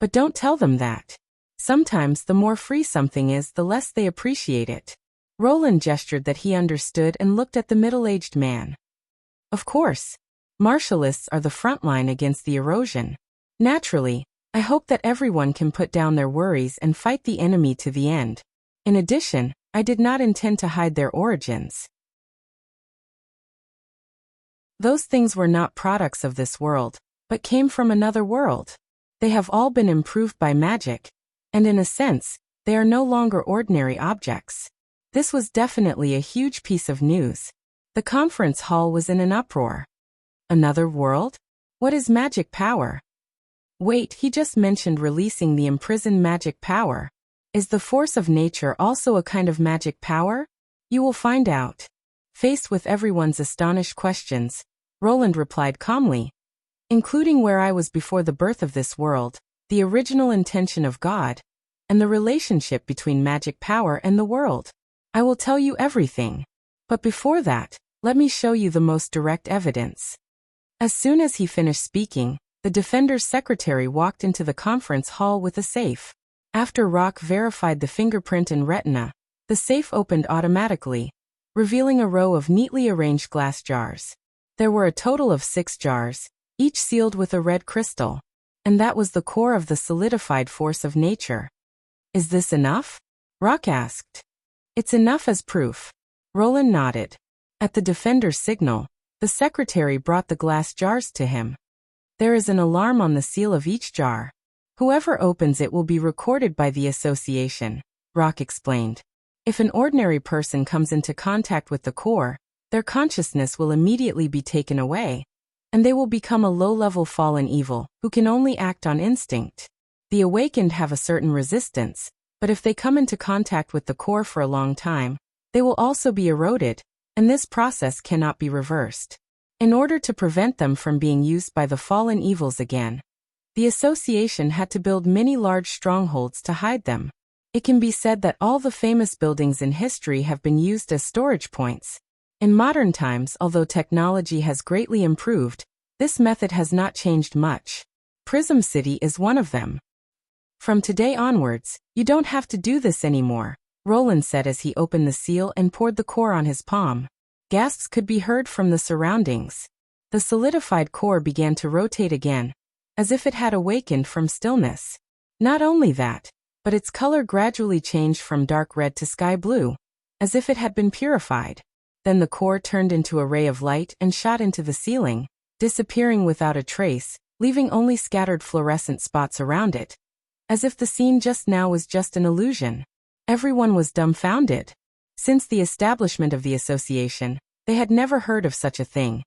Speaker 1: But don't tell them that. Sometimes the more free something is, the less they appreciate it. Roland gestured that he understood and looked at the middle-aged man. Of course. Martialists are the front line against the erosion. Naturally, I hope that everyone can put down their worries and fight the enemy to the end. In addition, I did not intend to hide their origins. Those things were not products of this world, but came from another world. They have all been improved by magic, and in a sense, they are no longer ordinary objects. This was definitely a huge piece of news. The conference hall was in an uproar. Another world? What is magic power? Wait, he just mentioned releasing the imprisoned magic power. Is the force of nature also a kind of magic power? You will find out. Faced with everyone's astonished questions, Roland replied calmly. Including where I was before the birth of this world, the original intention of God, and the relationship between magic power and the world. I will tell you everything. But before that, let me show you the most direct evidence. As soon as he finished speaking, the Defender's secretary walked into the conference hall with a safe. After Rock verified the fingerprint and retina, the safe opened automatically, revealing a row of neatly arranged glass jars. There were a total of 6 jars, each sealed with a red crystal, and that was the core of the solidified force of nature. Is this enough? Rock asked. It's enough as proof. Roland nodded. At the Defender's signal, the secretary brought the glass jars to him. There is an alarm on the seal of each jar. Whoever opens it will be recorded by the association, Rock explained. If an ordinary person comes into contact with the core, their consciousness will immediately be taken away, and they will become a low-level fallen evil who can only act on instinct. The awakened have a certain resistance, but if they come into contact with the core for a long time, they will also be eroded, and this process cannot be reversed. In order to prevent them from being used by the fallen evils again, the association had to build many large strongholds to hide them. It can be said that all the famous buildings in history have been used as storage points. In modern times, although technology has greatly improved, this method has not changed much. Prism City is one of them. From today onwards, you don't have to do this anymore, Roland said as he opened the seal and poured the core on his palm. Gasps could be heard from the surroundings. The solidified core began to rotate again, as if it had awakened from stillness. Not only that, but its color gradually changed from dark red to sky blue, as if it had been purified. Then the core turned into a ray of light and shot into the ceiling, disappearing without a trace, leaving only scattered fluorescent spots around it, as if the scene just now was just an illusion. Everyone was dumbfounded. Since the establishment of the association, they had never heard of such a thing.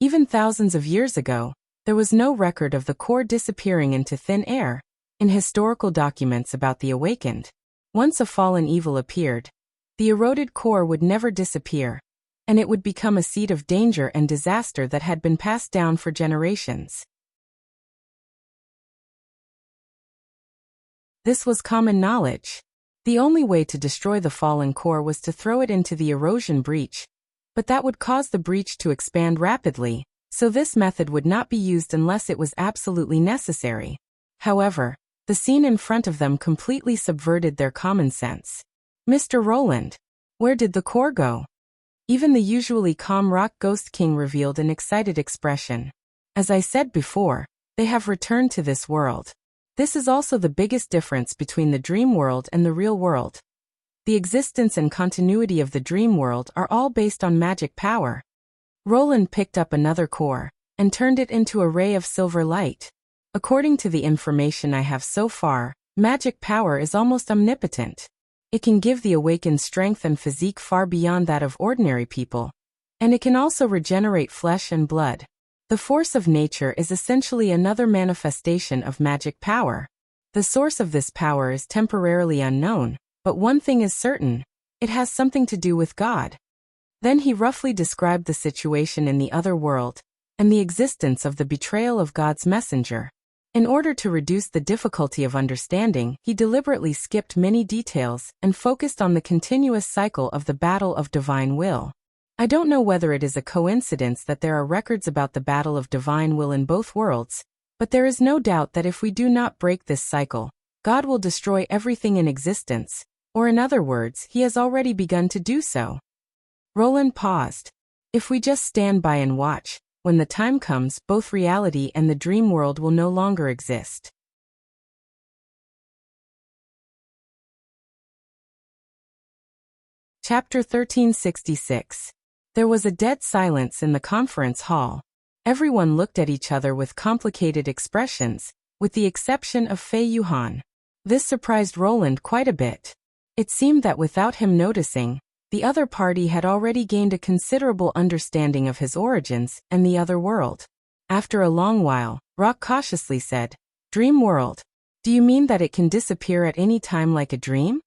Speaker 1: Even thousands of years ago, there was no record of the core disappearing into thin air. In historical documents about the awakened, once a fallen evil appeared, the eroded core would never disappear, and it would become a seed of danger and disaster that had been passed down for generations. This was common knowledge. The only way to destroy the fallen core was to throw it into the erosion breach, but that would cause the breach to expand rapidly, so this method would not be used unless it was absolutely necessary. However, the scene in front of them completely subverted their common sense. Mr. Roland, where did the core go? Even the usually calm Rock Ghost King revealed an excited expression. As I said before, they have returned to this world. This is also the biggest difference between the dream world and the real world. The existence and continuity of the dream world are all based on magic power. Roland picked up another core and turned it into a ray of silver light. According to the information I have so far, magic power is almost omnipotent. It can give the awakened strength and physique far beyond that of ordinary people, and it can also regenerate flesh and blood. The force of nature is essentially another manifestation of magic power. The source of this power is temporarily unknown, but one thing is certain: it has something to do with God. Then he roughly described the situation in the other world, and the existence of the betrayal of God's messenger. In order to reduce the difficulty of understanding, he deliberately skipped many details and focused on the continuous cycle of the battle of divine will. I don't know whether it is a coincidence that there are records about the battle of divine will in both worlds, but there is no doubt that if we do not break this cycle, God will destroy everything in existence, or in other words, he has already begun to do so. Roland paused. If we just stand by and watch, when the time comes, both reality and the dream world will no longer exist. Chapter 1366. There was a dead silence in the conference hall. Everyone looked at each other with complicated expressions, with the exception of Fei Yuhan. This surprised Roland quite a bit. It seemed that without him noticing, the other party had already gained a considerable understanding of his origins and the other world. After a long while, Rock cautiously said, "Dream world. Do you mean that it can disappear at any time like a dream?"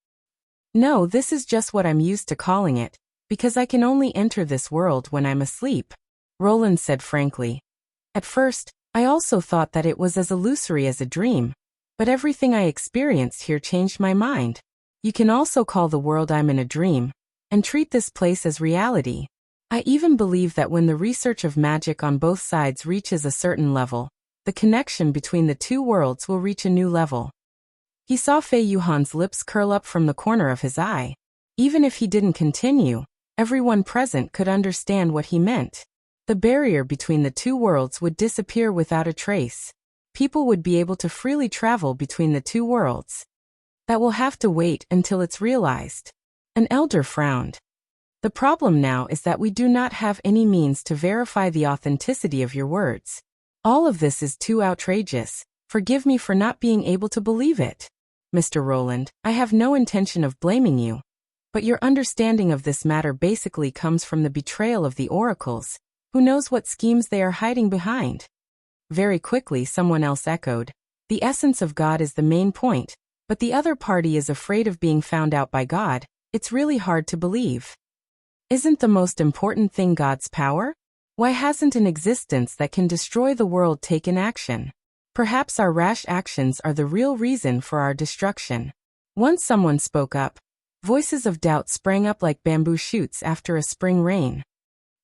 Speaker 1: "No, this is just what I'm used to calling it, because I can only enter this world when I'm asleep," Roland said frankly. "At first, I also thought that it was as illusory as a dream, but everything I experienced here changed my mind. You can also call the world I'm in a dream, and treat this place as reality. I even believe that when the research of magic on both sides reaches a certain level, the connection between the two worlds will reach a new level." He saw Fei Yuhan's lips curl up from the corner of his eye. Even if he didn't continue, everyone present could understand what he meant. The barrier between the two worlds would disappear without a trace. People would be able to freely travel between the two worlds. That will have to wait until it's realized. An elder frowned. "The problem now is that we do not have any means to verify the authenticity of your words. All of this is too outrageous. Forgive me for not being able to believe it. Mr. Roland, I have no intention of blaming you. But your understanding of this matter basically comes from the betrayal of the oracles. Who knows what schemes they are hiding behind?" Very quickly someone else echoed, "The essence of God is the main point, but the other party is afraid of being found out by God. It's really hard to believe. Isn't the most important thing God's power? Why hasn't an existence that can destroy the world taken action? Perhaps our rash actions are the real reason for our destruction." Once someone spoke up. Voices of doubt sprang up like bamboo shoots after a spring rain.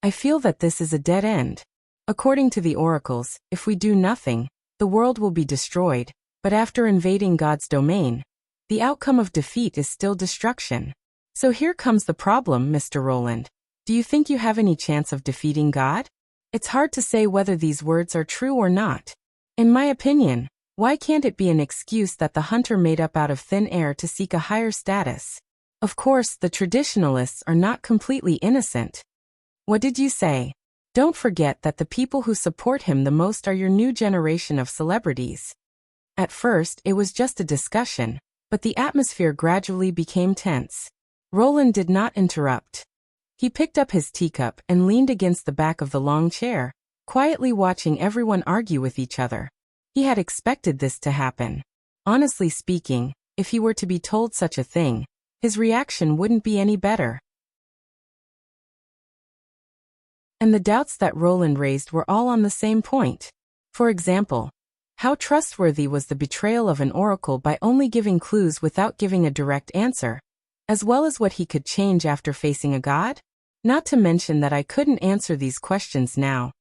Speaker 1: "I feel that this is a dead end. According to the oracles, if we do nothing, the world will be destroyed, but after invading God's domain, the outcome of defeat is still destruction. So here comes the problem, Mr. Roland. Do you think you have any chance of defeating God? It's hard to say whether these words are true or not. In my opinion, why can't it be an excuse that the hunter made up out of thin air to seek a higher status? Of course, the traditionalists are not completely innocent." "What did you say?" "Don't forget that the people who support him the most are your new generation of celebrities." At first, it was just a discussion, but the atmosphere gradually became tense. Roland did not interrupt. He picked up his teacup and leaned against the back of the long chair, quietly watching everyone argue with each other. He had expected this to happen. Honestly speaking, if he were to be told such a thing, his reaction wouldn't be any better. And the doubts that Roland raised were all on the same point. For example, how trustworthy was the betrayal of an oracle by only giving clues without giving a direct answer, as well as what he could change after facing a god? Not to mention that I couldn't answer these questions now.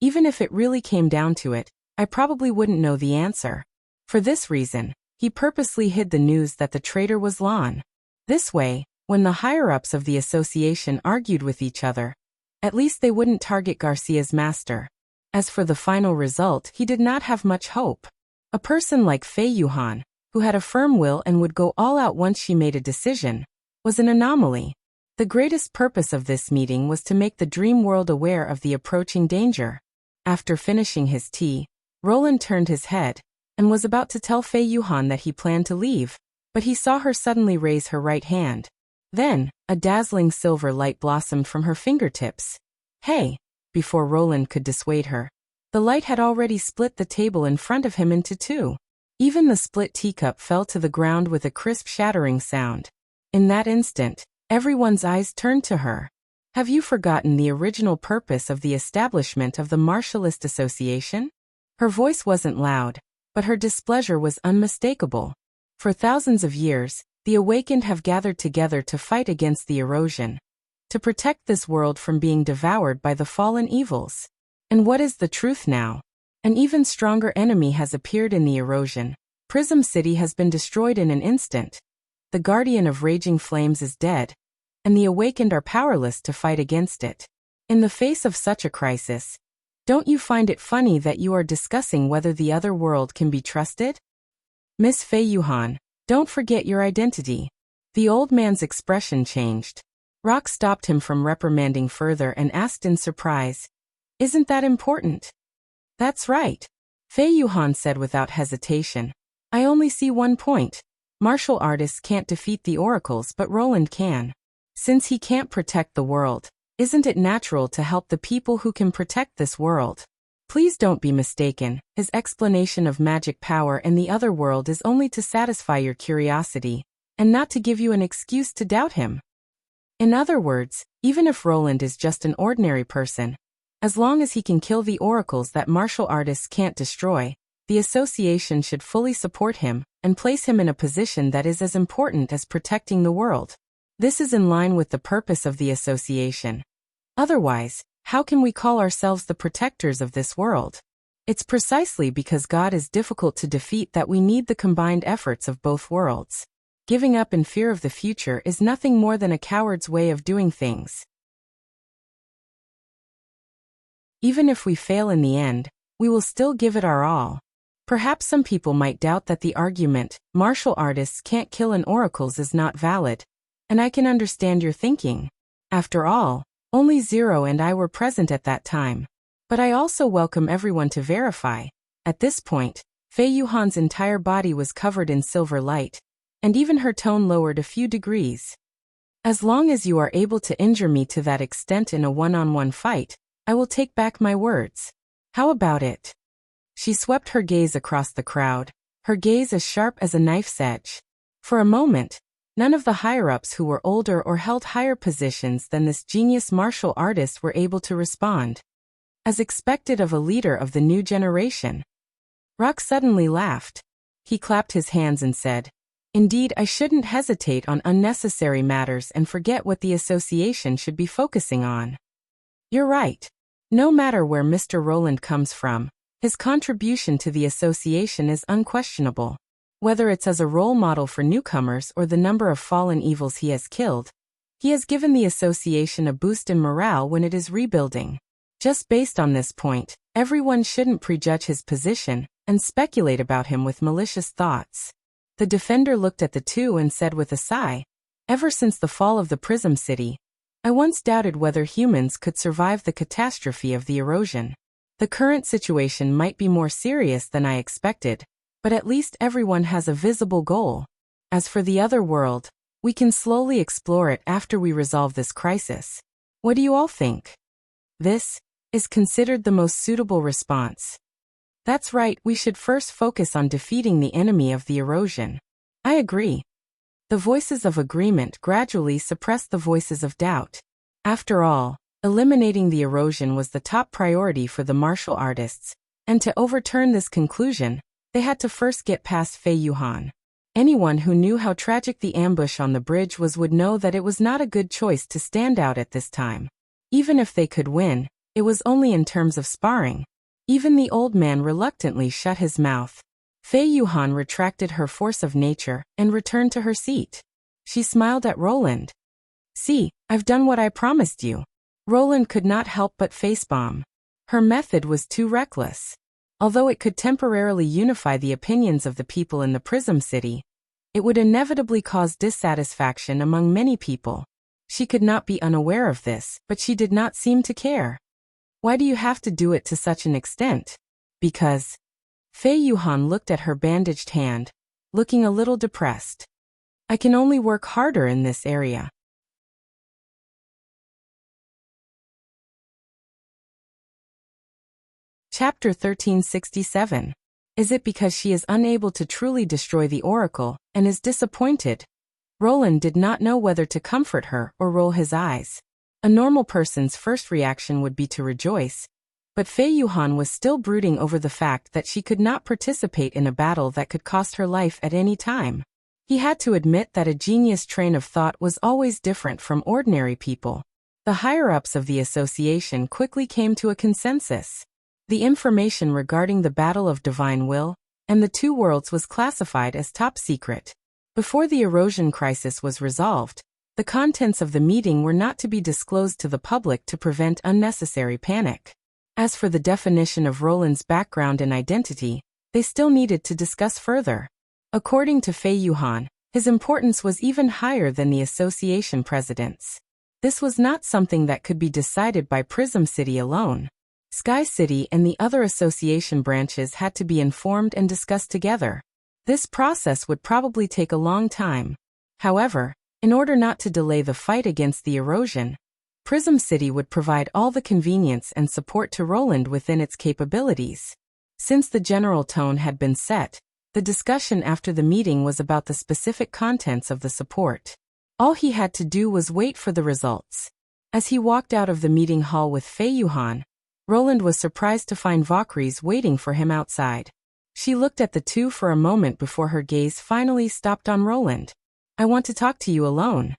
Speaker 1: Even if it really came down to it, I probably wouldn't know the answer. For this reason, he purposely hid the news that the traitor was Lan. This way, when the higher-ups of the association argued with each other, at least they wouldn't target Garcia's master. As for the final result, he did not have much hope. A person like Fei Yuhan, who had a firm will and would go all out once she made a decision, was an anomaly. The greatest purpose of this meeting was to make the dream world aware of the approaching danger. After finishing his tea, Roland turned his head and was about to tell Fei Yuhan that he planned to leave, but he saw her suddenly raise her right hand. Then, a dazzling silver light blossomed from her fingertips. "Hey!" Before Roland could dissuade her, the light had already split the table in front of him into two. Even the split teacup fell to the ground with a crisp shattering sound. In that instant, everyone's eyes turned to her. "Have you forgotten the original purpose of the establishment of the Martialist Association?" Her voice wasn't loud, but her displeasure was unmistakable. For thousands of years, the awakened have gathered together to fight against the erosion, to protect this world from being devoured by the fallen evils. And what is the truth now? An even stronger enemy has appeared in the erosion. Prism City has been destroyed in an instant. The guardian of raging flames is dead, and the awakened are powerless to fight against it. In the face of such a crisis, don't you find it funny that you are discussing whether the other world can be trusted? Miss Fei Yuhan, don't forget your identity. The old man's expression changed. Rock stopped him from reprimanding further and asked in surprise, "Isn't that important?" "That's right," Fei Yuhan said without hesitation. "I only see one point. Martial artists can't defeat the oracles, but Roland can. Since he can't protect the world, isn't it natural to help the people who can protect this world?" Please don't be mistaken, his explanation of magic power in the other world is only to satisfy your curiosity, and not to give you an excuse to doubt him. In other words, even if Roland is just an ordinary person, as long as he can kill the oracles that martial artists can't destroy, the association should fully support him and place him in a position that is as important as protecting the world. This is in line with the purpose of the association. Otherwise, how can we call ourselves the protectors of this world? It's precisely because God is difficult to defeat that we need the combined efforts of both worlds. Giving up in fear of the future is nothing more than a coward's way of doing things. Even if we fail in the end, we will still give it our all. Perhaps some people might doubt that the argument, martial artists can't kill an oracles, is not valid, and I can understand your thinking. After all, only Zero and I were present at that time. But I also welcome everyone to verify. At this point, Fei Yuhan's entire body was covered in silver light, and even her tone lowered a few degrees. As long as you are able to injure me to that extent in a one-on-one fight, I will take back my words. How about it? She swept her gaze across the crowd, her gaze as sharp as a knife's edge. For a moment, none of the higher-ups who were older or held higher positions than this genius martial artist were able to respond. As expected of a leader of the new generation. Rock suddenly laughed. He clapped his hands and said, "Indeed, I shouldn't hesitate on unnecessary matters and forget what the association should be focusing on." You're right. No matter where Mr. Roland comes from, his contribution to the association is unquestionable. Whether it's as a role model for newcomers or the number of fallen evils he has killed, he has given the association a boost in morale when it is rebuilding. Just based on this point, everyone shouldn't prejudge his position and speculate about him with malicious thoughts. The defender looked at the two and said with a sigh, "Ever since the fall of the Prism City, I once doubted whether humans could survive the catastrophe of the erosion. The current situation might be more serious than I expected, but at least everyone has a visible goal. As for the other world, we can slowly explore it after we resolve this crisis. What do you all think?" This is considered the most suitable response. That's right, we should first focus on defeating the enemy of the erosion. I agree. The voices of agreement gradually suppressed the voices of doubt. After all, eliminating the erosion was the top priority for the martial artists, and to overturn this conclusion, they had to first get past Fei Yuhan. Anyone who knew how tragic the ambush on the bridge was would know that it was not a good choice to stand out at this time. Even if they could win, it was only in terms of sparring. Even the old man reluctantly shut his mouth. Fei Yuhan retracted her force of nature and returned to her seat. She smiled at Roland. "See, I've done what I promised you." Roland could not help but facepalm. Her method was too reckless. Although it could temporarily unify the opinions of the people in the Prism City, it would inevitably cause dissatisfaction among many people. She could not be unaware of this, but she did not seem to care. "Why do you have to do it to such an extent?" "Because..." Fei Yuhan looked at her bandaged hand, looking a little depressed. "I can only work harder in this area." Chapter 1367. Is it because she is unable to truly destroy the oracle and is disappointed? Roland did not know whether to comfort her or roll his eyes. A normal person's first reaction would be to rejoice, but Fei Yuhan was still brooding over the fact that she could not participate in a battle that could cost her life at any time. He had to admit that a genius train of thought was always different from ordinary people. The higher-ups of the association quickly came to a consensus. The information regarding the Battle of Divine Will and the Two Worlds was classified as top secret. Before the erosion crisis was resolved, the contents of the meeting were not to be disclosed to the public to prevent unnecessary panic. As for the definition of Roland's background and identity, they still needed to discuss further. According to Fei Yuhan, his importance was even higher than the association president's. This was not something that could be decided by Prism City alone. Sky City and the other association branches had to be informed and discussed together. This process would probably take a long time. However, in order not to delay the fight against the erosion, Prism City would provide all the convenience and support to Roland within its capabilities. Since the general tone had been set, the discussion after the meeting was about the specific contents of the support. All he had to do was wait for the results. As he walked out of the meeting hall with Fei Yuhan, Roland was surprised to find Valkyries waiting for him outside. She looked at the two for a moment before her gaze finally stopped on Roland. "I want to talk to you alone."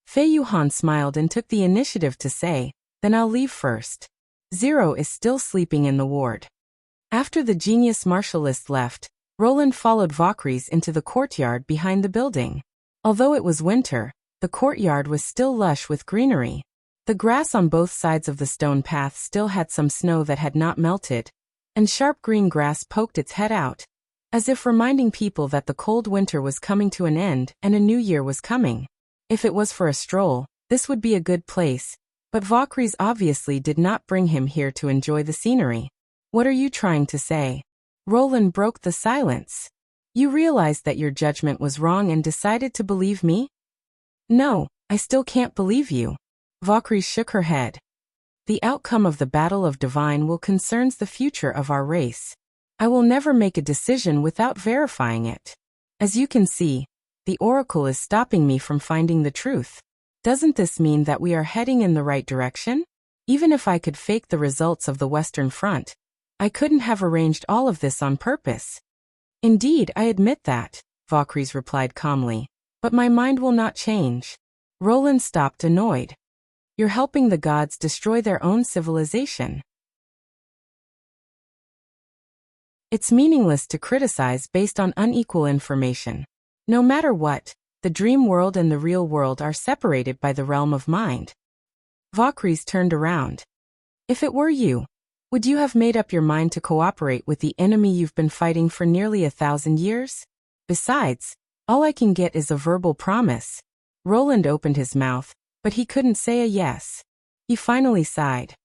Speaker 1: Fei Yuhan smiled and took the initiative to say, "Then I'll leave first. Zero is still sleeping in the ward." After the genius martialist left, Roland followed Valkyries into the courtyard behind the building. Although it was winter, the courtyard was still lush with greenery. The grass on both sides of the stone path still had some snow that had not melted, and sharp green grass poked its head out, as if reminding people that the cold winter was coming to an end and a new year was coming. If it was for a stroll, this would be a good place, but Valkyries obviously did not bring him here to enjoy the scenery. "What are you trying to say?" Roland broke the silence. "You realized that your judgment was wrong and decided to believe me?" "No, I still can't believe you." Valkyrie shook her head. "The outcome of the Battle of Divine will concerns the future of our race. I will never make a decision without verifying it. As you can see, the Oracle is stopping me from finding the truth. Doesn't this mean that we are heading in the right direction? Even if I could fake the results of the Western Front, I couldn't have arranged all of this on purpose." "Indeed, I admit that," Valkyries replied calmly, "but my mind will not change." Roland stopped, annoyed. "You're helping the gods destroy their own civilization. It's meaningless to criticize based on unequal information. No matter what, the dream world and the real world are separated by the realm of mind." Valkyries turned around. "If it were you, would you have made up your mind to cooperate with the enemy you've been fighting for nearly 1,000 years? Besides, all I can get is a verbal promise." Roland opened his mouth, but he couldn't say a yes. He finally sighed.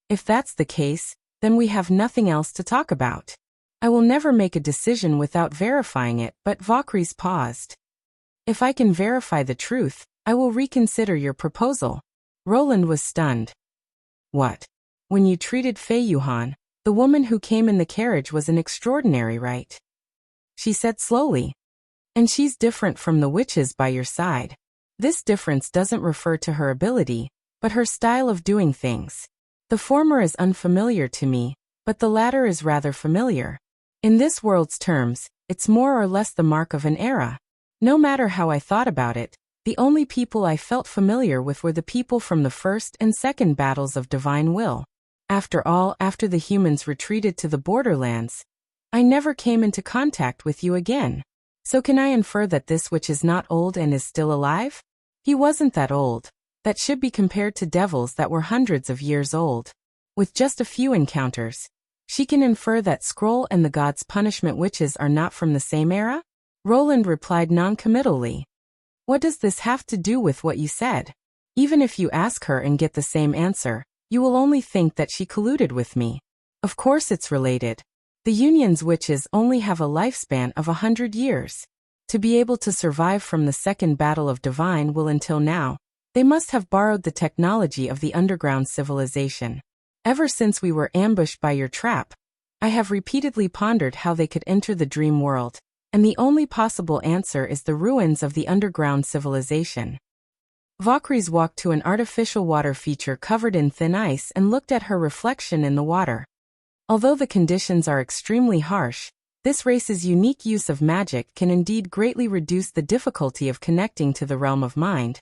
Speaker 1: "If that's the case, then we have nothing else to talk about. I will never make a decision without verifying it." But Valkyries paused. "If I can verify the truth, I will reconsider your proposal." Roland was stunned. "What? When you treated Fei Yuhan, the woman who came in the carriage was an extraordinary, right?" she said slowly. "And she's different from the witches by your side. This difference doesn't refer to her ability, but her style of doing things. The former is unfamiliar to me, but the latter is rather familiar. In this world's terms, it's more or less the mark of an era. No matter how I thought about it, the only people I felt familiar with were the people from the first and second battles of Divine Will. After all, after the humans retreated to the borderlands, I never came into contact with you again. So can I infer that this witch is not old and is still alive?" He wasn't that old. That should be compared to devils that were hundreds of years old. With just a few encounters, she can infer that Scroll and the God's Punishment witches are not from the same era? Roland replied non-committally. "What does this have to do with what you said? Even if you ask her and get the same answer, you will only think that she colluded with me. Of course it's related. The Union's witches only have a lifespan of 100 years. To be able to survive from the Second Battle of Divine Will until now, they must have borrowed the technology of the underground civilization. Ever since we were ambushed by your trap, I have repeatedly pondered how they could enter the dream world, and the only possible answer is the ruins of the underground civilization." Valkyries walked to an artificial water feature covered in thin ice and looked at her reflection in the water. Although the conditions are extremely harsh, this race's unique use of magic can indeed greatly reduce the difficulty of connecting to the realm of mind.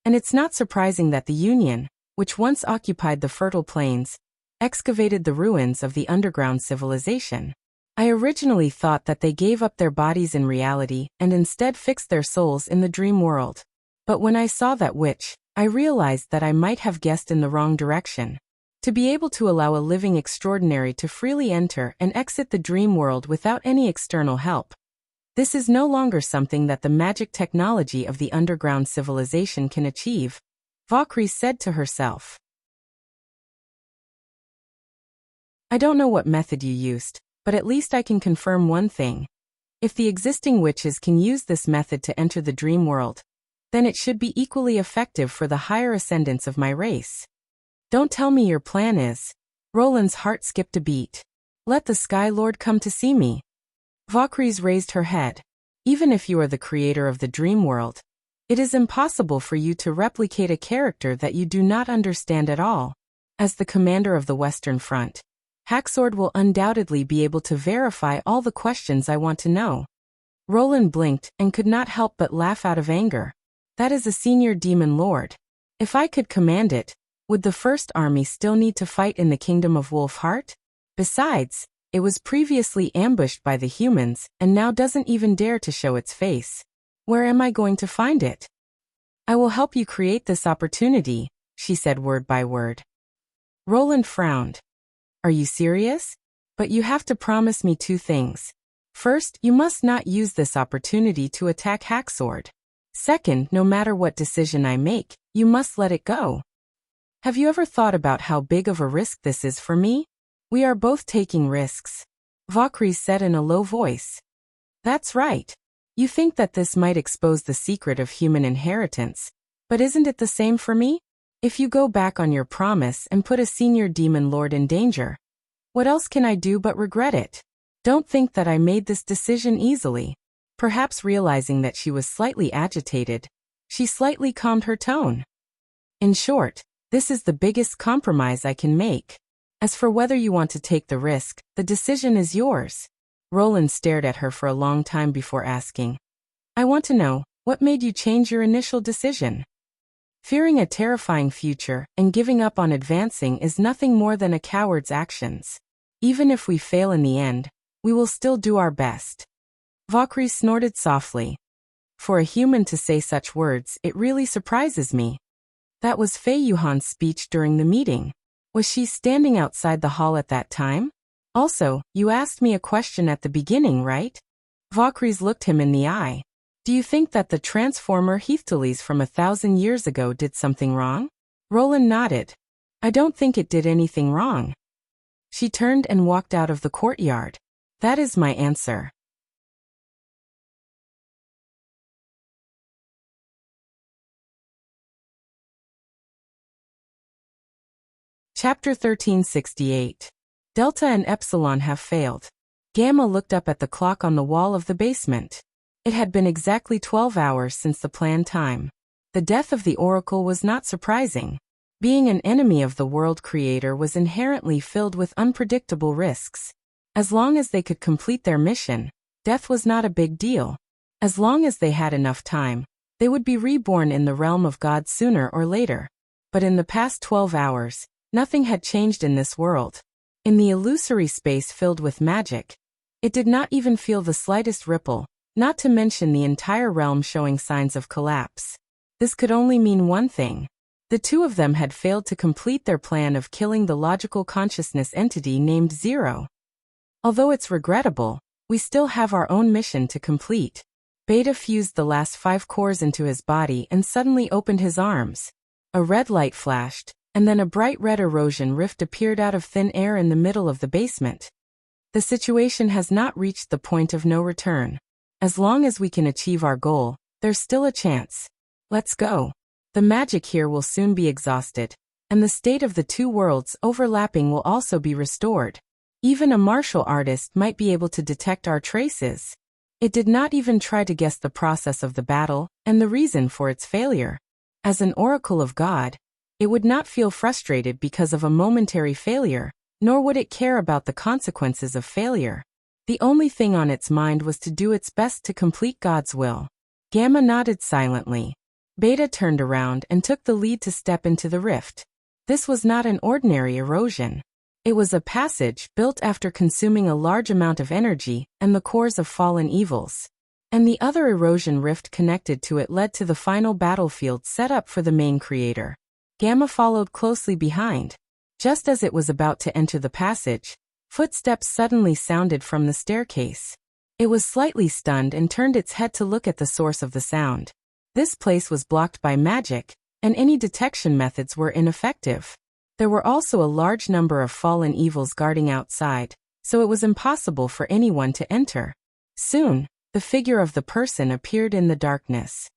Speaker 1: And it's not surprising that the Union, which once occupied the fertile plains, excavated the ruins of the underground civilization. I originally thought that they gave up their bodies in reality and instead fixed their souls in the dream world. But when I saw that witch, I realized that I might have guessed in the wrong direction. To be able to allow a living extraordinary to freely enter and exit the dream world without any external help. This is no longer something that the magic technology of the underground civilization can achieve. Valkyrie said to herself. I don't know what method you used, but at least I can confirm one thing. If the existing witches can use this method to enter the dream world, then it should be equally effective for the higher ascendants of my race. Don't tell me your plan is. Roland's heart skipped a beat. Let the Sky Lord come to see me. Valkyries raised her head. Even if you are the creator of the dream world, it is impossible for you to replicate a character that you do not understand at all. As the commander of the Western Front, Hacksword will undoubtedly be able to verify all the questions I want to know. Roland blinked and could not help but laugh out of anger. That is a senior demon lord. If I could command it, would the First Army still need to fight in the Kingdom of Wolfheart? Besides, it was previously ambushed by the humans and now doesn't even dare to show its face. Where am I going to find it? I will help you create this opportunity, she said word by word. Roland frowned. Are you serious? But you have to promise me two things. First, you must not use this opportunity to attack Hacksword. Second, no matter what decision I make, you must let it go. Have you ever thought about how big of a risk this is for me? We are both taking risks, Valkyrie said in a low voice. That's right. You think that this might expose the secret of human inheritance, but isn't it the same for me? If you go back on your promise and put a senior demon lord in danger, what else can I do but regret it? Don't think that I made this decision easily. Perhaps realizing that she was slightly agitated, she slightly calmed her tone. In short, this is the biggest compromise I can make. As for whether you want to take the risk, the decision is yours. Roland stared at her for a long time before asking. I want to know, what made you change your initial decision? Fearing a terrifying future and giving up on advancing is nothing more than a coward's actions. Even if we fail in the end, we will still do our best. Valkyrie snorted softly. For a human to say such words, it really surprises me. That was Fei Yuhan's speech during the meeting. Was she standing outside the hall at that time? Also, you asked me a question at the beginning, right? Valkyries looked him in the eye. Do you think that the Transformer Heathtulis from 1,000 years ago did something wrong? Roland nodded. I don't think it did anything wrong. She turned and walked out of the courtyard. That is my answer. Chapter 1368. Delta and Epsilon have failed. Gamma looked up at the clock on the wall of the basement. It had been exactly 12 hours since the planned time. The death of the Oracle was not surprising. Being an enemy of the world creator was inherently filled with unpredictable risks. As long as they could complete their mission, death was not a big deal. As long as they had enough time, they would be reborn in the realm of God sooner or later. But in the past 12 hours, nothing had changed in this world. In the illusory space filled with magic, it did not even feel the slightest ripple, not to mention the entire realm showing signs of collapse. This could only mean one thing. The two of them had failed to complete their plan of killing the logical consciousness entity named Zero. Although it's regrettable, we still have our own mission to complete. Beta fused the last 5 cores into his body and suddenly opened his arms. A red light flashed, and then a bright red erosion rift appeared out of thin air in the middle of the basement. The situation has not reached the point of no return. As long as we can achieve our goal, there's still a chance. Let's go. The magic here will soon be exhausted, and the state of the two worlds overlapping will also be restored. Even a martial artist might be able to detect our traces. It did not even try to guess the process of the battle and the reason for its failure. As an oracle of God, it would not feel frustrated because of a momentary failure, nor would it care about the consequences of failure. The only thing on its mind was to do its best to complete God's will. Gamma nodded silently. Beta turned around and took the lead to step into the rift. This was not an ordinary erosion. It was a passage built after consuming a large amount of energy and the cores of fallen evils. And the other erosion rift connected to it led to the final battlefield set up for the main creator. Gamma followed closely behind. Just as it was about to enter the passage, footsteps suddenly sounded from the staircase. It was slightly stunned and turned its head to look at the source of the sound. This place was blocked by magic, and any detection methods were ineffective. There were also a large number of fallen evils guarding outside, so it was impossible for anyone to enter. Soon, the figure of the person appeared in the darkness.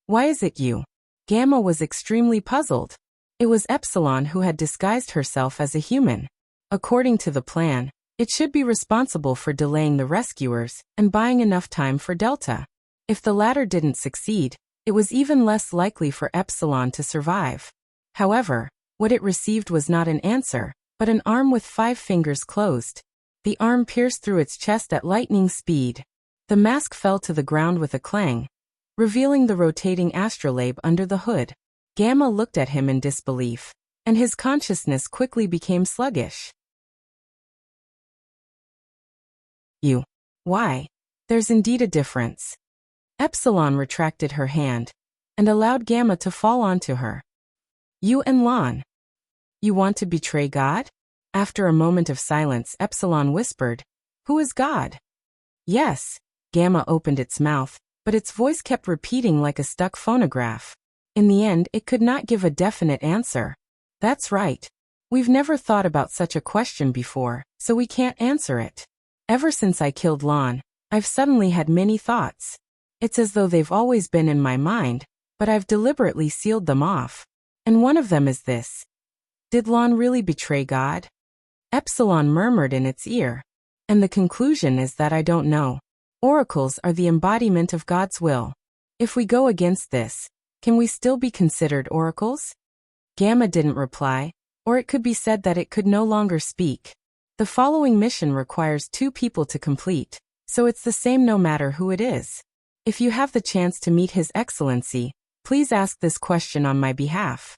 Speaker 1: "Why is it you?" Gamma was extremely puzzled. It was Epsilon who had disguised herself as a human. According to the plan, it should be responsible for delaying the rescuers and buying enough time for Delta. If the latter didn't succeed, it was even less likely for Epsilon to survive. However, what it received was not an answer, but an arm with 5 fingers closed. The arm pierced through its chest at lightning speed. The mask fell to the ground with a clang, revealing the rotating astrolabe under the hood. Gamma looked at him in disbelief, and his consciousness quickly became sluggish. "You. Why? There's indeed a difference." Epsilon retracted her hand, and allowed Gamma to fall onto her. "You and Lon. You want to betray God?" After a moment of silence, Epsilon whispered, "Who is God?" "Yes." Gamma opened its mouth, but its voice kept repeating like a stuck phonograph. In the end, it could not give a definite answer. "That's right. We've never thought about such a question before, so we can't answer it. Ever since I killed Lon, I've suddenly had many thoughts. It's as though they've always been in my mind, but I've deliberately sealed them off. And one of them is this. Did Lon really betray God?" Epsilon murmured in its ear. "And the conclusion is that I don't know. Oracles are the embodiment of God's will. If we go against this, can we still be considered oracles?" Gamma didn't reply, or it could be said that it could no longer speak. The following mission requires 2 people to complete, so it's the same no matter who it is. If you have the chance to meet His Excellency, please ask this question on my behalf.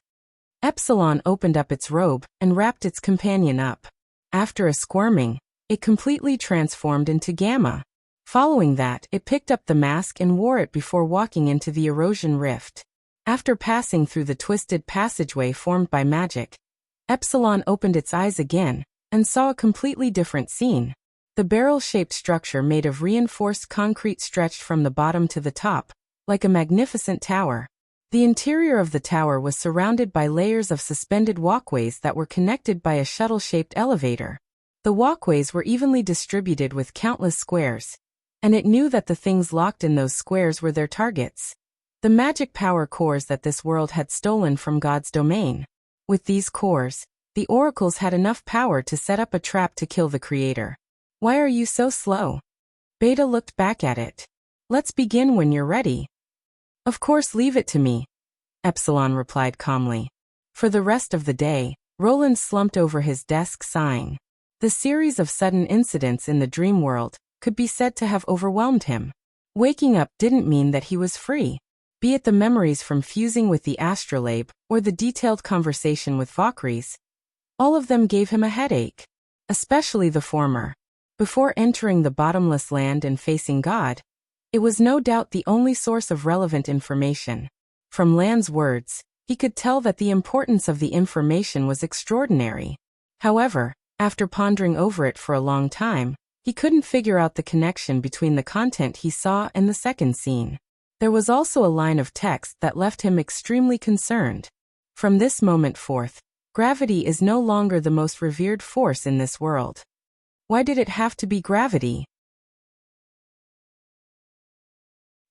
Speaker 1: Epsilon opened up its robe and wrapped its companion up. After a squirming, it completely transformed into Gamma. Following that, it picked up the mask and wore it before walking into the erosion rift. After passing through the twisted passageway formed by magic, Epsilon opened its eyes again and saw a completely different scene. The barrel-shaped structure made of reinforced concrete stretched from the bottom to the top, like a magnificent tower. The interior of the tower was surrounded by layers of suspended walkways that were connected by a shuttle-shaped elevator. The walkways were evenly distributed with countless squares, and it knew that the things locked in those squares were their targets. The magic power cores that this world had stolen from God's domain. With these cores, the oracles had enough power to set up a trap to kill the creator. "Why are you so slow?" Beta looked back at it. "Let's begin when you're ready." "Of course, leave it to me," Epsilon replied calmly. For the rest of the day, Roland slumped over his desk sighing. The series of sudden incidents in the dream world could be said to have overwhelmed him. Waking up didn't mean that he was free. Be it the memories from fusing with the astrolabe or the detailed conversation with Valkyries, all of them gave him a headache. Especially the former. Before entering the bottomless land and facing God, it was no doubt the only source of relevant information. From Lan's words, he could tell that the importance of the information was extraordinary. However, after pondering over it for a long time, he couldn't figure out the connection between the content he saw and the second scene. There was also a line of text that left him extremely concerned. From this moment forth, gravity is no longer the most revered force in this world. Why did it have to be gravity?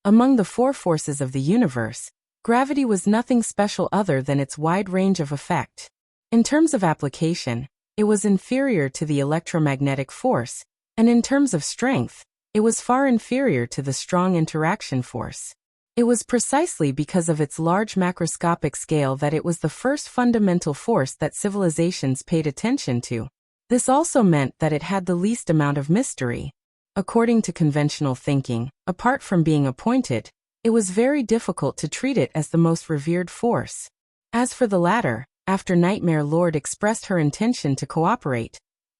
Speaker 1: Among the 4 forces of the universe, gravity was nothing special other than its wide range of effect. In terms of application, it was inferior to the electromagnetic force, and in terms of strength, it was far inferior to the strong interaction force. It was precisely because of its large macroscopic scale that it was the first fundamental force that civilizations paid attention to. This also meant that it had the least amount of mystery. According to conventional thinking, apart from being appointed, it was very difficult to treat it as the most revered force. As for the latter, after Nightmare Lord expressed her intention to cooperate,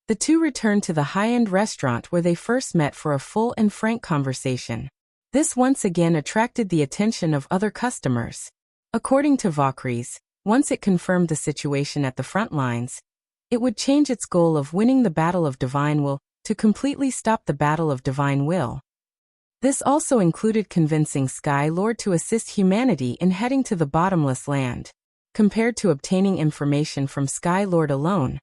Speaker 1: the 2 returned to the high-end restaurant where they first met for a full and frank conversation. This once again attracted the attention of other customers. According to Valkyries, once it confirmed the situation at the front lines, it would change its goal of winning the Battle of Divine Will to completely stop the Battle of Divine Will. This also included convincing Sky Lord to assist humanity in heading to the bottomless land. Compared to obtaining information from Sky Lord alone,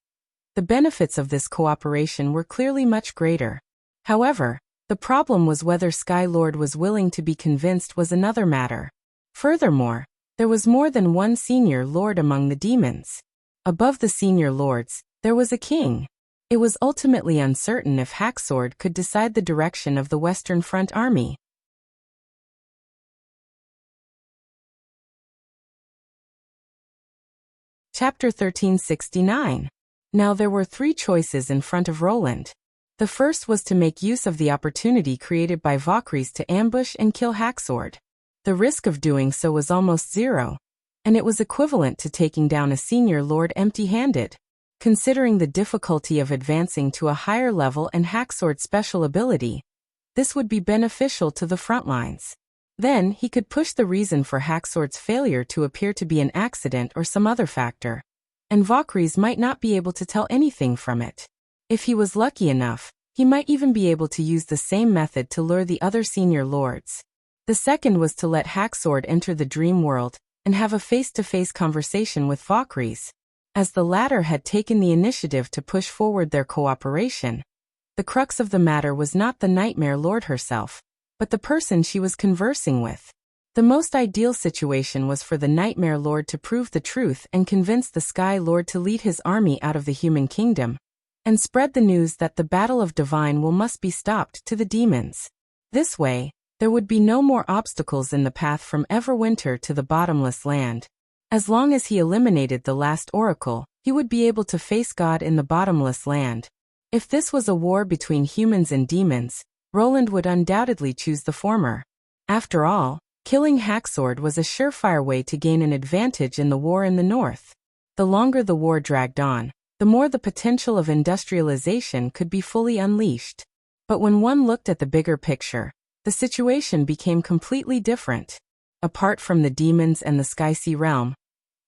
Speaker 1: the benefits of this cooperation were clearly much greater. However, the problem was whether Sky Lord was willing to be convinced was another matter. Furthermore, there was more than one senior lord among the demons. Above the senior lords, there was a king. It was ultimately uncertain if Hacksword could decide the direction of the Western Front Army. Chapter 1369. Now there were 3 choices in front of Roland. The first was to make use of the opportunity created by Valkyries to ambush and kill Hacksword. The risk of doing so was almost zero, and it was equivalent to taking down a senior lord empty-handed. Considering the difficulty of advancing to a higher level and Hacksword's special ability, this would be beneficial to the front lines. Then, he could push the reason for Hacksword's failure to appear to be an accident or some other factor, and Valkyries might not be able to tell anything from it. If he was lucky enough, he might even be able to use the same method to lure the other senior lords. The second was to let Hacksword enter the dream world and have a face-to-face conversation with Valkyries. As the latter had taken the initiative to push forward their cooperation, the crux of the matter was not the Nightmare Lord herself, but the person she was conversing with. The most ideal situation was for the Nightmare Lord to prove the truth and convince the Sky Lord to lead his army out of the human kingdom, and spread the news that the Battle of Divine Will must be stopped to the demons. This way, there would be no more obstacles in the path from Everwinter to the bottomless land. As long as he eliminated the last oracle, he would be able to face God in the bottomless land. If this was a war between humans and demons, Roland would undoubtedly choose the former. After all, killing Hacksword was a surefire way to gain an advantage in the war in the north. The longer the war dragged on, the more the potential of industrialization could be fully unleashed. But when one looked at the bigger picture, the situation became completely different. Apart from the demons and the Sky Sea realm,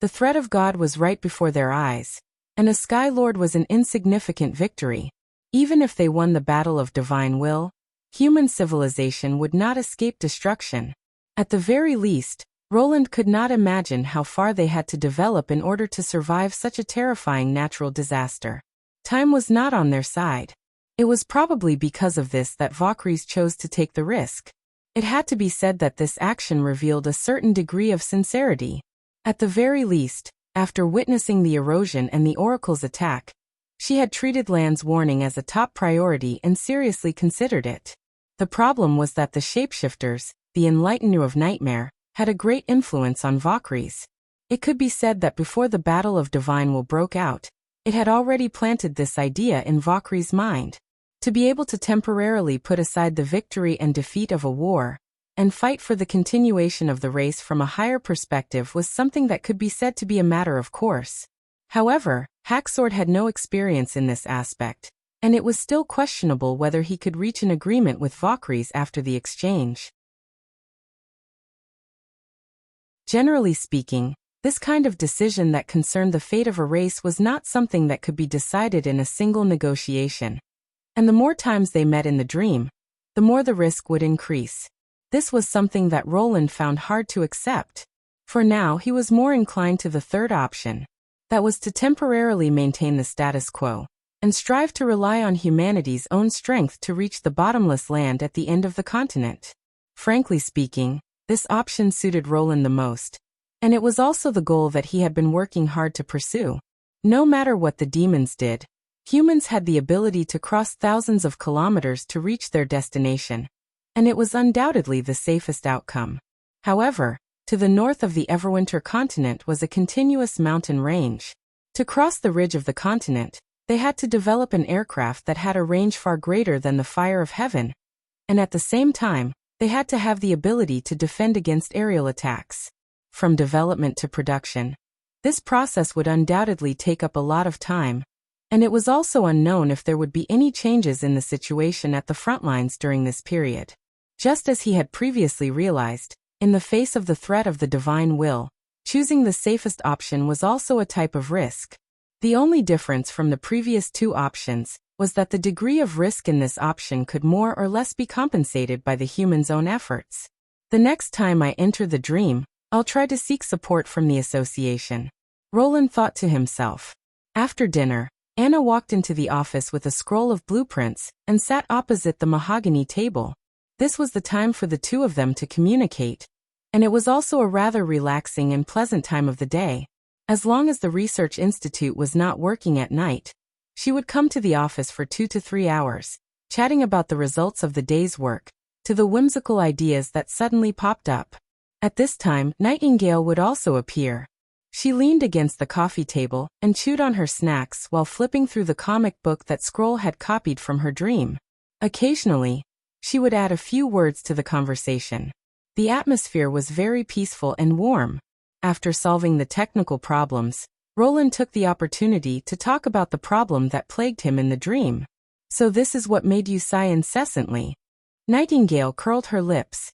Speaker 1: the threat of God was right before their eyes, and a Sky Lord was an insignificant victory. Even if they won the Battle of Divine Will, human civilization would not escape destruction. At the very least, Roland could not imagine how far they had to develop in order to survive such a terrifying natural disaster. Time was not on their side. It was probably because of this that Valkyries chose to take the risk. It had to be said that this action revealed a certain degree of sincerity. At the very least, after witnessing the erosion and the Oracle's attack, she had treated Land's warning as a top priority and seriously considered it. The problem was that the shapeshifters, the Enlightened of Nightmare, had a great influence on Valkyries. It could be said that before the Battle of Divine Will broke out, it had already planted this idea in Valkyries' mind. To be able to temporarily put aside the victory and defeat of a war, and fight for the continuation of the race from a higher perspective was something that could be said to be a matter of course. However, Hacksword had no experience in this aspect, and it was still questionable whether he could reach an agreement with Valkyries after the exchange. Generally speaking, this kind of decision that concerned the fate of a race was not something that could be decided in a single negotiation. And the more times they met in the dream, the more the risk would increase. This was something that Roland found hard to accept. For now, he was more inclined to the third option. That was to temporarily maintain the status quo, and strive to rely on humanity's own strength to reach the bottomless land at the end of the continent. Frankly speaking, this option suited Roland the most, and it was also the goal that he had been working hard to pursue. No matter what the demons did, humans had the ability to cross thousands of kilometers to reach their destination, and it was undoubtedly the safest outcome. However, to the north of the Everwinter continent was a continuous mountain range. To cross the ridge of the continent, they had to develop an aircraft that had a range far greater than the fire of heaven, and at the same time, they had to have the ability to defend against aerial attacks. From development to production, this process would undoubtedly take up a lot of time, and it was also unknown if there would be any changes in the situation at the front lines during this period. Just as he had previously realized, in the face of the threat of the divine will, choosing the safest option was also a type of risk. The only difference from the previous two options was that the degree of risk in this option could more or less be compensated by the human's own efforts. The next time I enter the dream, I'll try to seek support from the association, Roland thought to himself. After dinner, Anna walked into the office with a scroll of blueprints and sat opposite the mahogany table. This was the time for the two of them to communicate, and it was also a rather relaxing and pleasant time of the day. As long as the research institute was not working at night, she would come to the office for 2 to 3 hours, chatting about the results of the day's work, to the whimsical ideas that suddenly popped up. At this time, Nightingale would also appear. She leaned against the coffee table and chewed on her snacks while flipping through the comic book that Scroll had copied from her dream. Occasionally, she would add a few words to the conversation. The atmosphere was very peaceful and warm. After solving the technical problems, Roland took the opportunity to talk about the problem that plagued him in the dream. So this is what made you sigh incessantly? Nightingale curled her lips.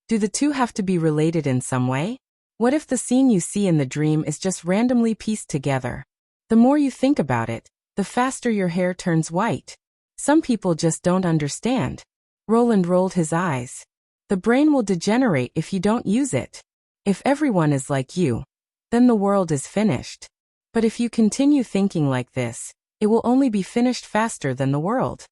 Speaker 1: Do the two have to be related in some way? What if the scene you see in the dream is just randomly pieced together? The more you think about it, the faster your hair turns white. Some people just don't understand. Roland rolled his eyes. The brain will degenerate if you don't use it. If everyone is like you, then the world is finished. But if you continue thinking like this, it will only be finished faster than the world.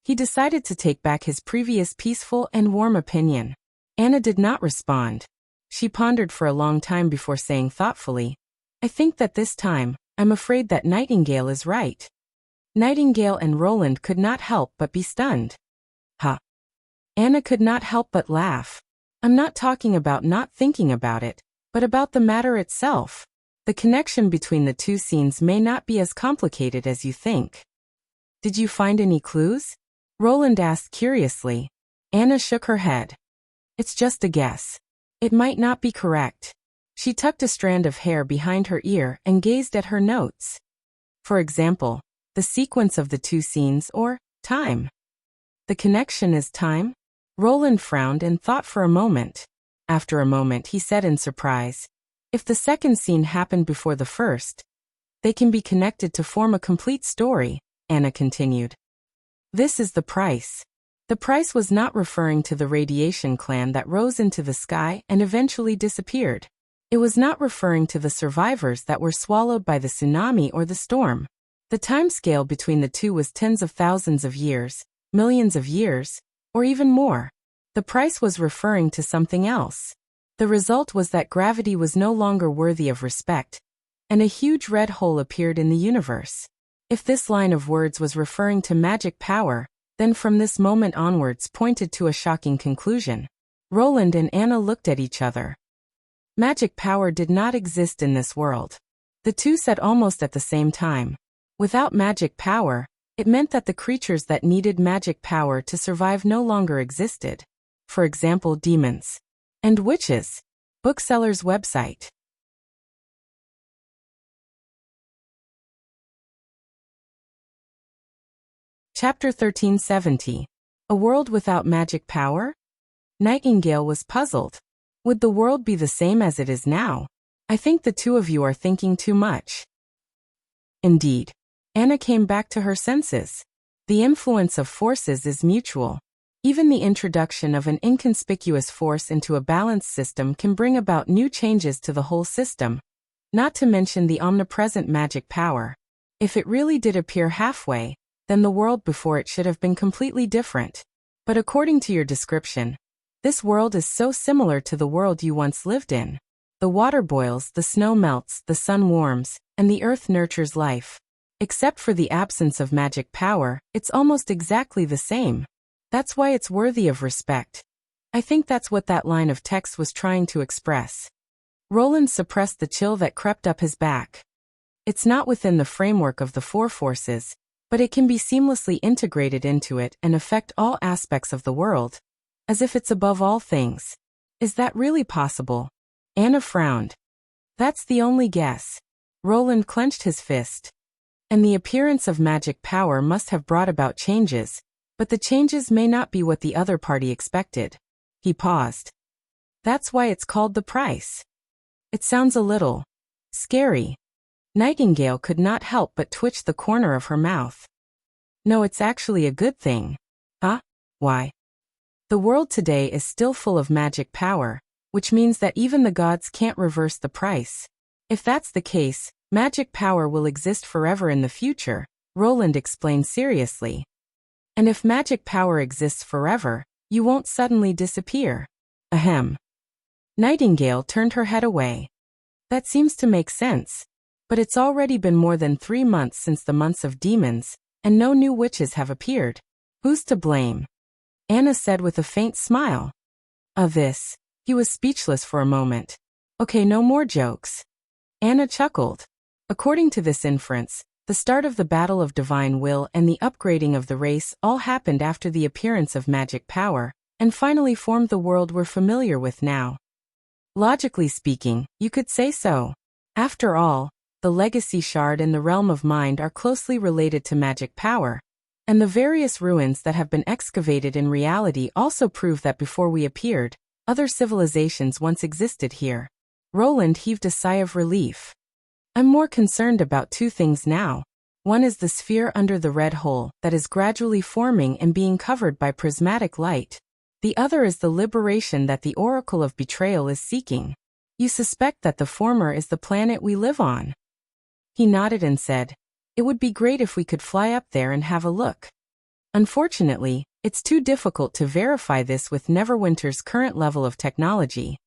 Speaker 1: He decided to take back his previous peaceful and warm opinion. Anna did not respond. She pondered for a long time before saying thoughtfully, I think that this time, I'm afraid that Nightingale is right. Nightingale and Roland could not help but be stunned. Ha! Anna could not help but laugh. I'm not talking about not thinking about it, but about the matter itself. The connection between the two scenes may not be as complicated as you think. Did you find any clues? Roland asked curiously. Anna shook her head. It's just a guess. It might not be correct. She tucked a strand of hair behind her ear and gazed at her notes. For example, the sequence of the two scenes or time. The connection is time? Roland frowned and thought for a moment. After a moment he said in surprise, if the second scene happened before the first, they can be connected to form a complete story, Anna continued. This is the price. The price was not referring to the radiation clan that rose into the sky and eventually disappeared. It was not referring to the survivors that were swallowed by the tsunami or the storm. The timescale between the two was tens of thousands of years, millions of years, or even more. The price was referring to something else. The result was that gravity was no longer worthy of respect, and a huge red hole appeared in the universe. If this line of words was referring to magic power, then from this moment onwards pointed to a shocking conclusion. Roland and Anna looked at each other. Magic power did not exist in this world. The two said almost at the same time. Without magic power, it meant that the creatures that needed magic power to survive no longer existed. For example, demons. And witches. Bookseller's website. Chapter 1370. A world without magic power? Nightingale was puzzled. Would the world be the same as it is now? I think the two of you are thinking too much. Indeed. Anna came back to her senses. The influence of forces is mutual. Even the introduction of an inconspicuous force into a balanced system can bring about new changes to the whole system, not to mention the omnipresent magic power. If it really did appear halfway, then the world before it should have been completely different. But according to your description, this world is so similar to the world you once lived in. The water boils, the snow melts, the sun warms, and the earth nurtures life. Except for the absence of magic power, it's almost exactly the same. That's why it's worthy of respect. I think that's what that line of text was trying to express. Roland suppressed the chill that crept up his back. It's not within the framework of the four forces, but it can be seamlessly integrated into it and affect all aspects of the world, as if it's above all things. Is that really possible? Anna frowned. That's the only guess. Roland clenched his fist. And the appearance of magic power must have brought about changes, but the changes may not be what the other party expected. He paused. That's why it's called the price. It sounds a little scary. Nightingale could not help but twitch the corner of her mouth. No, it's actually a good thing. Huh? Why? The world today is still full of magic power, which means that even the gods can't reverse the price. If that's the case, magic power will exist forever in the future, Roland explained seriously. And if magic power exists forever, you won't suddenly disappear. Ahem. Nightingale turned her head away. That seems to make sense. But it's already been more than 3 months since the months of demons, and no new witches have appeared. Who's to blame? Anna said with a faint smile. This. He was speechless for a moment. Okay, no more jokes. Anna chuckled. According to this inference, the start of the Battle of Divine Will and the upgrading of the race all happened after the appearance of magic power, and finally formed the world we're familiar with now. Logically speaking, you could say so. After all, the Legacy Shard and the Realm of Mind are closely related to magic power, and the various ruins that have been excavated in reality also prove that before we appeared, other civilizations once existed here. Roland heaved a sigh of relief. I'm more concerned about 2 things now. One is the sphere under the red hole that is gradually forming and being covered by prismatic light. The other is the liberation that the Oracle of Betrayal is seeking. You suspect that the former is the planet we live on? He nodded and said, it would be great if we could fly up there and have a look. Unfortunately, it's too difficult to verify this with Neverwinter's current level of technology.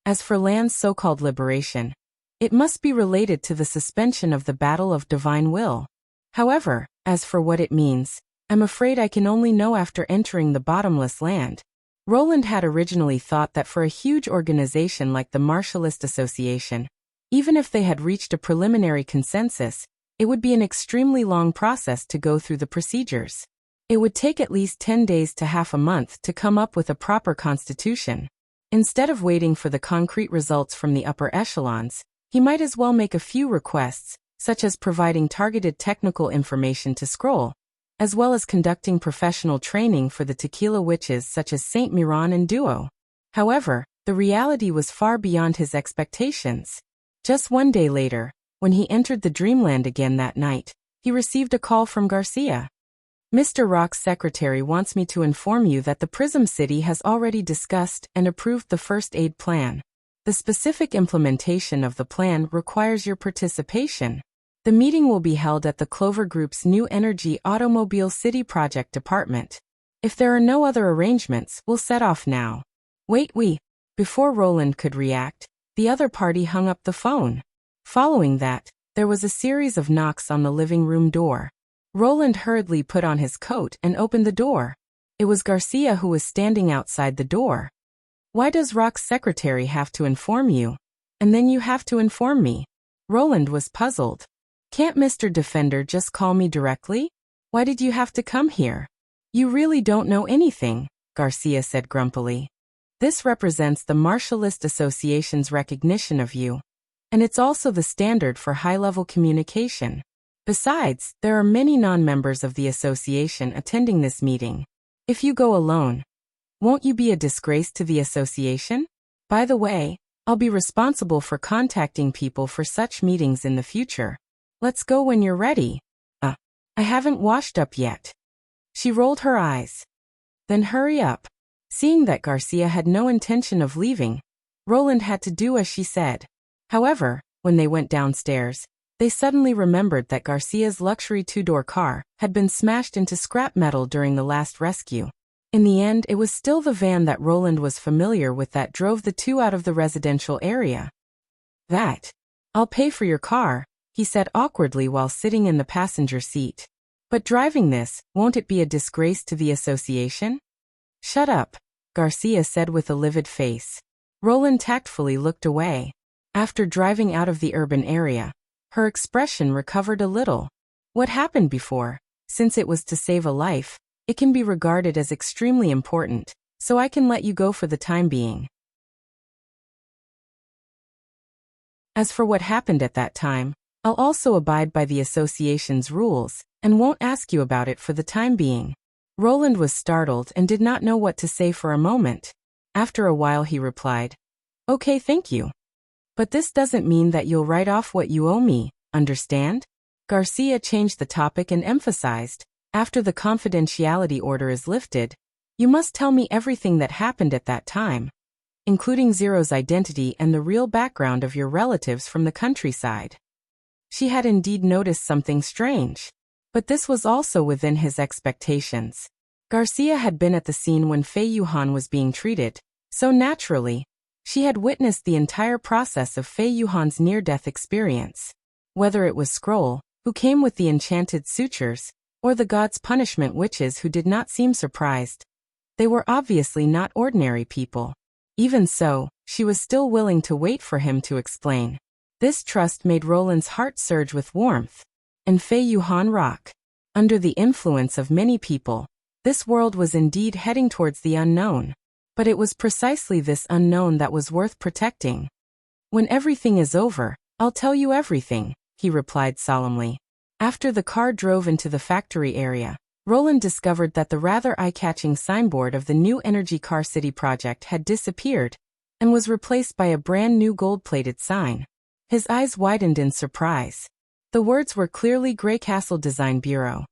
Speaker 1: As for land's so-called liberation, it must be related to the suspension of the Battle of Divine Will. However, as for what it means, I'm afraid I can only know after entering the bottomless land. Roland had originally thought that for a huge organization like the Martialist Association, even if they had reached a preliminary consensus, it would be an extremely long process to go through the procedures. It would take at least 10 days to half a month to come up with a proper constitution. Instead of waiting for the concrete results from the upper echelons, he might as well make a few requests, such as providing targeted technical information to Scroll, as well as conducting professional training for the tequila witches such as Saint Miran and Duo. However, the reality was far beyond his expectations. Just 1 day later, when he entered the Dreamland again that night, he received a call from Garcia. Mr. Rock's secretary wants me to inform you that the Prism City has already discussed and approved the first aid plan. The specific implementation of the plan requires your participation. The meeting will be held at the Clover Group's New Energy Automobile City Project Department. If there are no other arrangements, we'll set off now. Wait, Before Roland could react, the other party hung up the phone. Following that, there was a series of knocks on the living room door. Roland hurriedly put on his coat and opened the door. It was Garcia who was standing outside the door. Why does Rock's secretary have to inform you? And then you have to inform me? Roland was puzzled. Can't Mr. Defender just call me directly? Why did you have to come here? You really don't know anything, Garcia said grumpily. This represents the Martialist Association's recognition of you. And it's also the standard for high-level communication. Besides, there are many non-members of the association attending this meeting. If you go alone, won't you be a disgrace to the association? By the way, I'll be responsible for contacting people for such meetings in the future. Let's go when you're ready. I haven't washed up yet. She rolled her eyes. Then hurry up. Seeing that Garcia had no intention of leaving, Roland had to do as she said. However, when they went downstairs, they suddenly remembered that Garcia's luxury 2-door car had been smashed into scrap metal during the last rescue. In the end, it was still the van that Roland was familiar with that drove the two out of the residential area. I'll pay for your car, he said awkwardly while sitting in the passenger seat. But driving this, won't it be a disgrace to the association? Shut up, Garcia said with a livid face. Roland tactfully looked away. After driving out of the urban area, her expression recovered a little. What happened before? Since it was to save a life, it can be regarded as extremely important, so I can let you go for the time being. As for what happened at that time, I'll also abide by the association's rules, and won't ask you about it for the time being. Roland was startled and did not know what to say for a moment. After a while he replied, Okay, thank you. But this doesn't mean that you'll write off what you owe me, understand? Garcia changed the topic and emphasized, after the confidentiality order is lifted, you must tell me everything that happened at that time, including Zero's identity and the real background of your relatives from the countryside. She had indeed noticed something strange. But this was also within his expectations. Garcia had been at the scene when Fei Yuhan was being treated, so naturally, she had witnessed the entire process of Fei Yuhan's near-death experience. Whether it was Scroll, who came with the enchanted sutures, or the god's punishment witches who did not seem surprised, they were obviously not ordinary people. Even so, she was still willing to wait for him to explain. This trust made Roland's heart surge with warmth. And Fei Yuhan rock. Under the influence of many people, this world was indeed heading towards the unknown. But it was precisely this unknown that was worth protecting. When everything is over, I'll tell you everything, he replied solemnly. After the car drove into the factory area, Roland discovered that the rather eye-catching signboard of the new Energy Car City project had disappeared and was replaced by a brand new gold-plated sign. His eyes widened in surprise. The words were clearly Grey Castle Design Bureau.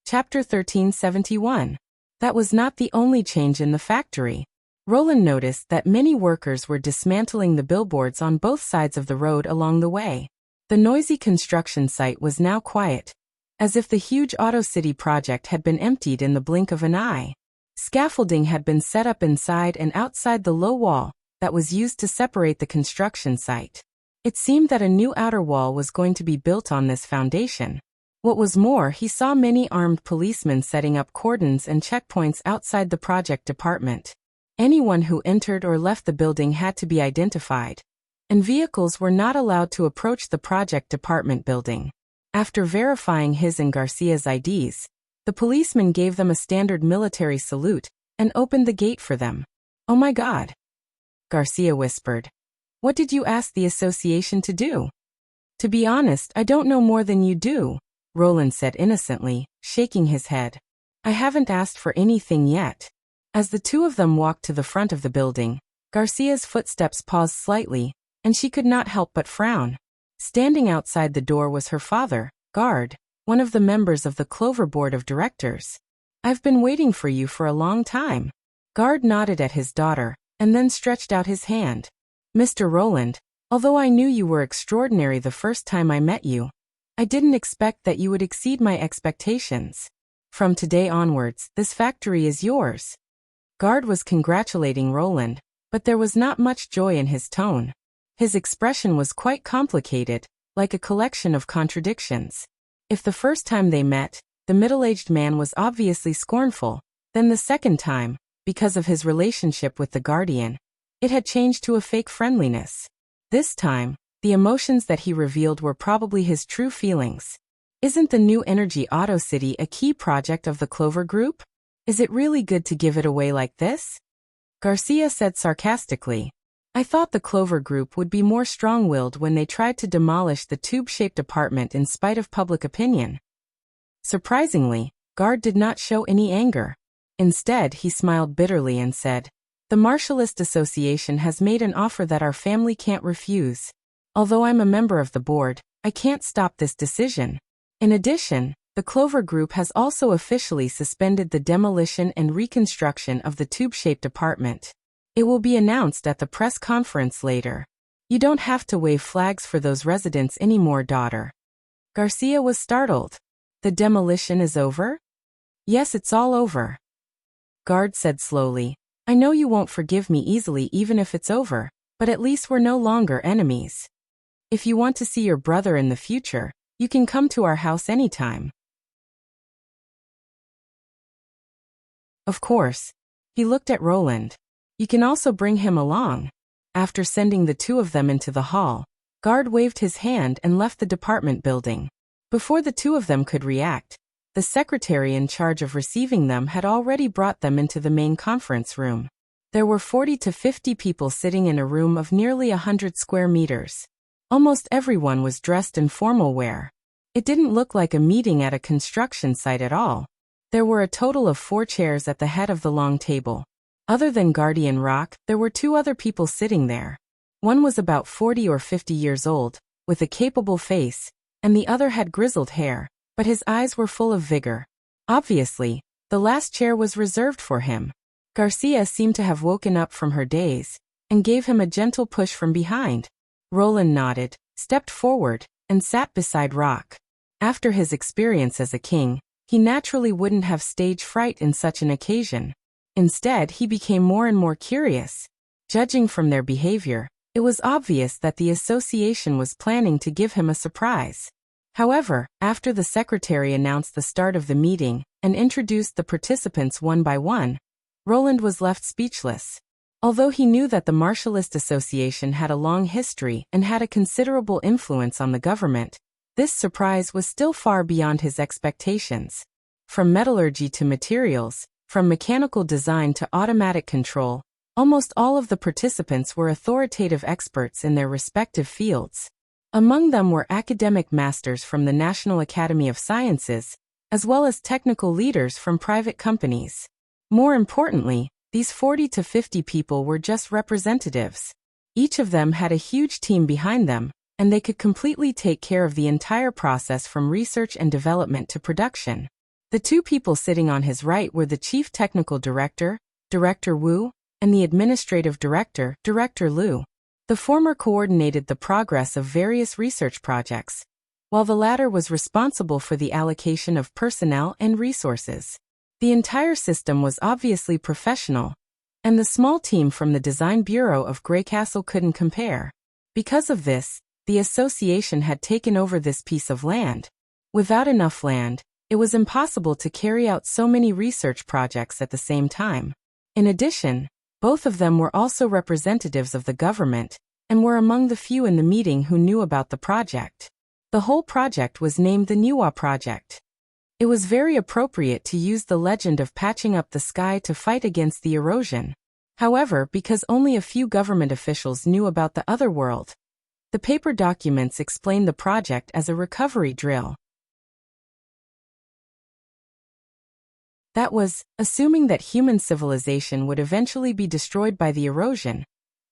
Speaker 1: Chapter 1371. That was not the only change in the factory. Roland noticed that many workers were dismantling the billboards on both sides of the road along the way. The noisy construction site was now quiet, as if the huge Auto City project had been emptied in the blink of an eye. Scaffolding had been set up inside and outside the low wall that was used to separate the construction site. It seemed that a new outer wall was going to be built on this foundation. What was more, he saw many armed policemen setting up cordons and checkpoints outside the project department. Anyone who entered or left the building had to be identified, and vehicles were not allowed to approach the project department building. After verifying his and Garcia's IDs, the policeman gave them a standard military salute and opened the gate for them. "Oh my God," Garcia whispered. "What did you ask the association to do?" "To be honest, I don't know more than you do," Roland said innocently, shaking his head. "I haven't asked for anything yet." As the two of them walked to the front of the building, Garcia's footsteps paused slightly, and she could not help but frown. Standing outside the door was her father, Guard, one of the members of the Clover Board of Directors. "I've been waiting for you for a long time." Guard nodded at his daughter, and then stretched out his hand. "Mr. Roland, although I knew you were extraordinary the first time I met you, I didn't expect that you would exceed my expectations. From today onwards, this factory is yours." Guard was congratulating Roland, but there was not much joy in his tone. His expression was quite complicated, like a collection of contradictions. If the first time they met, the middle-aged man was obviously scornful, then the second time, because of his relationship with the Guardian, it had changed to a fake friendliness. This time, the emotions that he revealed were probably his true feelings. "Isn't the new Energy Auto City a key project of the Clover Group? Is it really good to give it away like this?" Garcia said sarcastically. "I thought the Clover Group would be more strong-willed when they tried to demolish the tube-shaped apartment in spite of public opinion." Surprisingly, Guard did not show any anger. Instead, he smiled bitterly and said, "The Martialist Association has made an offer that our family can't refuse. Although I'm a member of the board, I can't stop this decision. In addition, the Clover Group has also officially suspended the demolition and reconstruction of the tube-shaped apartment. It will be announced at the press conference later. You don't have to wave flags for those residents anymore, daughter." Garcia was startled. "The demolition is over?" "Yes, it's all over," Guard said slowly. "I know you won't forgive me easily even if it's over, but at least we're no longer enemies. If you want to see your brother in the future, you can come to our house anytime." Of course. He looked at Roland. "You can also bring him along." After sending the two of them into the hall, Guard waved his hand and left the department building. Before the two of them could react, the secretary in charge of receiving them had already brought them into the main conference room. There were 40 to 50 people sitting in a room of nearly 100 square meters. Almost everyone was dressed in formal wear. It didn't look like a meeting at a construction site at all. There were a total of 4 chairs at the head of the long table. Other than Guardian Rock, there were 2 other people sitting there. One was about 40 or 50 years old, with a capable face, and the other had grizzled hair, but his eyes were full of vigor. Obviously, the last chair was reserved for him. Garcia seemed to have woken up from her daze, and gave him a gentle push from behind. Roland nodded, stepped forward, and sat beside Rock. After his experience as a king, he naturally wouldn't have stage fright in such an occasion. Instead, he became more and more curious. Judging from their behavior, it was obvious that the association was planning to give him a surprise. However, after the secretary announced the start of the meeting and introduced the participants one by one, Roland was left speechless. Although he knew that the Martialist Association had a long history and had a considerable influence on the government, this surprise was still far beyond his expectations. From metallurgy to materials, from mechanical design to automatic control, almost all of the participants were authoritative experts in their respective fields. Among them were academic masters from the National Academy of Sciences, as well as technical leaders from private companies. More importantly, these 40 to 50 people were just representatives. Each of them had a huge team behind them, and they could completely take care of the entire process from research and development to production. The 2 people sitting on his right were the Chief Technical Director, Director Wu, and the Administrative Director, Director Liu. The former coordinated the progress of various research projects, while the latter was responsible for the allocation of personnel and resources. The entire system was obviously professional, and the small team from the Design Bureau of Greycastle couldn't compare. Because of this, the association had taken over this piece of land. Without enough land, it was impossible to carry out so many research projects at the same time. In addition, both of them were also representatives of the government, and were among the few in the meeting who knew about the project. The whole project was named the Niwa Project. It was very appropriate to use the legend of patching up the sky to fight against the erosion. However, because only a few government officials knew about the other world, the paper documents explained the project as a recovery drill. That was, assuming that human civilization would eventually be destroyed by the erosion,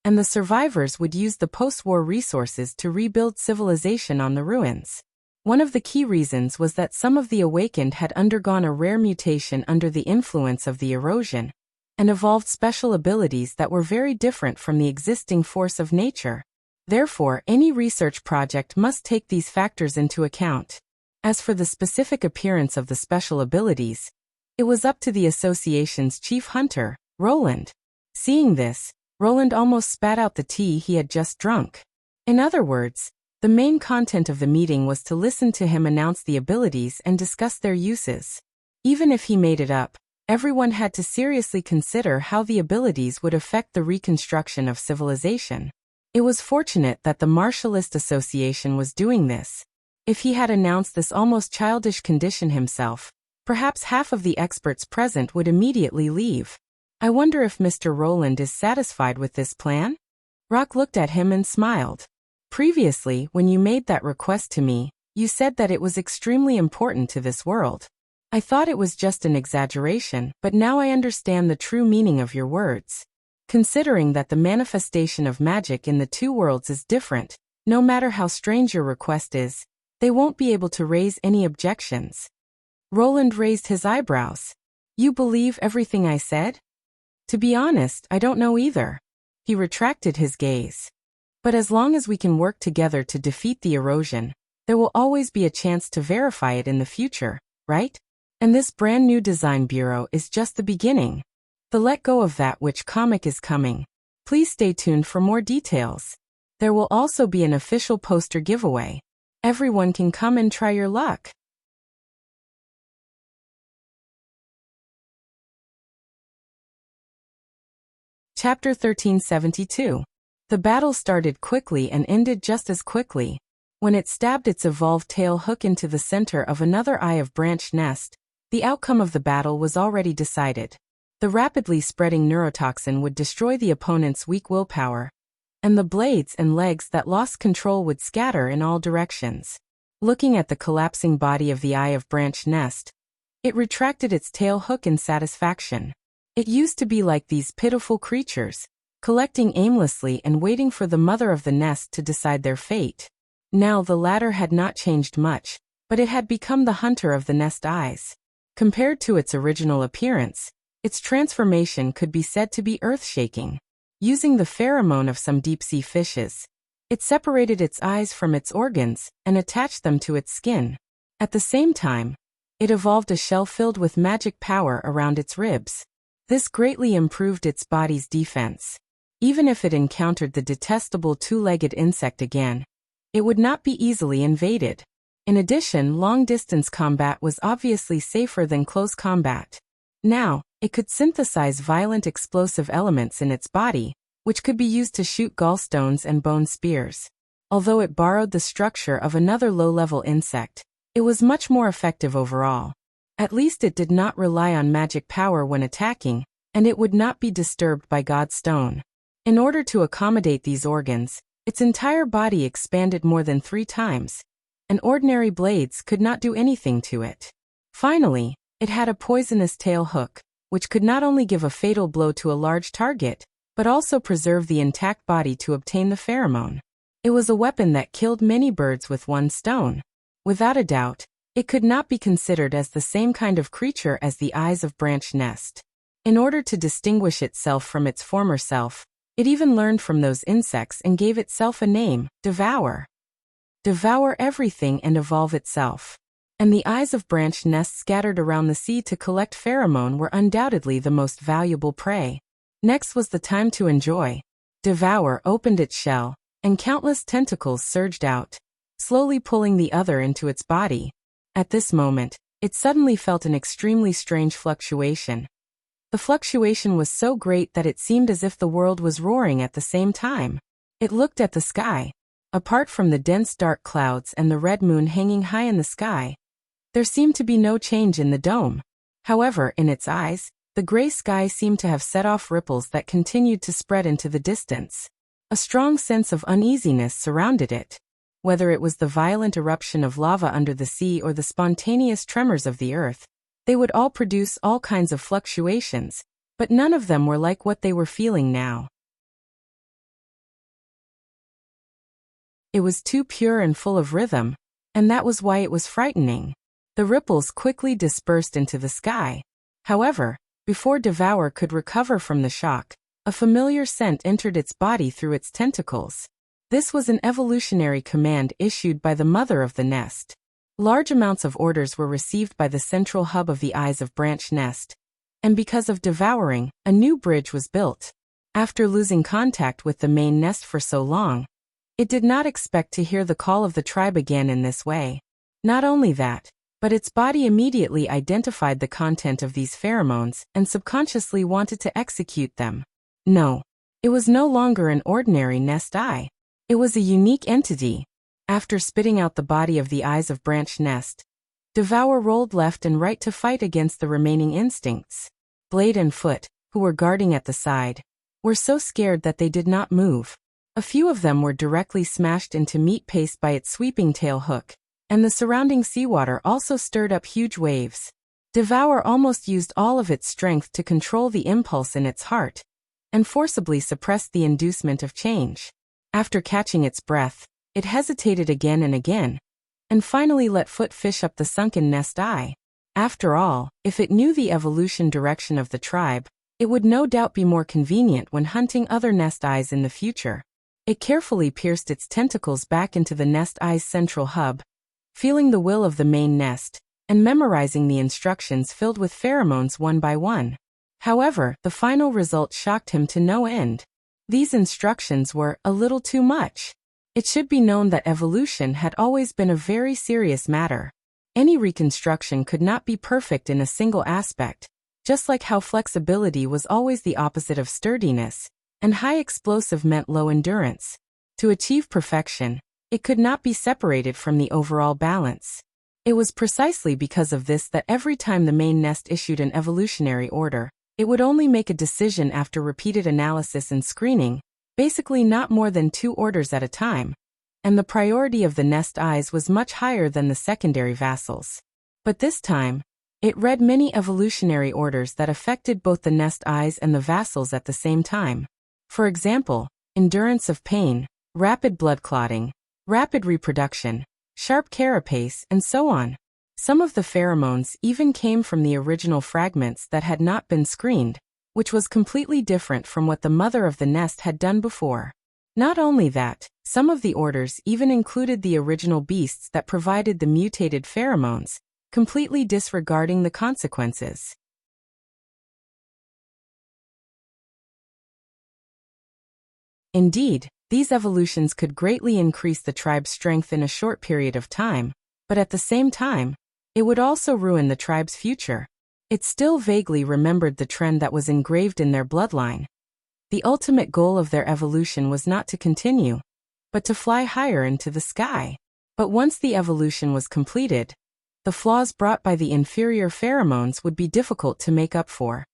Speaker 1: and the survivors would use the post-war resources to rebuild civilization on the ruins. One of the key reasons was that some of the awakened had undergone a rare mutation under the influence of the erosion, and evolved special abilities that were very different from the existing force of nature. Therefore, any research project must take these factors into account. As for the specific appearance of the special abilities, it was up to the association's chief hunter, Roland. Seeing this, Roland almost spat out the tea he had just drunk. In other words, the main content of the meeting was to listen to him announce the abilities and discuss their uses. Even if he made it up, everyone had to seriously consider how the abilities would affect the reconstruction of civilization. It was fortunate that the Martialist Association was doing this. If he had announced this almost childish condition himself, perhaps half of the experts present would immediately leave. I wonder if Mr. Roland is satisfied with this plan? Rock looked at him and smiled. Previously, when you made that request to me, you said that it was extremely important to this world. I thought it was just an exaggeration, but now I understand the true meaning of your words. Considering that the manifestation of magic in the 2 worlds is different, no matter how strange your request is, they won't be able to raise any objections. Roland raised his eyebrows. You believe everything I said? To be honest, I don't know either. He retracted his gaze. But as long as we can work together to defeat the erosion, there will always be a chance to verify it in the future, right? And this brand new design bureau is just the beginning. The let go of that which comic is coming. Please stay tuned for more details. There will also be an official poster giveaway. Everyone can come and try your luck. Chapter 1372. The battle started quickly and ended just as quickly. When it stabbed its evolved tail hook into the center of another eye of branched nest, the outcome of the battle was already decided. The rapidly spreading neurotoxin would destroy the opponent's weak willpower, and the blades and legs that lost control would scatter in all directions. Looking at the collapsing body of the eye of branched nest, It retracted its tail hook in satisfaction. It used to be like these pitiful creatures, collecting aimlessly and waiting for the mother of the nest to decide their fate. Now the latter had not changed much, but it had become the hunter of the nest eyes. Compared to its original appearance, its transformation could be said to be earth-shaking. Using the pheromone of some deep-sea fishes, it separated its eyes from its organs and attached them to its skin. At the same time, it evolved a shell filled with magic power around its ribs. This greatly improved its body's defense. Even if it encountered the detestable two-legged insect again, it would not be easily invaded. In addition, long-distance combat was obviously safer than close combat. Now, it could synthesize violent explosive elements in its body, which could be used to shoot gallstones and bone spears. Although it borrowed the structure of another low-level insect, it was much more effective overall. At least it did not rely on magic power when attacking, and it would not be disturbed by God's stone. In order to accommodate these organs, its entire body expanded more than 3 times, and ordinary blades could not do anything to it. Finally, it had a poisonous tail hook, which could not only give a fatal blow to a large target, but also preserve the intact body to obtain the pheromone. It was a weapon that killed many birds with one stone. Without a doubt, it could not be considered as the same kind of creature as the eyes of branch nest. In order to distinguish itself from its former self, it even learned from those insects and gave itself a name, Devour. Devour everything and evolve itself. And the eyes of branch nests scattered around the sea to collect pheromone were undoubtedly the most valuable prey. Next was the time to enjoy. Devour opened its shell, and countless tentacles surged out, slowly pulling the other into its body. At this moment, it suddenly felt an extremely strange fluctuation. The fluctuation was so great that it seemed as if the world was roaring at the same time. It looked at the sky. Apart from the dense dark clouds and the red moon hanging high in the sky, there seemed to be no change in the dome. However, in its eyes, the gray sky seemed to have set off ripples that continued to spread into the distance. A strong sense of uneasiness surrounded it. Whether it was the violent eruption of lava under the sea or the spontaneous tremors of the earth, they would all produce all kinds of fluctuations, but none of them were like what they were feeling now. It was too pure and full of rhythm, and that was why it was frightening. The ripples quickly dispersed into the sky. However, before Devour could recover from the shock, a familiar scent entered its body through its tentacles. This was an evolutionary command issued by the mother of the nest. Large amounts of orders were received by the central hub of the eyes of branch nest, and because of devouring, a new bridge was built. After losing contact with the main nest for so long, it did not expect to hear the call of the tribe again in this way. Not only that, but its body immediately identified the content of these pheromones and subconsciously wanted to execute them. No, it was no longer an ordinary nest eye. It was a unique entity. After spitting out the body of the eyes of branch nest, Devour rolled left and right to fight against the remaining instincts. Blade and Foot, who were guarding at the side, were so scared that they did not move. A few of them were directly smashed into meat paste by its sweeping tail hook, and the surrounding seawater also stirred up huge waves. Devour almost used all of its strength to control the impulse in its heart, and forcibly suppressed the inducement of change. After catching its breath, it hesitated again and again, and finally let Foot fish up the sunken nest eye. After all, if it knew the evolution direction of the tribe, it would no doubt be more convenient when hunting other nest eyes in the future. It carefully pierced its tentacles back into the nest eye's central hub, feeling the will of the main nest, and memorizing the instructions filled with pheromones one by one. However, the final result shocked him to no end. These instructions were a little too much. It should be known that evolution had always been a very serious matter. Any reconstruction could not be perfect in a single aspect, just like how flexibility was always the opposite of sturdiness, and high explosive meant low endurance. To achieve perfection, it could not be separated from the overall balance. It was precisely because of this that every time the main nest issued an evolutionary order, it would only make a decision after repeated analysis and screening, basically not more than 2 orders at a time, and the priority of the nest eyes was much higher than the secondary vassals. But this time, It read many evolutionary orders that affected both the nest eyes and the vassals at the same time. For example, endurance of pain, rapid blood clotting, rapid reproduction, sharp carapace, and so on. Some of the pheromones even came from the original fragments that had not been screened, which was completely different from what the mother of the nest had done before. Not only that, some of the orders even included the original beasts that provided the mutated pheromones, completely disregarding the consequences. Indeed, these evolutions could greatly increase the tribe's strength in a short period of time, but at the same time, it would also ruin the tribe's future. It still vaguely remembered the trend that was engraved in their bloodline. The ultimate goal of their evolution was not to continue, but to fly higher into the sky. But once the evolution was completed, the flaws brought by the inferior pheromones would be difficult to make up for.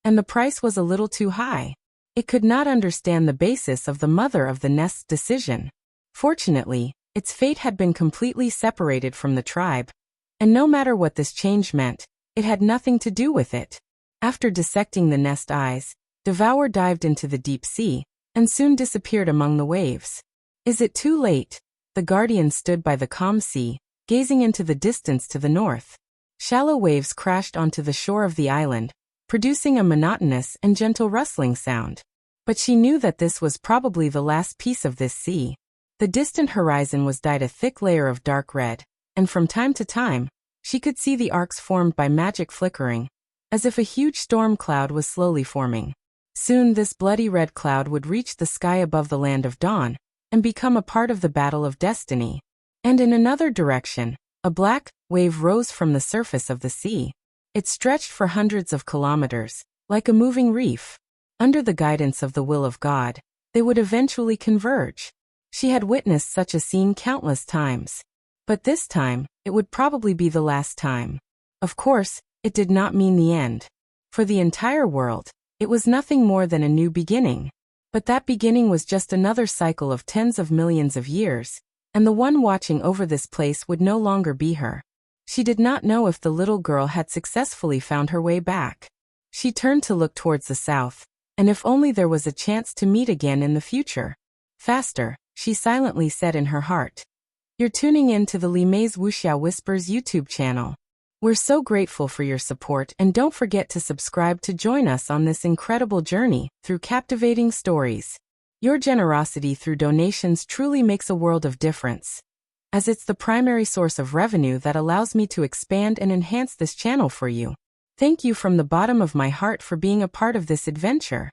Speaker 1: And the price was a little too high. It could not understand the basis of the mother of the nest's decision. Fortunately, its fate had been completely separated from the tribe, and no matter what this change meant, it had nothing to do with it. After dissecting the nest eyes, Devour dived into the deep sea, and soon disappeared among the waves. Is it too late? The guardian stood by the calm sea, gazing into the distance to the north. Shallow waves crashed onto the shore of the island, producing a monotonous and gentle rustling sound. But she knew that this was probably the last piece of this sea. The distant horizon was dyed a thick layer of dark red, and from time to time, she could see the arcs formed by magic flickering, as if a huge storm cloud was slowly forming. Soon this bloody red cloud would reach the sky above the land of dawn, and become a part of the battle of destiny. And in another direction, a black wave rose from the surface of the sea. It stretched for hundreds of kilometers, like a moving reef. Under the guidance of the will of God, they would eventually converge. She had witnessed such a scene countless times. But this time, it would probably be the last time. Of course, it did not mean the end. For the entire world, it was nothing more than a new beginning. But that beginning was just another cycle of tens of millions of years, and the one watching over this place would no longer be her. She did not know if the little girl had successfully found her way back. She turned to look towards the south, and if only there was a chance to meet again in the future. Faster, she silently said in her heart. You're tuning in to the Limei's Wuxia Whispers YouTube channel. We're so grateful for your support, and don't forget to subscribe to join us on this incredible journey through captivating stories. Your generosity through donations truly makes a world of difference, as it's the primary source of revenue that allows me to expand and enhance this channel for you. Thank you from the bottom of my heart for being a part of this adventure.